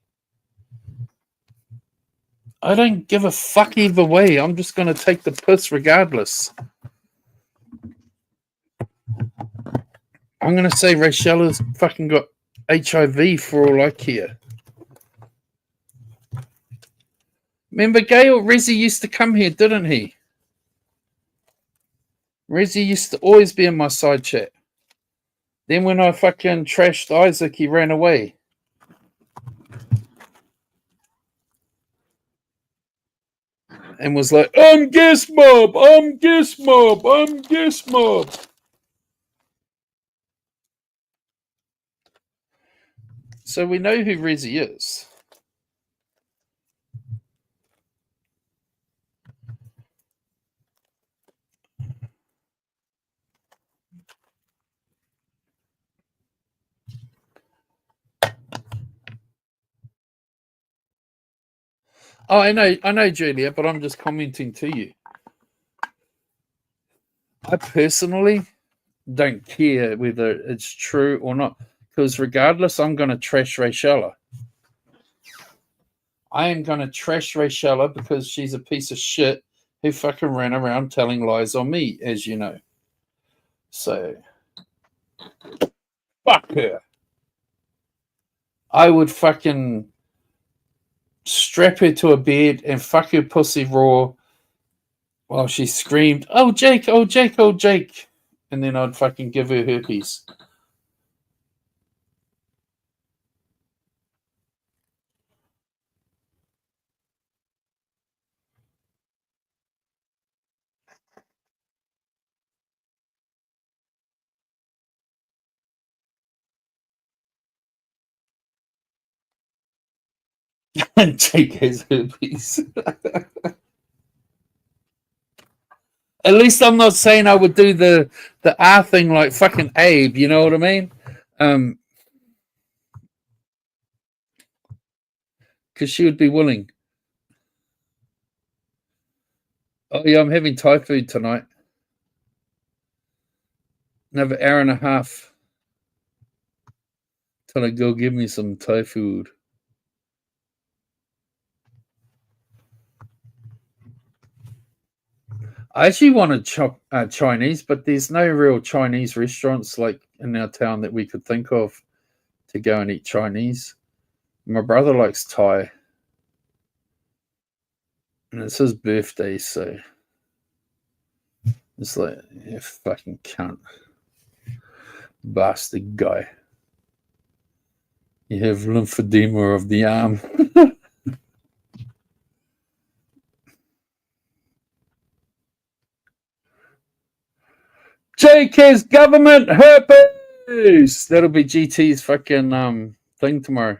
[SPEAKER 3] I don't give a fuck either way. I'm just going to take the piss regardless. I'm going to say Rachella's fucking got HIV for all I care. Remember Gail? Rezzy used to come here, didn't he? Rezzy used to always be in my side chat. Then when I fucking trashed Isaac, he ran away. And was like, I'm Guest Mob, I'm Guest Mob, I'm Guest Mob. So we know who Rezzy is. Oh, I know, Julia, but I'm just commenting to you. I personally don't care whether it's true or not, because regardless, I'm going to trash Rachella. I am going to trash Rachella because she's a piece of shit who fucking ran around telling lies on me, as you know. So, fuck her. I would fucking strap her to a bed and fuck her pussy raw while she screamed, "Oh, Jake, oh, Jake, oh, Jake." And then I'd fucking give her herpes. And Jake has herpes. At least I'm not saying I would do the R thing like fucking Abe, you know what I mean? Because she would be willing. Oh yeah, I'm having Thai food tonight. Another hour and a half till I go give me some Thai food. I actually wanted Chinese, but there's no real Chinese restaurants like in our town that we could think of to go and eat Chinese. My brother likes Thai, and it's his birthday, so it's like, you fucking cunt, bastard guy. You have lymphedema of the arm. Jake has government herpes. That'll be GT's fucking thing tomorrow.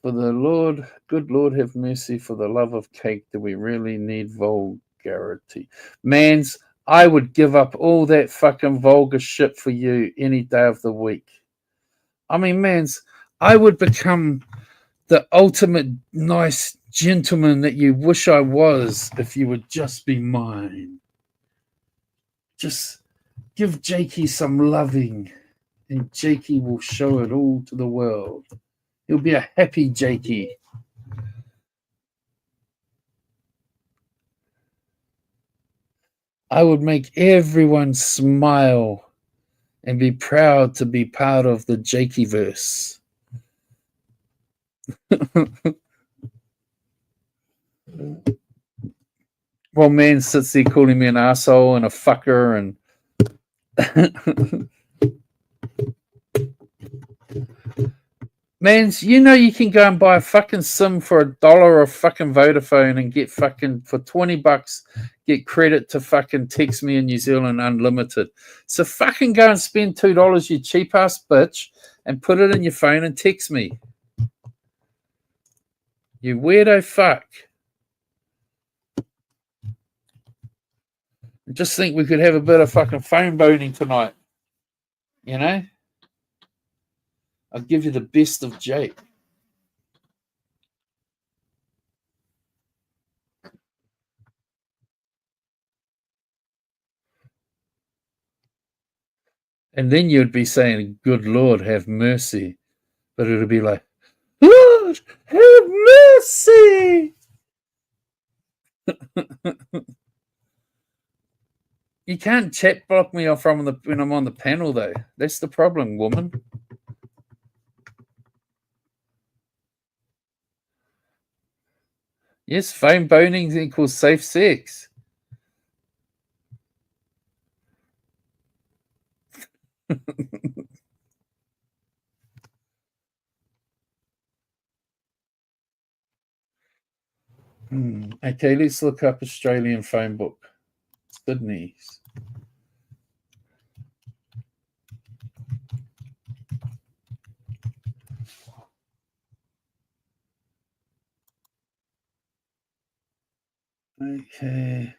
[SPEAKER 3] For the Lord, good Lord, have mercy. For the love of cake, do we really need vulgarity? Mans, I would give up all that fucking vulgar shit for you any day of the week. I mean, mans, I would become the ultimate nice gentleman that you wish I was if you would just be mine. Just give Jakey some loving, and Jakey will show it all to the world. He'll be a happy Jakey. I would make everyone smile and be proud to be part of the Jakeyverse. Well, man sits there calling me an asshole and a fucker and Mans, you know you can go and buy a fucking SIM for $1 or fucking Vodafone and get fucking for $20 get credit to fucking text me in New Zealand unlimited. So fucking go and spend $2, you cheap ass bitch, and put it in your phone and text me. You weirdo fuck. I just think we could have a bit of fucking phone boning tonight. You know? I'll give you the best of Jake. And then you'd be saying, good Lord, have mercy. But it'll be like, Lord, have mercy. You can't chat block me off when I'm on the panel, though. That's the problem, woman. Yes, phone boning equals safe sex. Okay, let's look up Australian phone book. Sydney's. Okay.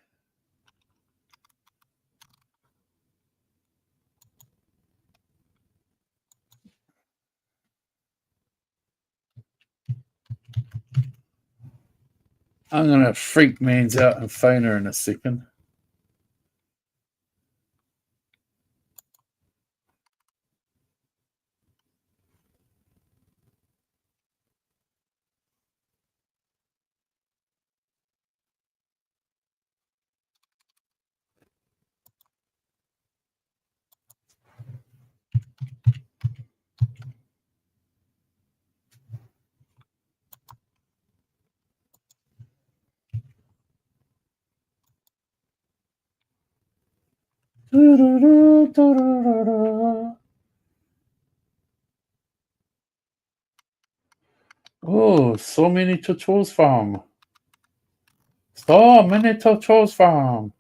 [SPEAKER 3] I'm gonna freak man's out and phone her in a second. Oh, so many to choose from. So many to choose from.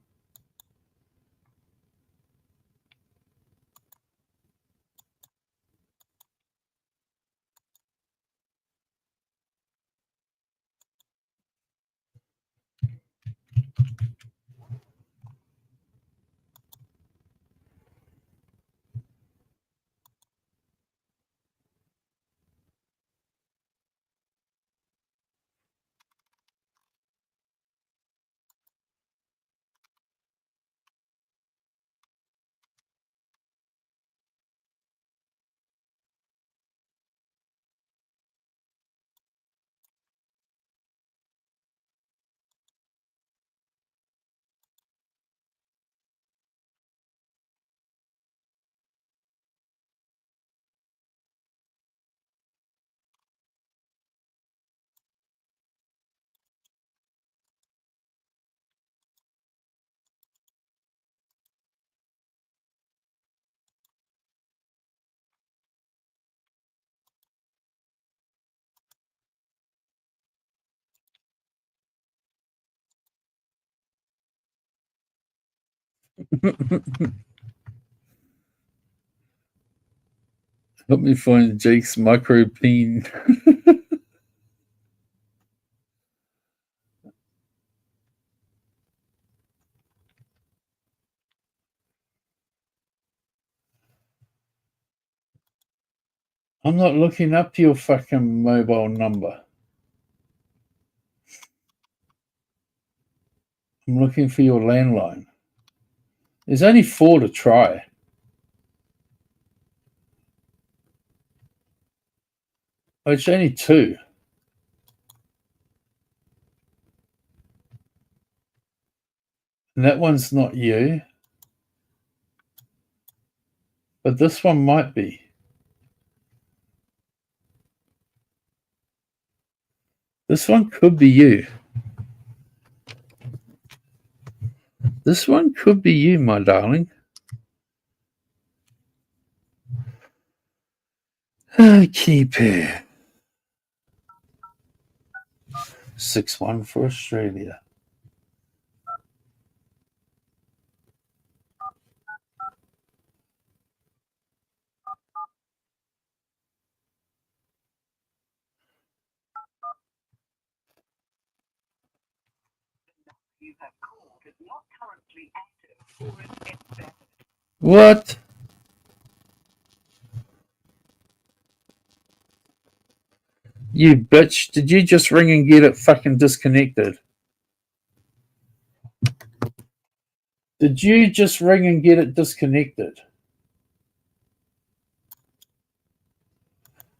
[SPEAKER 3] Help me find Jake's micro peen. I'm not looking up your fucking mobile number. I'm looking for your landline. There's only 4 to try. Oh, it's only 2. And that one's not you. But this one might be. This one could be you. This one could be you, my darling. Keep it. 6-1 for Australia. What? You bitch. Did you just ring and get it fucking disconnected? Did you just ring and get it disconnected?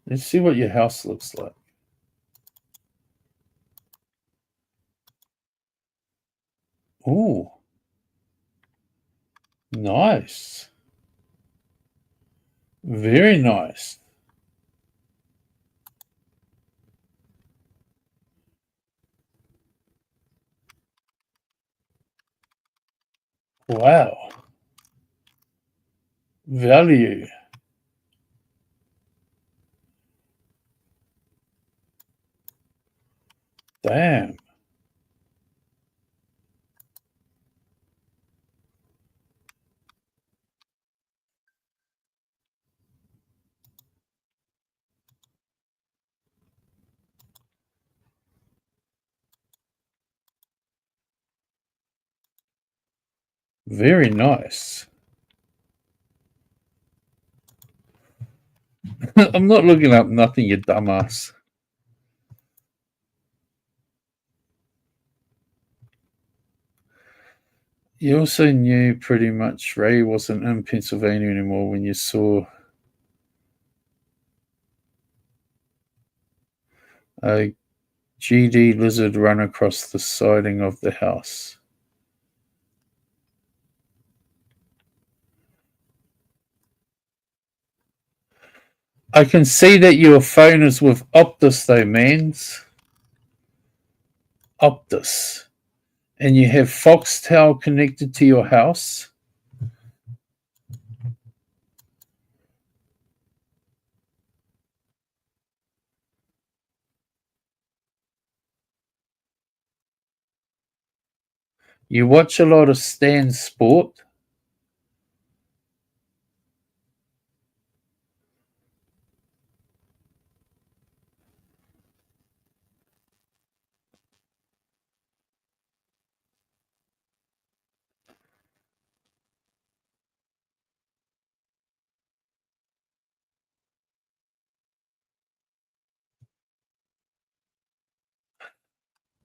[SPEAKER 3] Let's see what your house looks like. Oh, nice. Very nice. Wow. Value. Damn. Very nice. I'm not looking up nothing, you dumbass. You also knew pretty much Ray wasn't in Pennsylvania anymore when you saw a GD lizard run across the siding of the house. I can see that your phone is with Optus though, mans. Optus. And you have Foxtel connected to your house. You watch a lot of Stan Sport.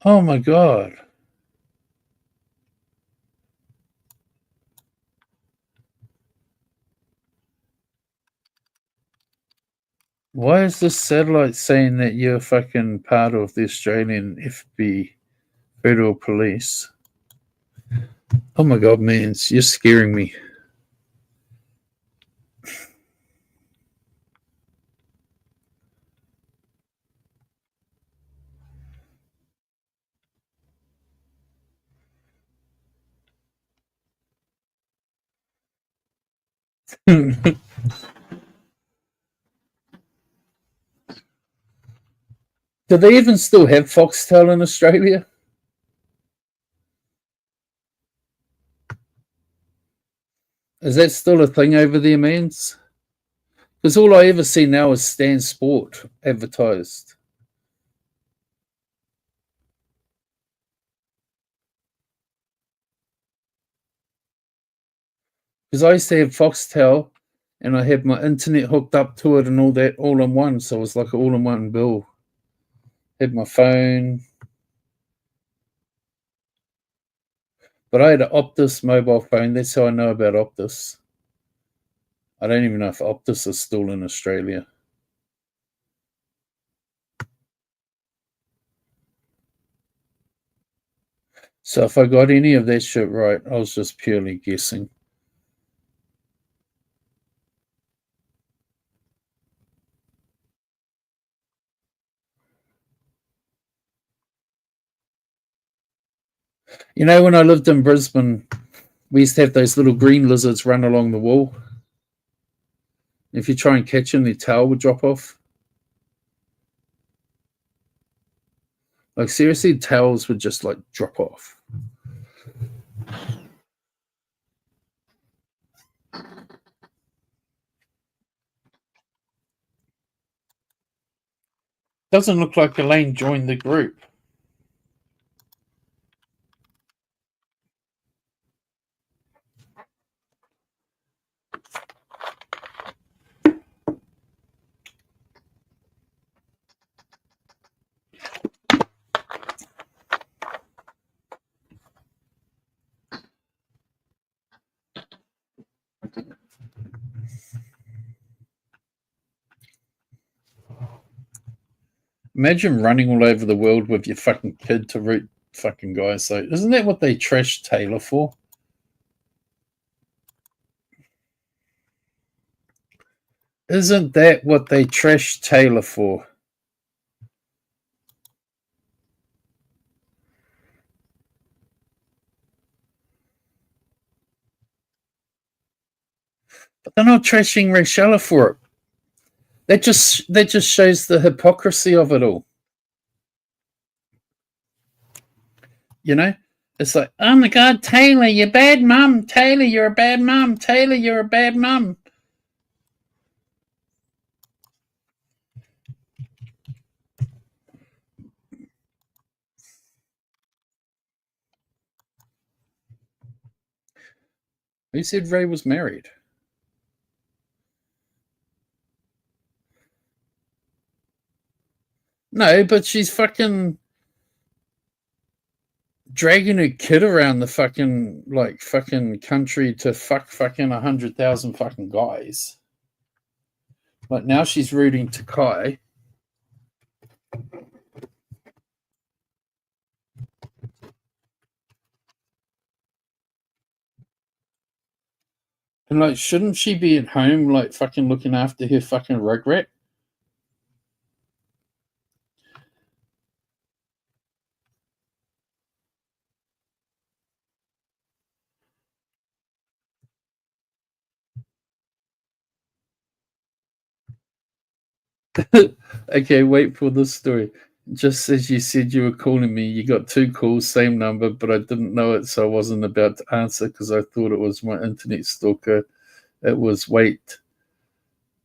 [SPEAKER 3] Oh my God. Why is this satellite saying that you're fucking part of the Australian FB, Federal Police? Oh my God, man, you're scaring me. Do they even still have Foxtel in Australia? Is that still a thing over there, mans? Because all I ever see now is Stan Sport advertised. Because I used to have Foxtel and I had my internet hooked up to it and all that all in one. So it was like an all in one bill. Had my phone. But I had an Optus mobile phone. That's how I know about Optus. I don't even know if Optus is still in Australia. So if I got any of that shit right, I was just purely guessing. You know, when I lived in Brisbane, we used to have those little green lizards run along the wall. If you try and catch them, their tail would drop off. Like seriously, tails would just like drop off. Doesn't look like Elaine joined the group. Imagine running all over the world with your fucking kid to root fucking guys. So isn't that what they trashed Taylor for? Isn't that what they trashed Taylor for? But they're not trashing Rachella for it. That just shows the hypocrisy of it all. You know? It's like, oh my God, Taylor, you're a bad mum. Taylor, you're a bad mum. Taylor, you're a bad mum. Who said Ray was married? No, but she's fucking dragging her kid around the fucking country to fucking 100,000 fucking guys. Like now she's rooting to Kai. And like, shouldn't she be at home, like fucking looking after her fucking rugrat? Okay, wait for this story. Just as you said you were calling me, you got 2 calls, same number, but I didn't know it, so I wasn't about to answer because I thought it was my internet stalker. It was wait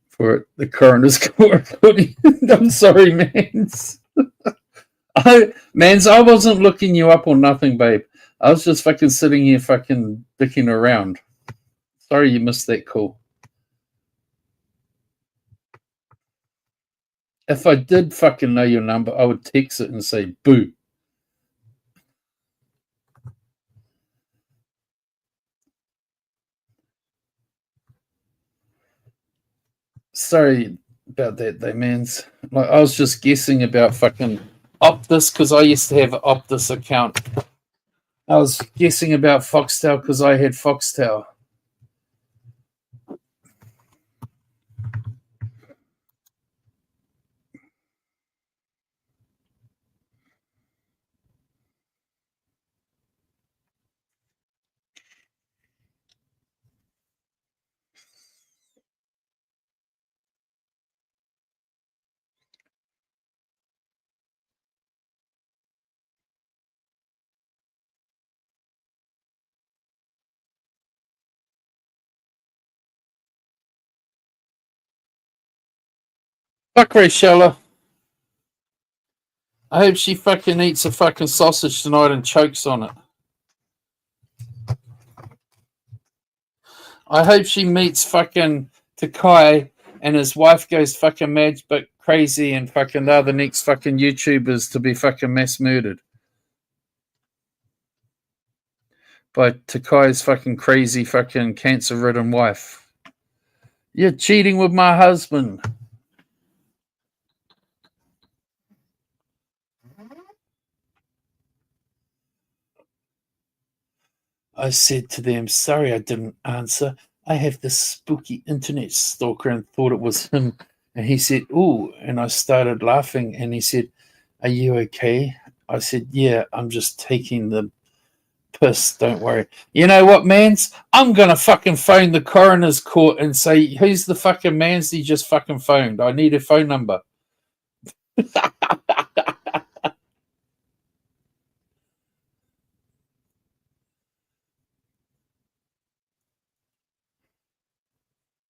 [SPEAKER 3] for it. The coroner's court recording. I'm sorry, mans. I wasn't looking you up or nothing, babe. I was just fucking sitting here fucking dicking around. Sorry you missed that call. If I did fucking know your number, I would text it and say boo. Sorry about that, though, mans. Like I was just guessing about fucking Optus because I used to have an Optus account. I was guessing about Foxtel because I had Foxtel. Fuck Rachella. I hope she fucking eats a fucking sausage tonight and chokes on it. I hope she meets fucking Takai and his wife goes fucking mad but crazy and fucking they're the next fucking YouTubers to be fucking mass murdered by Takai's fucking crazy fucking cancer ridden wife. You're cheating with my husband. I said to them, sorry I didn't answer. I have this spooky internet stalker and thought it was him. And he said, ooh. And I started laughing and he said, are you okay? I said, yeah, I'm just taking the piss. Don't worry. You know what, mans? I'm going to fucking phone the coroner's court and say, who's the fucking mans he just fucking phoned? I need a phone number.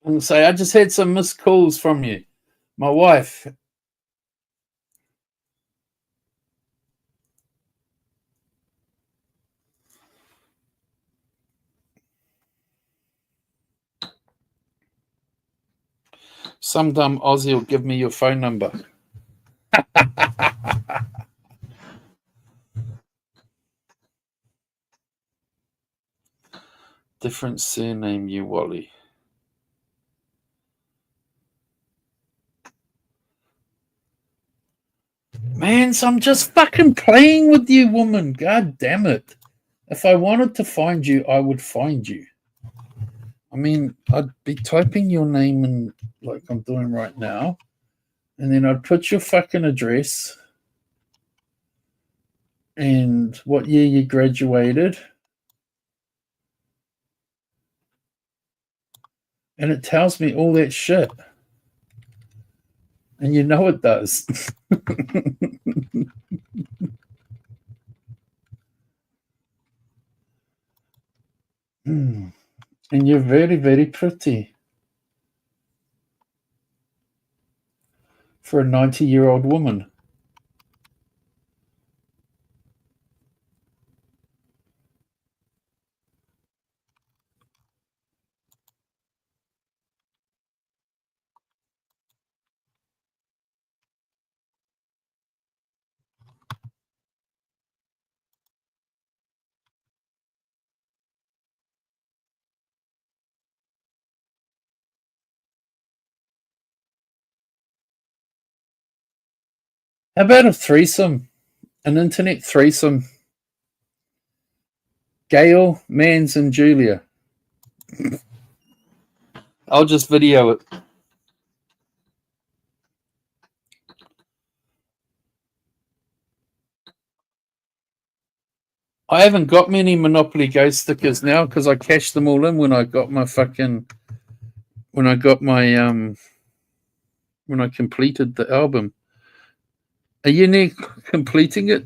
[SPEAKER 3] And say, I just had some missed calls from you. My wife. Some dumb Aussie will give me your phone number. Different surname, you Wally. Man, so I'm just fucking playing with you, woman. God damn it. If I wanted to find you, I would find you. I mean, I'd be typing your name in like I'm doing right now, and then I'd put your fucking address and what year you graduated, and it tells me all that shit. And you know it does. And you're very, very pretty for a 90-year-old woman. How about a threesome? An internet threesome? Gail, Mans, and Julia. I'll just video it. I haven't got many Monopoly Go stickers now because I cashed them all in when I got my when I completed the album. Are you near completing it?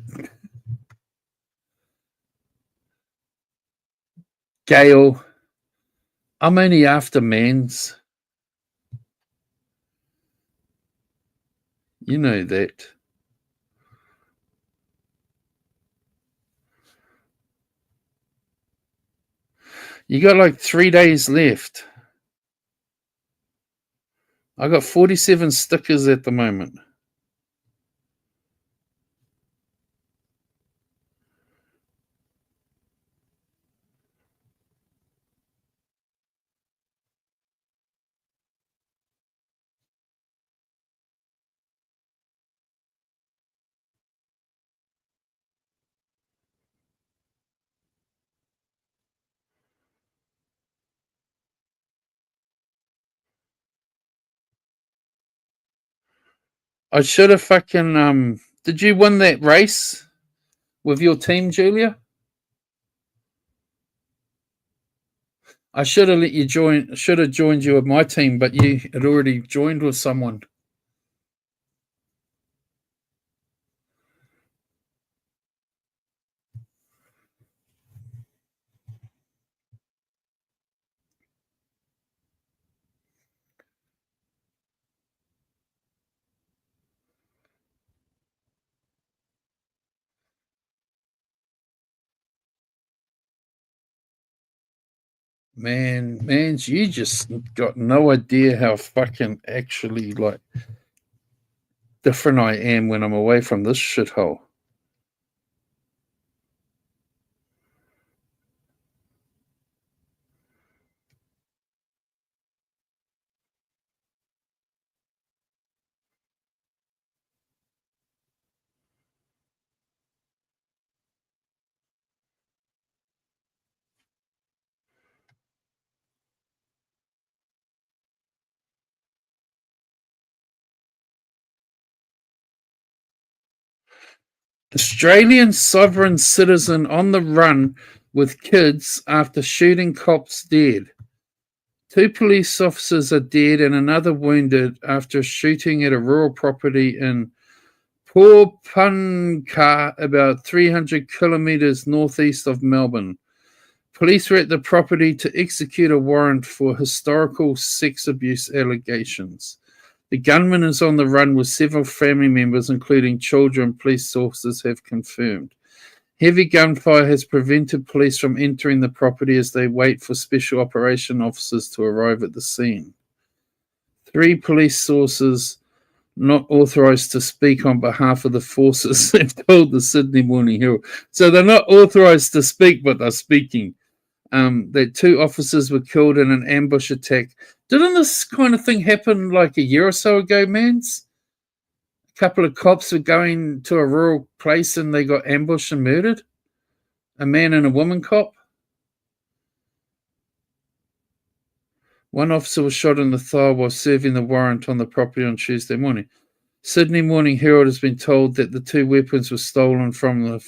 [SPEAKER 3] Gail, I'm only after Mans. You know that. You got like 3 days left. I got 47 stickers at the moment. I should have fucking did you win that race with your team, Julia? I should have let you join. Should have joined you with my team, but you had already joined with someone. Man, you just got no idea how fucking actually like different I am when I'm away from this shithole. Australian sovereign citizen on the run with kids after shooting cops dead. 2 police officers are dead and another wounded after a shooting at a rural property in Porpunka, about 300 kilometres northeast of Melbourne. Police were at the property to execute a warrant for historical sex abuse allegations. The gunman is on the run with several family members, including children, police sources have confirmed. Heavy gunfire has prevented police from entering the property as they wait for special operation officers to arrive at the scene. 3 police sources not authorised to speak on behalf of the forces have told the Sydney Morning Herald. So they're not authorised to speak, but they're speaking. That 2 officers were killed in an ambush attack. Didn't this kind of thing happen like a year or so ago, Mans? A couple of cops were going to a rural place and they got ambushed and murdered. A man and a woman cop. One officer was shot in the thigh while serving the warrant on the property on Tuesday morning. Sydney Morning Herald has been told that the 2 weapons were stolen from the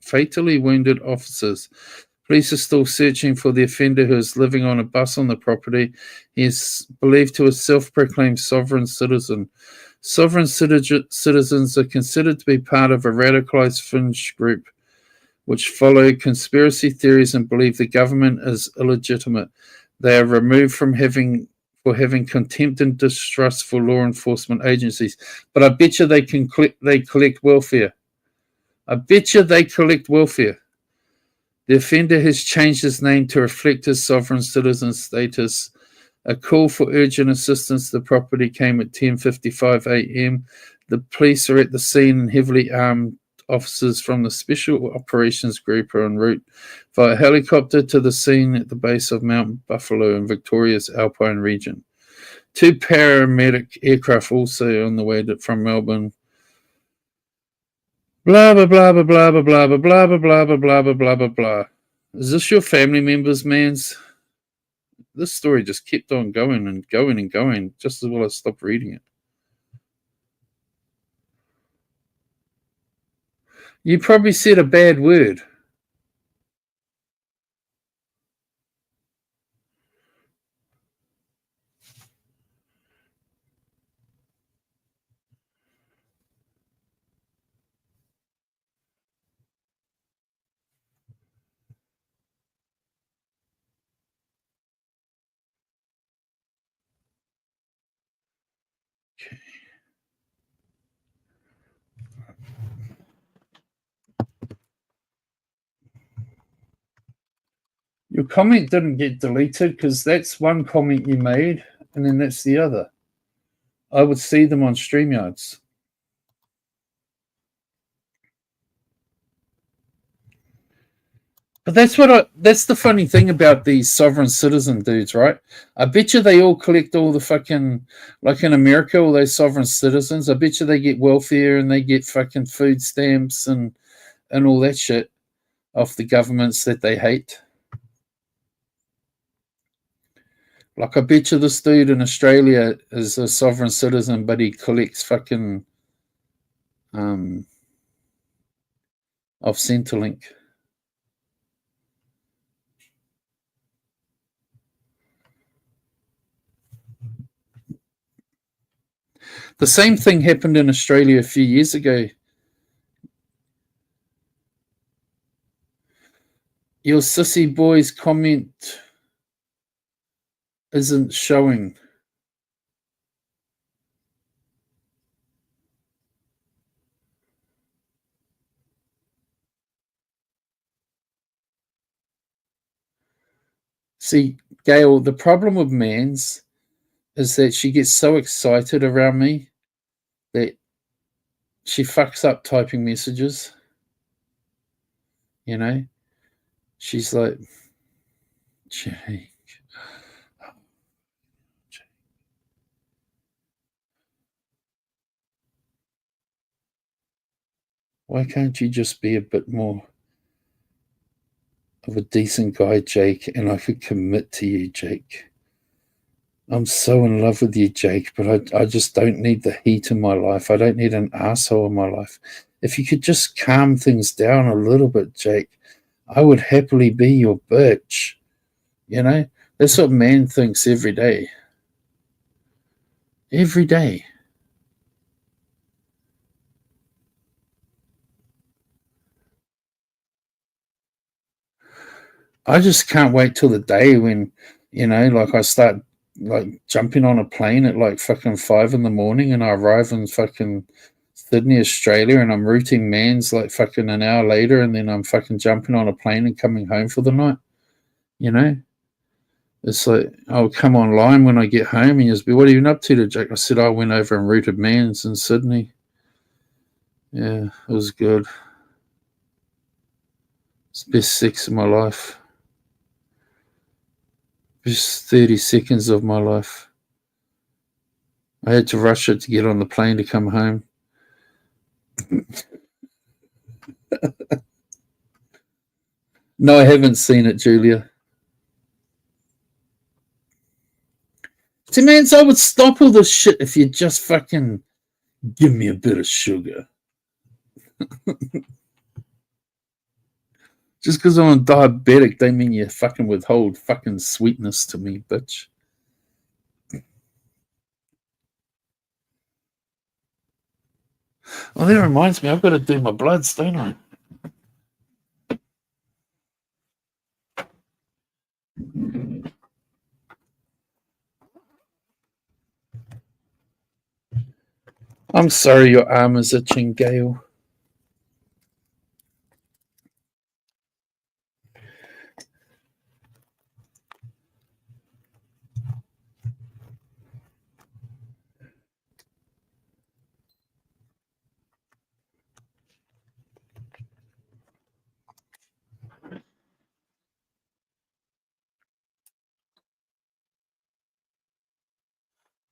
[SPEAKER 3] fatally wounded officers. Police are still searching for the offender who is living on a bus on the property. He is believed to be a self-proclaimed sovereign citizen. Sovereign citizens are considered to be part of a radicalised fringe group which follow conspiracy theories and believe the government is illegitimate. They are removed from having contempt and distrust for law enforcement agencies. But I bet you they collect welfare. I bet you they collect welfare. The offender has changed his name to reflect his sovereign citizen status. A call for urgent assistance to the property came at 10:55 a.m. The police are at the scene and heavily armed officers from the Special Operations Group are en route via helicopter to the scene at the base of Mount Buffalo in Victoria's Alpine region. 2 paramedic aircraft also on the way from Melbourne. Blah blah blah blah blah blah blah blah blah blah blah blah blah blah blah blah blah. Is this your family members, mans? This story just kept on going and going and going, just as well as stopped reading it. You probably said a bad word. Your comment didn't get deleted because that's one comment you made, and then that's the other. I would see them on StreamYards. But that's the funny thing about these sovereign citizen dudes, right? I bet you they all collect all the fucking, like in America, all those sovereign citizens. I bet you they get welfare and they get fucking food stamps and all that shit off the governments that they hate. Like, I bet you this dude in Australia is a sovereign citizen, but he collects fucking off Centrelink. The same thing happened in Australia a few years ago. Your sissy boy's comment isn't showing. See, Gail, the problem with Mans is that she gets so excited around me that she fucks up typing messages. You know? She's like, Jake. Why can't you just be a bit more of a decent guy, Jake, and I could commit to you, Jake? I'm so in love with you, Jake, but I just don't need the heat in my life. I don't need an asshole in my life. If you could just calm things down a little bit, Jake, I would happily be your bitch. You know? That's what man thinks every day. Every day. I just can't wait till the day when, you know, like I start like jumping on a plane at like fucking 5 in the morning and I arrive in fucking Sydney, Australia, and I'm routing Mans like fucking an hour later, and then I'm fucking jumping on a plane and coming home for the night. You know? It's like, I'll come online when I get home and you'll be, what have you been up to, Jack? I said, I went over and routed Mans in Sydney. Yeah, it was good. It's the best sex of my life. Just 30 seconds of my life. I had to rush it to get on the plane to come home. No, I haven't seen it, Julia. See, man, I would stop all this shit if you just fucking give me a bit of sugar. Just because I'm diabetic, don't mean you fucking withhold fucking sweetness to me, bitch. Well, that reminds me, I've got to do my bloods, don't I? I'm sorry your arm is itching, Gail.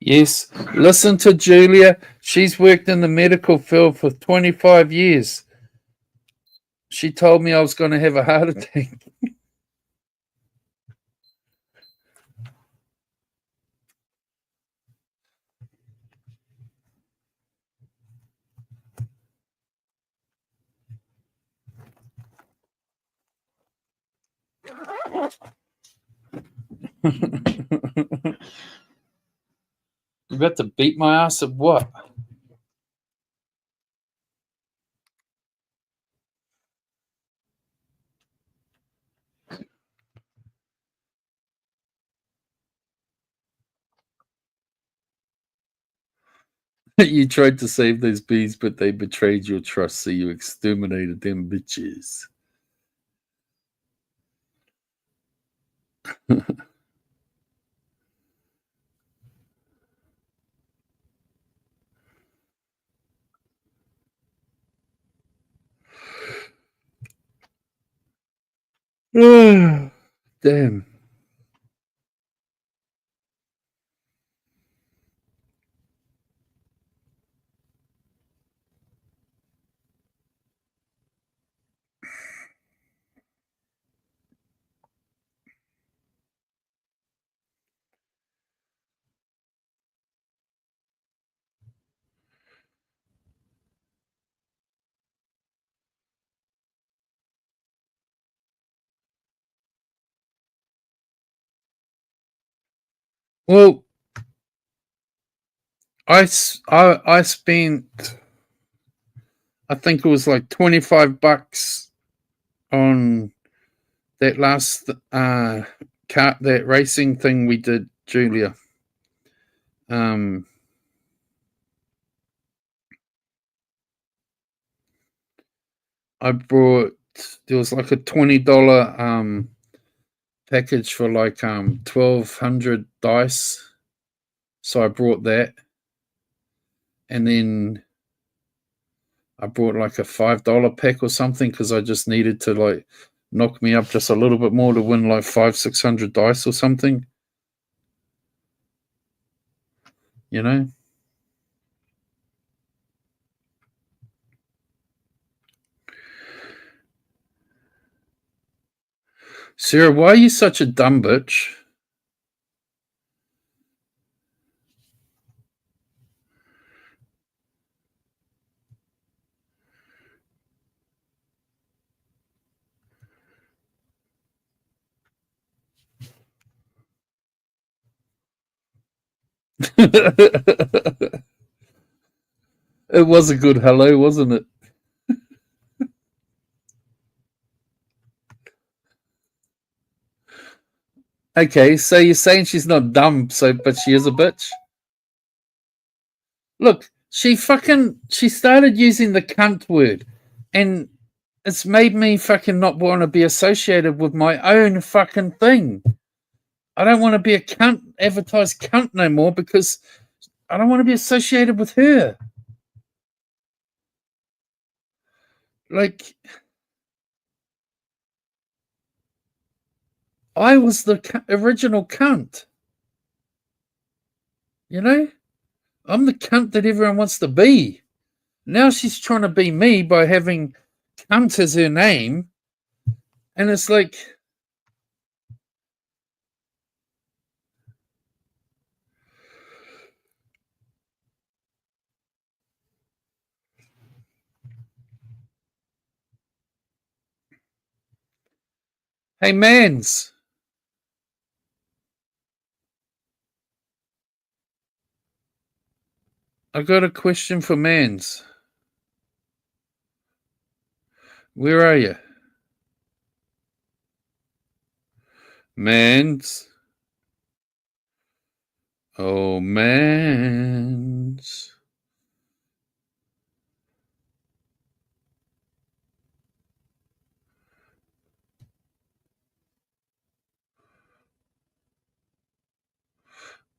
[SPEAKER 3] Yes. Listen to Julia. She's worked in the medical field for 25 years. She told me I was going to have a heart attack. You about to beat my ass at what? You tried to save those bees, but they betrayed your trust, so you exterminated them bitches. Damn. Well, I spent, I think it was like $25 on that last that racing thing we did, Julia. I brought, there was like a $20 package for like 1,200 dice, so I brought that, and then I brought like a $5 pack or something because I just needed to like knock me up just a little bit more to win like 500-600 dice or something, you know. Sarah, why are you such a dumb bitch? It was a good hello, wasn't it? Okay, so you're saying she's not dumb, so but she is a bitch? Look, she started using the cunt word, and it's made me fucking not want to be associated with my own fucking thing. I don't want to be a cunt, advertised cunt no more because I don't want to be associated with her. Like, I was the original cunt. You know? I'm the cunt that everyone wants to be. Now she's trying to be me by having cunt as her name. And it's like, hey, Mans. I got a question for Mans. Where are you? Mans. Oh, Mans.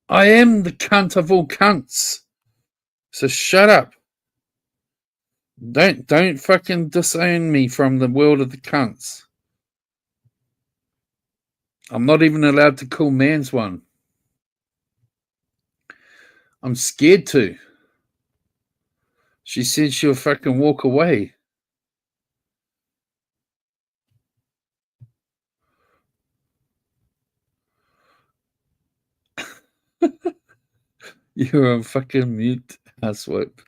[SPEAKER 3] I am the cunt of all cunts. So shut up. Don't fucking disown me from the world of the cunts. I'm not even allowed to call Mans one. I'm scared to. She said she'll fucking walk away. You're on fucking mute, asswipe.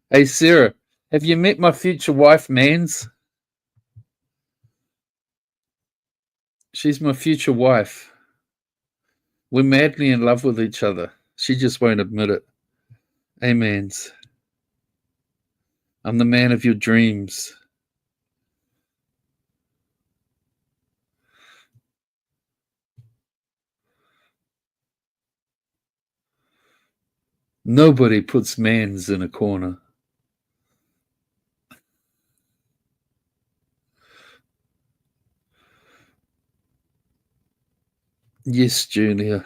[SPEAKER 3] Hey, Sarah, have you met my future wife, Mans? She's my future wife. We're madly in love with each other. She just won't admit it. Hey, Mans. I'm the man of your dreams. Nobody puts Mans in a corner. Yes, Julia.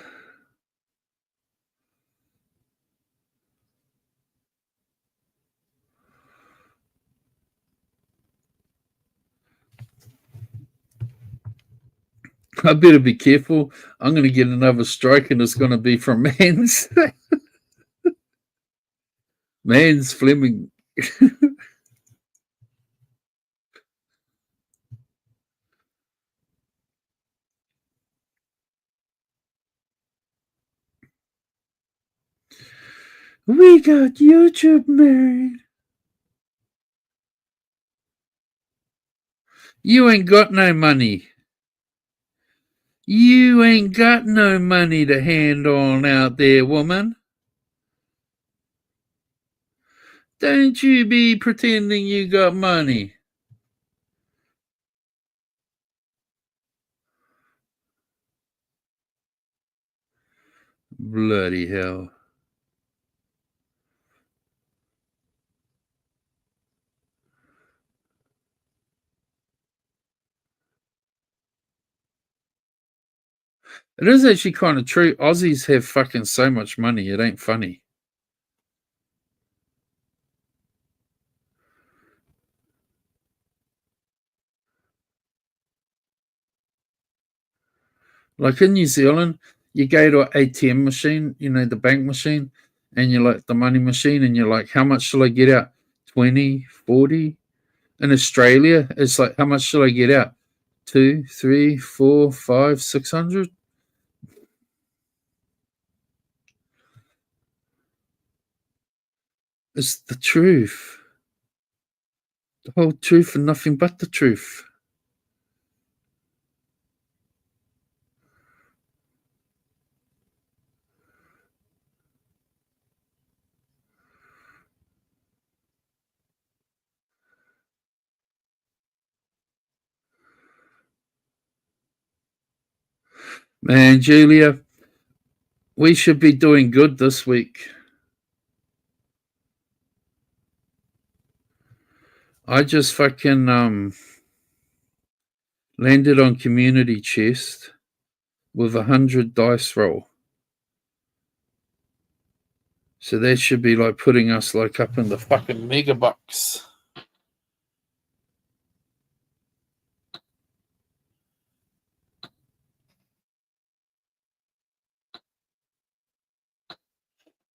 [SPEAKER 3] I better be careful. I'm going to get another strike, and it's going to be from Mans. Mans Fleming. We got YouTube married. You ain't got no money. You ain't got no money to hand on out there, woman. Don't you be pretending you got money. Bloody hell. It is actually kind of true. Aussies have fucking so much money, it ain't funny. Like in New Zealand, you go to an ATM machine, you know, the bank machine, and you're like the money machine, and you're like, how much shall I get out? 20, 40? In Australia, it's like, how much shall I get out? 2, 3, 4, 5, 600? It's the truth. The whole truth and nothing but the truth. Man, Julia, we should be doing good this week. I just fucking landed on community chest with 100 dice roll. So that should be like putting us like up in the fucking mega bucks.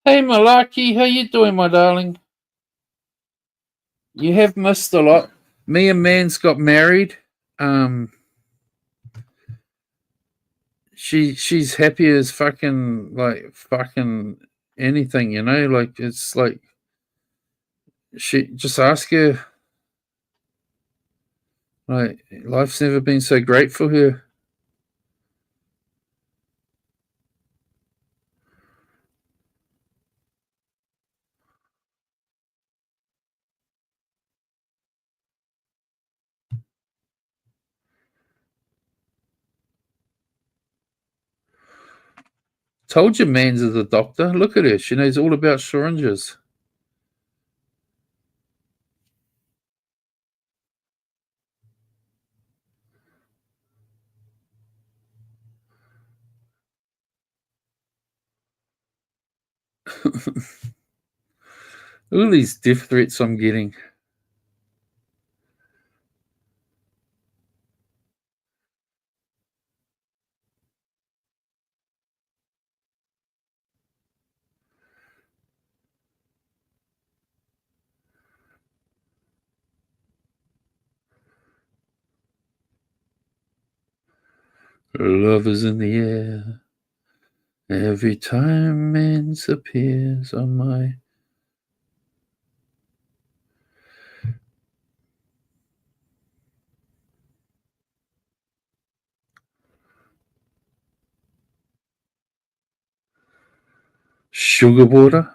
[SPEAKER 3] Hey Malaki, how you doing, my darling? You have missed a lot. Me and Mans got married. She's happy as fucking anything, you know. Like it's like she just ask her. Like life's never been so great for her. Told you, Mans is a doctor. Look at her. She knows all about syringes. All these death threats I'm getting. Love is in the air. Every time Mans appears on my. Sugar water?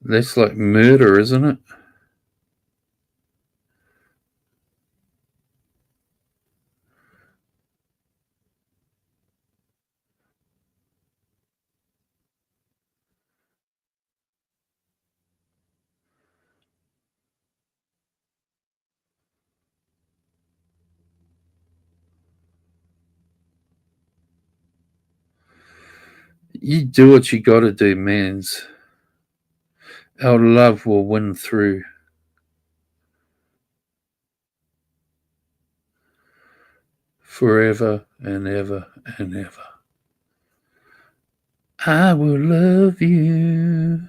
[SPEAKER 3] That's like murder, isn't it? You do what you gotta do, Mans. Our love will win through. Forever and ever and ever. I will love you.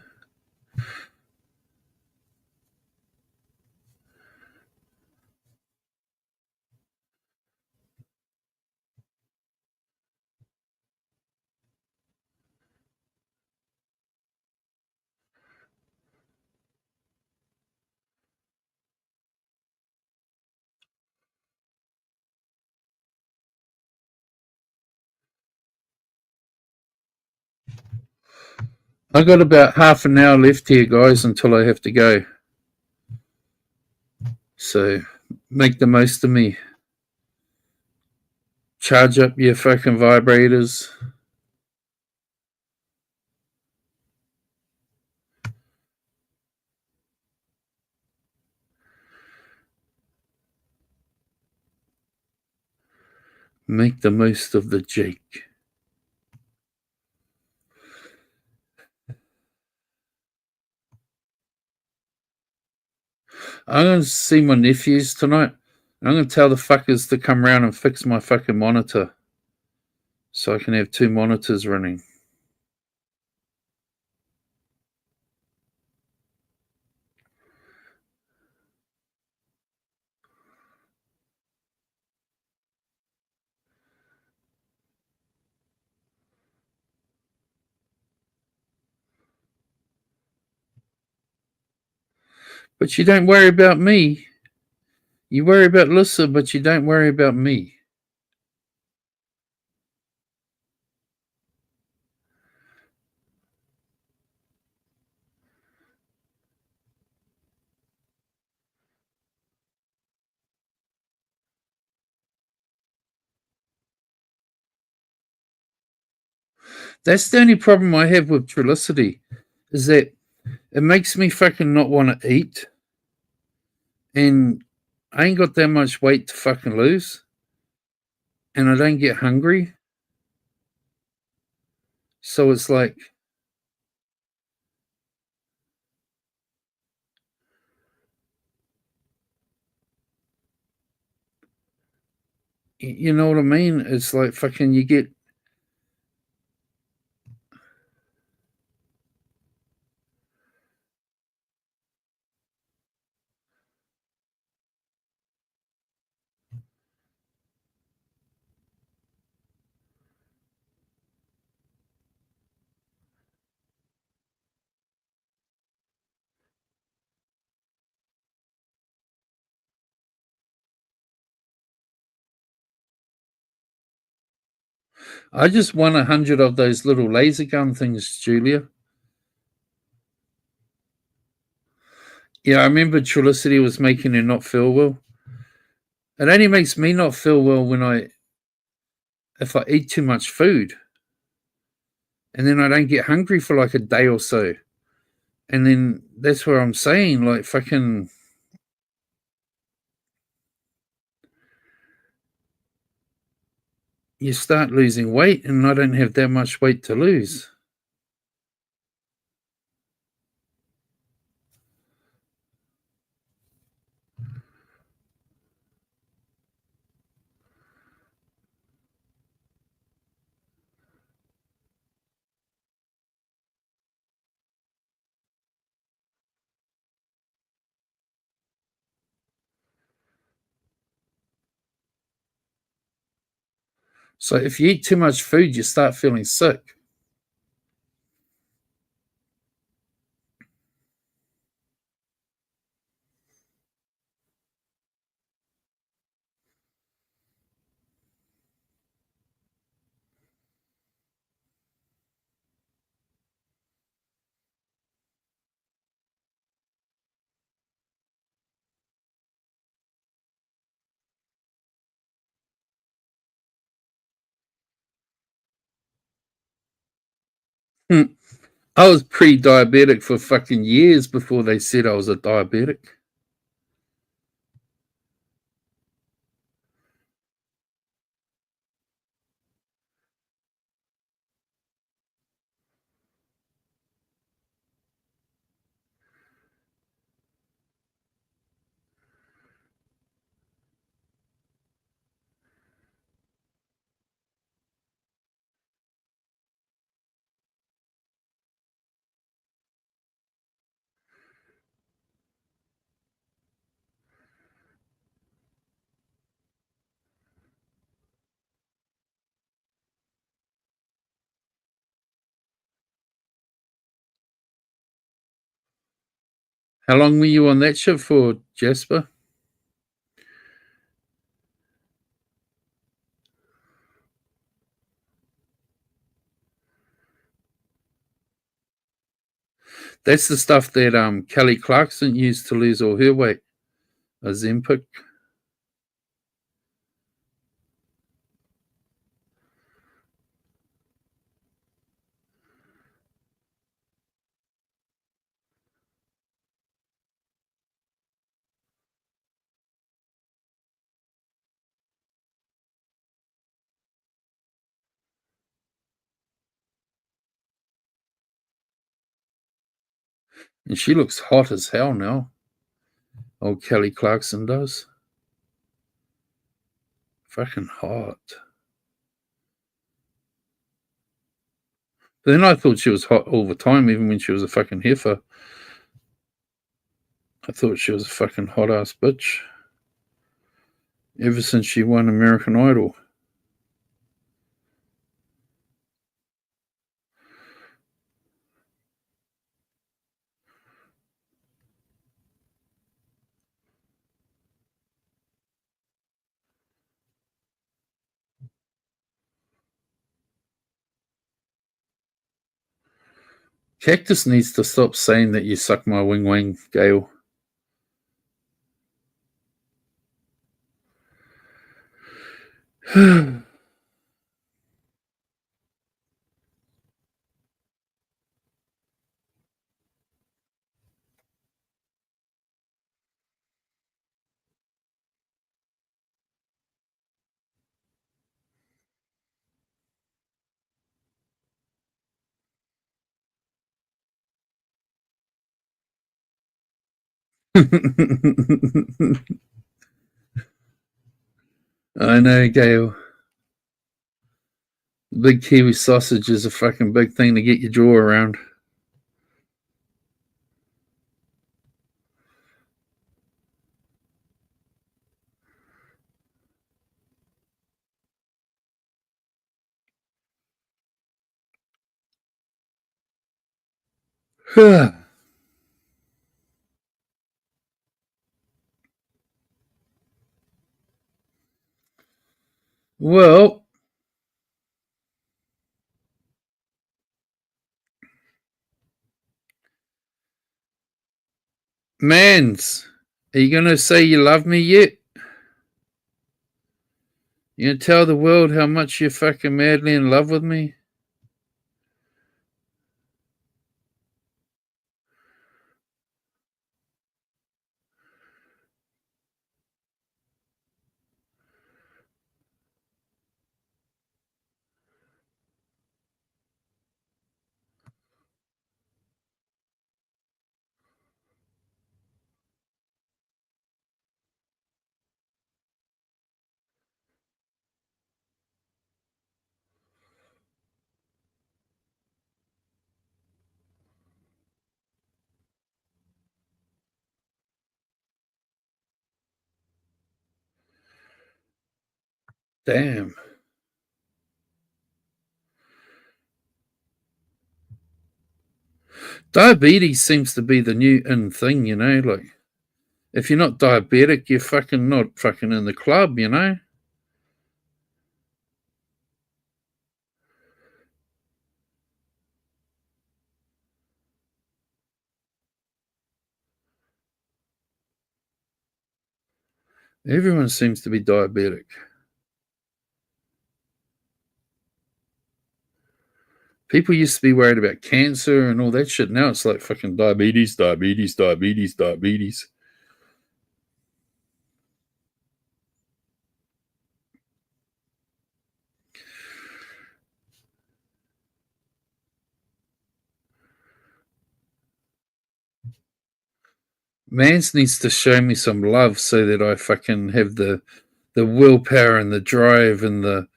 [SPEAKER 3] I got about half an hour left here, guys, until I have to go. So make the most of me. Charge up your fucking vibrators. Make the most of the Jake. I'm going to see my nephews tonight. I'm going to tell the fuckers to come round and fix my fucking monitor so I can have 2 monitors running. But you don't worry about me. You worry about Lissa, but you don't worry about me. That's the only problem I have with Trulicity, is that it makes me fucking not want to eat. And I ain't got that much weight to fucking lose. And I don't get hungry. So it's like, you know what I mean? It's like fucking you get. I just won 100 of those little laser gun things, Julia. Yeah, I remember Trulicity was making her not feel well. It only makes me not feel well if I eat too much food. And then I don't get hungry for like a day or so. And then that's where I'm saying, like, fucking. You start losing weight, and I don't have that much weight to lose. So if you eat too much food, you start feeling sick. I was pre-diabetic for fucking years before they said I was a diabetic. How long were you on that ship for, Jasper? That's the stuff that Kelly Clarkson used to lose all her weight. Ozempic. And she looks hot as hell now. Old Kelly Clarkson does. Fucking hot. But then I thought she was hot all the time, even when she was a fucking heifer. I thought she was a fucking hot ass bitch. Ever since she won American Idol. Cactus needs to stop saying that you suck my wing wang, Gail. I know, Gail. Big Kiwi sausage is a fucking big thing to get your jaw around. Well, Mans, are you going to say you love me yet? You going to tell the world how much you're fucking madly in love with me? Damn. Diabetes seems to be the new in thing, you know. Like, if you're not diabetic, you're fucking not fucking in the club, you know. Everyone seems to be diabetic. People used to be worried about cancer and all that shit. Now it's like fucking diabetes, diabetes, diabetes, diabetes. Mans needs to show me some love so that I fucking have the willpower and the drive and the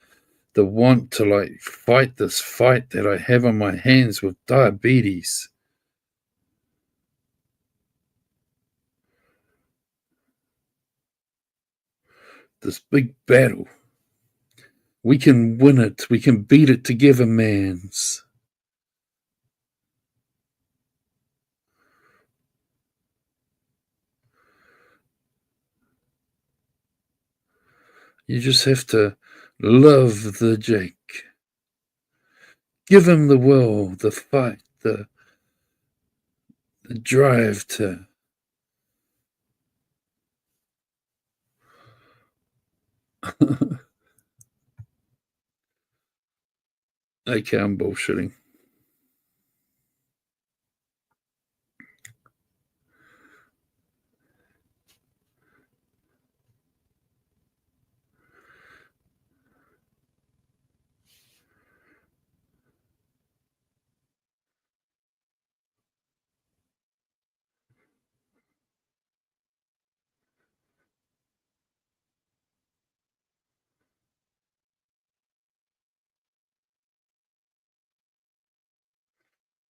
[SPEAKER 3] want to like fight this fight that I have on my hands with diabetes. This big battle. We can win it. We can beat it together, mans. You just have to love the Jake. Give him the will, the fight, the drive to. Okay, I'm bullshitting.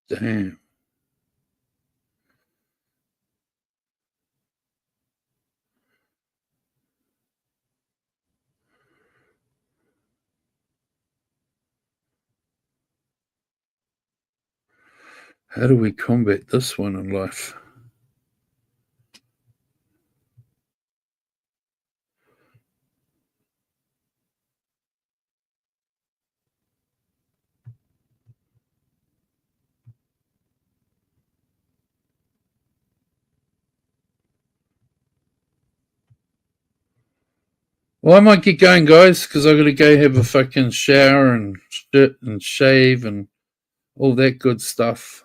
[SPEAKER 3] Damn. How do we combat this one in life? Well, I might get going, guys, because I've got to go have a fucking shower and shit and shave and all that good stuff.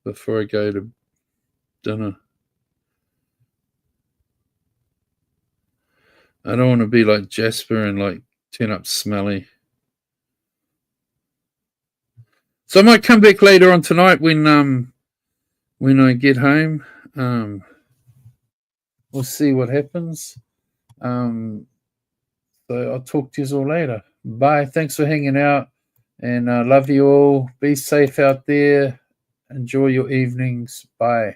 [SPEAKER 3] Before I go to dinner. I don't want to be like Jasper and like turn up smelly. So I might come back later on tonight when I get home. We'll see what happens. So I'll talk to you all later. Bye. Thanks for hanging out, and love you all. Be safe out there. Enjoy your evenings. Bye.